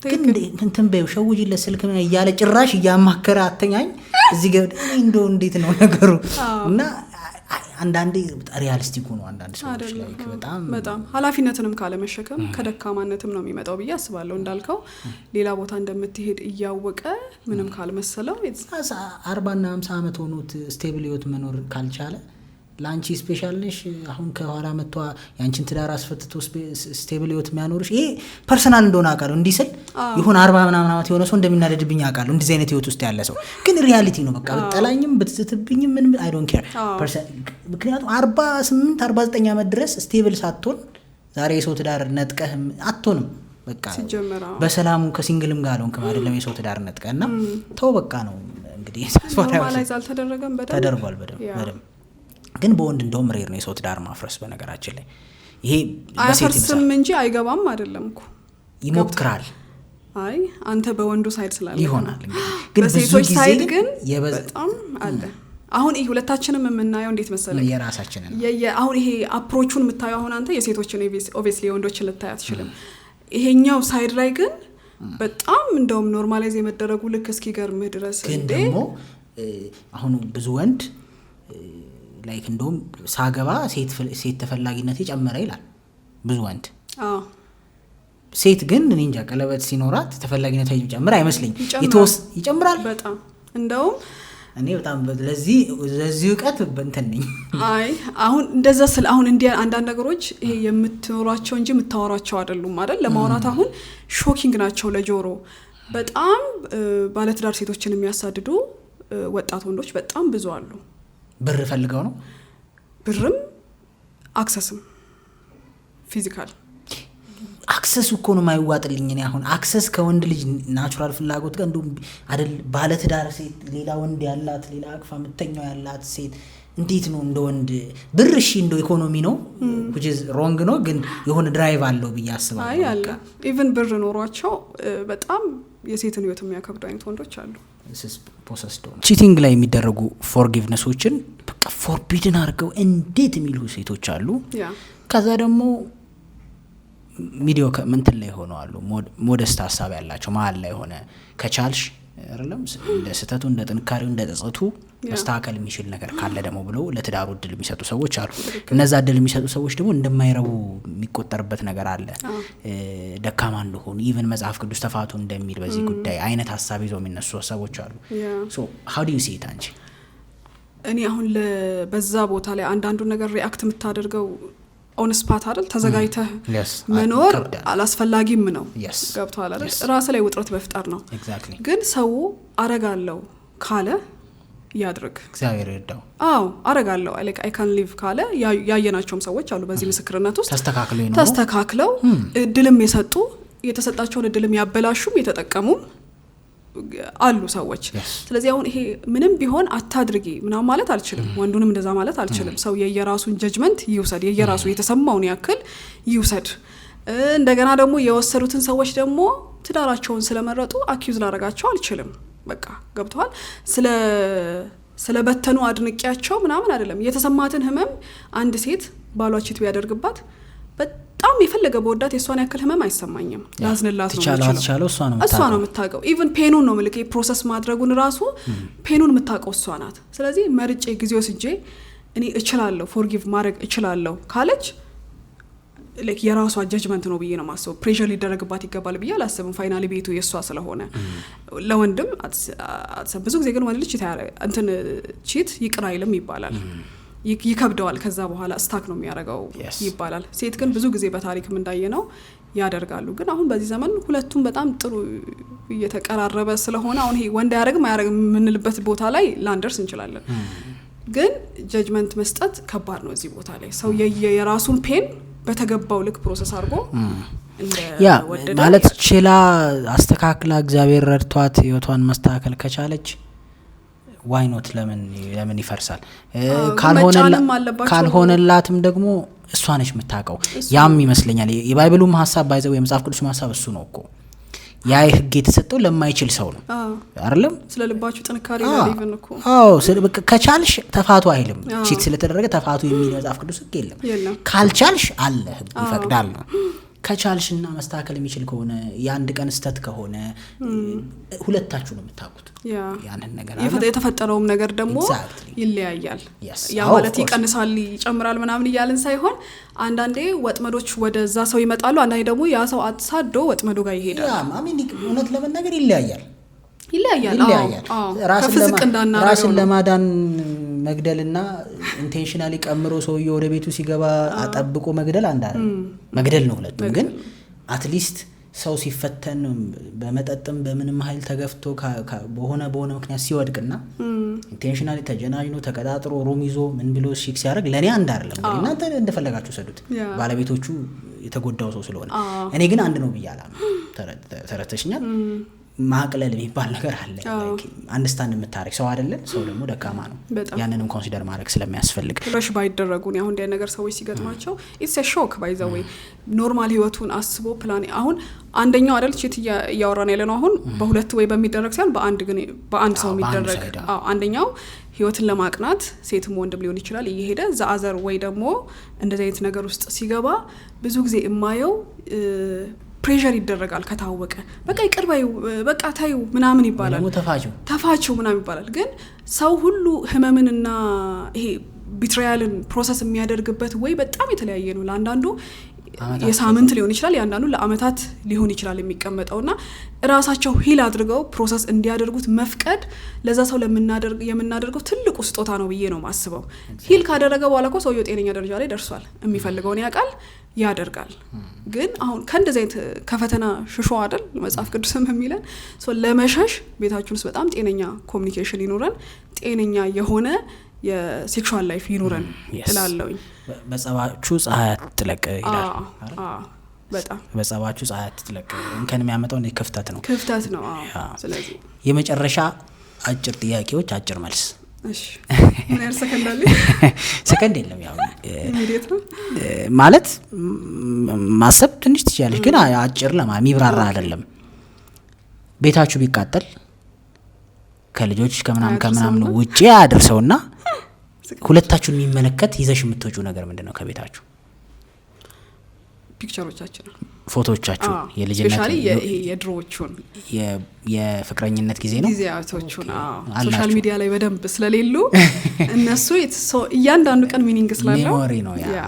ግን እንትን በይው ሸውጂለት ስልክ ምን እያለ ጭራሽ እያማከረ አተኛኝ እዚህ ጋር እንደው እንዴት ነው ነገሩ? እና አንዳንዴ ሪያሊስቲክ ሆኖ አንዳንድ ሰዎች ላይ በጣም ኃላፊነትንም ካለ መሸከም ከደካማነትም ነው የሚመጣው ብዬ አስባለሁ። እንዳልከው ሌላ ቦታ እንደምትሄድ እያወቀ ምንም ካልመሰለው 40 እና 50 አመት ሆኖት ስቴብል ህይወት መኖር ካልቻለ ላንቺ ስፔሻል ነሽ። አሁን ከኋላ መጥቷ ያንቺን ትዳር አስፈትቶ ስቴብል ህይወት የሚያኖርሽ ይሄ ፐርሰናል እንደሆነ አውቃለሁ። እንዲስል ይሁን 40 ምናምን አመት የሆነ ሰው እንደሚናደድብኝ አውቃለሁ። እንደዚህ አይነት ህይወት ውስጥ ያለ ሰው ግን ሪያሊቲ ነው። በቃ በጠላኝም ብትስትብኝም ምን አይ ዶንት ኬር ምክንያቱም 48 49 አመት ድረስ ስቴብል ሳትሆን ዛሬ የሰው ትዳር ነጥቀህ አትሆንም። በቃ በሰላሙ ከሲንግልም ጋር አልሆንክም አይደለም የሰው ትዳር ነጥቀህና ተው በቃ ነው እንግዲህ ኖርማላይዝ አልተደረገም። ተደርጓል በደም ግን በወንድ እንደውም ሬር ነው የሰው ትዳር ማፍረስ። በነገራችን ላይ ይሄ አይፈርስም እንጂ አይገባም አይደለም እኮ ይሞክራል። አይ አንተ በወንዱ ሳይድ ስላለ ይሆናል ግን በሴቶች ሳይድ ግን በጣም አለ። አሁን ይሄ ሁለታችንም የምናየው እንዴት መሰለኝ የራሳችንን አሁን ይሄ አፕሮቹን የምታየው አሁን አንተ የሴቶችን ኦብቪየስሊ የወንዶችን ልታይ አትችልም። ይሄኛው ሳይድ ላይ ግን በጣም እንደውም ኖርማላይዝ የመደረጉ ልክ እስኪገርምህ ድረስ ግን ደግሞ አሁን ብዙ ወንድ ላይክ እንደውም ሳገባ ሴት ተፈላጊነት ይጨምራ ይላል ብዙ ወንድ። ሴት ግን እኔ እንጃ ቀለበት ሲኖራት ተፈላጊነት ይጨምራ አይመስልኝ ይጨምራል በጣም እንደውም እኔ በጣም ለዚህ ዕውቀት በእንትን ነኝ። አይ አሁን እንደዛ ስለ አሁን እንዲያ አንዳንድ ነገሮች ይሄ የምትኖራቸው እንጂ የምታወራቸው አይደሉም አይደል? ለማውራት አሁን ሾኪንግ ናቸው ለጆሮ። በጣም ባለትዳር ሴቶችን የሚያሳድዱ ወጣት ወንዶች በጣም ብዙ አሉ። ብር ፈልገው ነው ብርም አክሰስም ፊዚካል አክሰስ እኮ ነው የማይዋጥልኝ። እኔ አሁን አክሰስ ከወንድ ልጅ ናቹራል ፍላጎት ጋር እንደውም አይደል ባለትዳር ሴት ሌላ ወንድ ያላት ሌላ አቅፋ ምተኛው ያላት ሴት እንዴት ነው እንደ ወንድ ብር እሺ እንደው ኢኮኖሚ ነው which is wrong ነው ግን የሆነ ድራይቭ አለው ብዬ አስባለሁ። አይ አለ ኢቭን ብር ኖሯቸው በጣም የሴትን ህይወት የሚያከብዱ አይነት ወንዶች አሉ። ቺቲንግ ላይ የሚደረጉ ፎርጊቭነሶችን በቃ ፎርቢድን አድርገው እንዴት የሚሉ ሴቶች አሉ። ከዛ ደግሞ ሚዲዮ ምንትን ላይ ሆነዋሉ ሞደስት ሀሳብ ያላቸው መሀል ላይ ሆነ ከቻልሽ አይደለም እንደ ስተቱ እንደ ጥንካሬው እንደ ጸጸቱ መስተካከል የሚችል ነገር ካለ ደግሞ ብለው ለትዳሩ እድል የሚሰጡ ሰዎች አሉ። እነዛ እድል የሚሰጡ ሰዎች ደግሞ እንደማይረቡ የሚቆጠርበት ነገር አለ። ደካማ እንደሆኑ ኢቭን መጽሐፍ ቅዱስ ተፋቱ እንደሚል በዚህ ጉዳይ አይነት ሀሳብ ይዘው የሚነሱ ሰዎች አሉ። ሶ how do you see it አንቺ? እኔ አሁን በዛ ቦታ ላይ አንዳንዱ ነገር ሪአክት የምታደርገው ኦን ስፓት አይደል ተዘጋጅተህ መኖር አላስፈላጊም ነው። ገብቷል አይደል ራስ ላይ ውጥረት መፍጠር ነው። ግን ሰው አረጋለው ካለ ያድርግ እግዚአብሔር ይርዳው። አረጋለው like I can live ካለ ያየናቸውም ሰዎች አሉ በዚህ ምስክርነት ውስጥ ተስተካክለው እድልም የሰጡ የተሰጣቸውን እድልም ያበላሹም የተጠቀሙም አሉ ሰዎች። ስለዚህ አሁን ይሄ ምንም ቢሆን አታድርጊ ምናምን ማለት አልችልም፣ ወንዱንም እንደዛ ማለት አልችልም። ሰው የየራሱን ጀጅመንት ይውሰድ፣ የየራሱ የተሰማውን ያክል ይውሰድ። እንደገና ደግሞ የወሰዱትን ሰዎች ደግሞ ትዳራቸውን ስለመረጡ አኪዩዝ ላደርጋቸው አልችልም። በቃ ገብቷል። ስለበተኑ አድንቂያቸው ምናምን አይደለም። የተሰማትን ህመም አንድ ሴት ባሏ ቺት ቢያደርግባት በጣም የፈለገ በወዳት የሷን ያክል ህመም አይሰማኝም። ያዝንላት ነው እሷ ነው የምታውቀው። ኢቭን ፔኑን ነው ምልክ ፕሮሰስ ማድረጉን ራሱ ፔኑን የምታውቀው እሷ ናት። ስለዚህ መርጬ ጊዜው ስጄ እኔ እችላለሁ ፎርጊቭ ማድረግ እችላለሁ ካለች like የራሷ ጀጅመንት ነው ብዬ ነው ማሰብ። ፕሬሸር ሊደረግባት ይገባል ብዬ አላስብም። ፋይናሊ ቤቱ የሷ ስለሆነ ለወንድም አትሰብ ብዙ ጊዜ ግን ወንድ ልጅ እንትን ቺት ይቅር አይልም ይባላል። ይከብደዋል ከዛ በኋላ ስታክ ነው የሚያደርገው ይባላል። ሴት ግን ብዙ ጊዜ በታሪክም እንዳየነው ያደርጋሉ። ግን አሁን በዚህ ዘመን ሁለቱም በጣም ጥሩ እየተቀራረበ ስለሆነ አሁን ይሄ ወንድ ያደርግም አያደርግም የምንልበት ቦታ ላይ ላንደርስ እንችላለን። ግን ጀጅመንት መስጠት ከባድ ነው እዚህ ቦታ ላይ። ሰው የራሱን ፔን በተገባው ልክ ፕሮሰስ አድርጎ ያ ማለት ችላ አስተካክላ እግዚአብሔር ረድቷት ህይወቷን ማስተካከል ከቻለች why not ለምን ይፈርሳል? ካልሆነላትም ደግሞ እሷ ነች የምታውቀው። ያም ይመስለኛል የባይብሉም ሐሳብ ባይዘው የመጽሐፍ ቅዱስም ሐሳብ እሱ ነው እኮ ያ ህግ የተሰጠው ለማይችል ሰው ነው አይደለም። ስለልባችሁ ጥንካሬ ያለውን እኮ ከቻልሽ ተፋቱ አይልም። ቺት ስለተደረገ ተፋቱ የሚል መጽሐፍ ቅዱስ ህግ የለም። ካልቻልሽ አለ ህግ ይፈቅዳል ነው። ከቻልሽና መስተካከል የሚችል ከሆነ የአንድ ቀን ስተት ከሆነ ሁለታችሁ ነው የምታውቁት ያንን ነገር አይደል። የተፈጠረውም ነገር ደግሞ ይለያያል። ያ ማለት ይቀንሳል ይጨምራል ምናምን ይያልን ሳይሆን አንዳንዴ ወጥመዶች ወደዛ ሰው ይመጣሉ፣ አንዳንዴ ደግሞ ያ ሰው አትሳዶ ወጥመዱ ጋር ይሄዳል። አሜን እውነት ለመናገር ይለያያል። ራስን ለማዳን መግደልና ኢንቴንሽናሊ ቀምሮ ሰውዬው ወደ ቤቱ ሲገባ አጠብቆ መግደል አንድ አይደል። መግደል ነው ሁለቱም። ግን አትሊስት ሰው ሲፈተን በመጠጥም በምንም ኃይል ተገፍቶ በሆነ ምክንያት ሲወድቅና ኢንቴንሽናሊ ተጀናጅኖ ተቀጣጥሮ ሮም ይዞ ምን ብሎ ሺክ ሲያደርግ ለኔ አንድ አይደለም። እንግዲህ እናንተ እንደፈለጋችሁ ሰዱት፣ ባለቤቶቹ የተጎዳው ሰው ስለሆነ። እኔ ግን አንድ ነው ብያለሁ። ተረተሽኛል። ማቅለል የሚባል ነገር አለ። አንደርስታንድ የምታረግ ሰው አይደለም። ሰው ደግሞ ደካማ ነው። ያንንም ኮንሲደር ማድረግ ስለሚያስፈልግ ረሽ ባይደረጉ ነው አሁን እንደ ነገር ሰዎች ሲገጥማቸው ኢትስ አ ሾክ ባይ ዘ ዌይ ኖርማል ህይወቱን አስቦ ፕላን አሁን አንደኛው አይደል ቺት ያወራን ያለ ነው አሁን በሁለት ወይ በሚደረግ ሳይሆን በአንድ ሰው የሚደረግ አንደኛው ህይወትን ለማቅናት ሴትም ወንድም ሊሆን ይችላል እየሄደ ዘአዘር ወይ ደግሞ እንደዚህ አይነት ነገር ውስጥ ሲገባ ብዙ ጊዜ እማየው ፕሬሸር ይደረጋል። ከታወቀ በቃ ይቅርባዩ በቃ ታዩ ምናምን ይባላል፣ ተፋቸው ምናምን ይባላል። ግን ሰው ሁሉ ህመምንና ይሄ ቢትራያልን ፕሮሰስ የሚያደርግበት ወይ በጣም የተለያየ ነው። ለአንዳንዱ የሳምንት ሊሆን ይችላል፣ ያንዳንዱ ለአመታት ሊሆን ይችላል የሚቀመጠውና ራሳቸው ሂል አድርገው ፕሮሰስ እንዲያደርጉት መፍቀድ ለዛ ሰው የምናደርገው ትልቁ ስጦታ ነው ብዬ ነው ማስበው። ሂል ካደረገ በኋላ እኮ ሰውየው ጤነኛ ደረጃ ላይ ደርሷል፣ የሚፈልገውን ያውቃል፣ ያደርጋል። ግን አሁን ከእንደዚህ አይነት ከፈተና ሽሾ አይደል መጽሐፍ ቅዱስም የሚለን ለመሸሽ ቤታችን ውስጥ በጣም ጤነኛ ኮሚኒኬሽን ይኖረን፣ ጤነኛ የሆነ የሴክሹዋል ላይፍ ይኖረን እላለሁኝ። በጸባችሁ ፀሐይ አትጥለቅ ይላል። በጣም በጸባችሁ ፀሐይ አትጥለቅ እንከን የሚያመጣው ክፍተት ነው። ስለዚህ የመጨረሻ አጭር ጥያቄዎች አጭር መልስ። እሺ ምን ያህል ሰከንድ አለ? ሰከንድ የለም። ያው ማለት ማሰብ ትንሽ ትችላለች፣ ግን አጭር የሚብራራ አይደለም። ቤታችሁ ቢቃጠል ከልጆች ከምናምን ውጪ አድርሰውና ሁለታችሁን የሚመለከት ይዘሽ የምትወጪው ነገር ምንድነው ከቤታችሁ? ፒክቸሮቻችን ፎቶዎቻችሁ የልጅነት ስፔሻሊ የድሮዎቹን የፍቅረኝነት ጊዜ ነው ጊዜያቶቹን ሶሻል ሚዲያ ላይ በደንብ ስለሌሉ እነሱ እያንዳንዱ ቀን ሚኒንግ ስላለው ሜሞሪ ነው ያ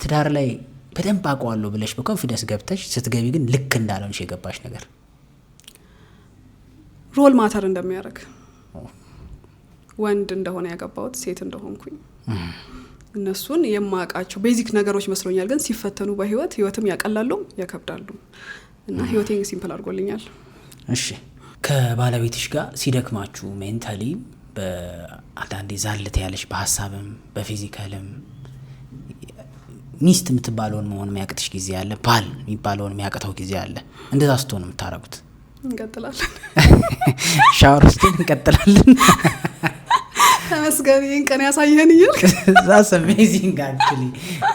ትዳር ላይ በደንብ አውቀዋለሁ ብለሽ በኮንፊደንስ ገብተሽ ስትገቢ ግን ልክ እንዳልሆንሽ የገባሽ ነገር ሮል ማተር እንደሚያደርግ ወንድ እንደሆነ ያገባሁት ሴት እንደሆንኩኝ እነሱን የማቃቸው ቤዚክ ነገሮች መስሎኛል ግን ሲፈተኑ ህይወትም ያቀላሉ ያከብዳሉ እና ህይወቴን ሲምፕል አድርጎልኛል እሺ ከባለቤትሽ ጋር ሲደክማችሁ ሜንታሊ በአንዳንዴ ዛልት ያለሽ በሐሳብም በፊዚካልም ሚስት የምትባለውን መሆን የሚያቅትሽ ጊዜ አለ ባል የሚባለውን የሚያቅተው ጊዜ አለ እንደዛ ስትሆን የምታረጉት እንቀጥላለን ሻወር ውስጥ እንቀጥላለን ተመስገን ቀን ያሳየን ይልክ that's amazing actually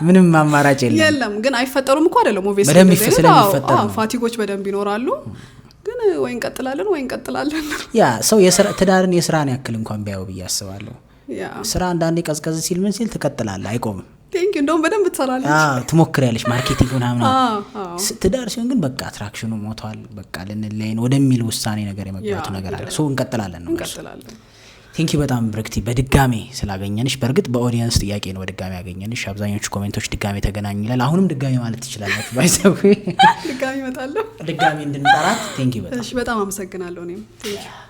ምንም አማራጭ የለም ግን አይፈጠሩም እኮ አይደለም ኦቪየስሊ በደንብ ስለሚፈጠሩ ፋቲጎች በደንብ ይኖራሉ ግን ወይ እንቀጥላለን ያ ሰው ትዳርን የስራን ያክል እንኳን ቢያው በያስባለሁ ያ ስራ አንዳንዴ ቀዝቀዝ ሲል ምን ሲል ትቀጥላለህ አይቆምም ቴንክ ዩ እንደውም በደንብ ትሰራለች ትሞክሪያለሽ ማርኬቲንግ ምናምን ትዳር ሲሆን ግን በቃ አትራክሽኑ ሞቷል በቃ ለነለይን ወደሚል ውሳኔ ነገር የመግባቱ ነገር አለ ሶ እንቀጥላለን ቴንክ ዩ በጣም ብርክቲ በድጋሚ ስላገኘንሽ በርግጥ በኦዲየንስ ጥያቄ ነው በድጋሚ ያገኘንሽ አብዛኞቹ ኮሜንቶች ድጋሚ ተገናኙ ይላል አሁንም ድጋሚ ማለት ትችላላችሁ ባይሰው ድጋሚ መጣለሁ ድጋሚ እንድንጠራት ቴንክ ዩ በጣም አመሰግናለሁ እኔም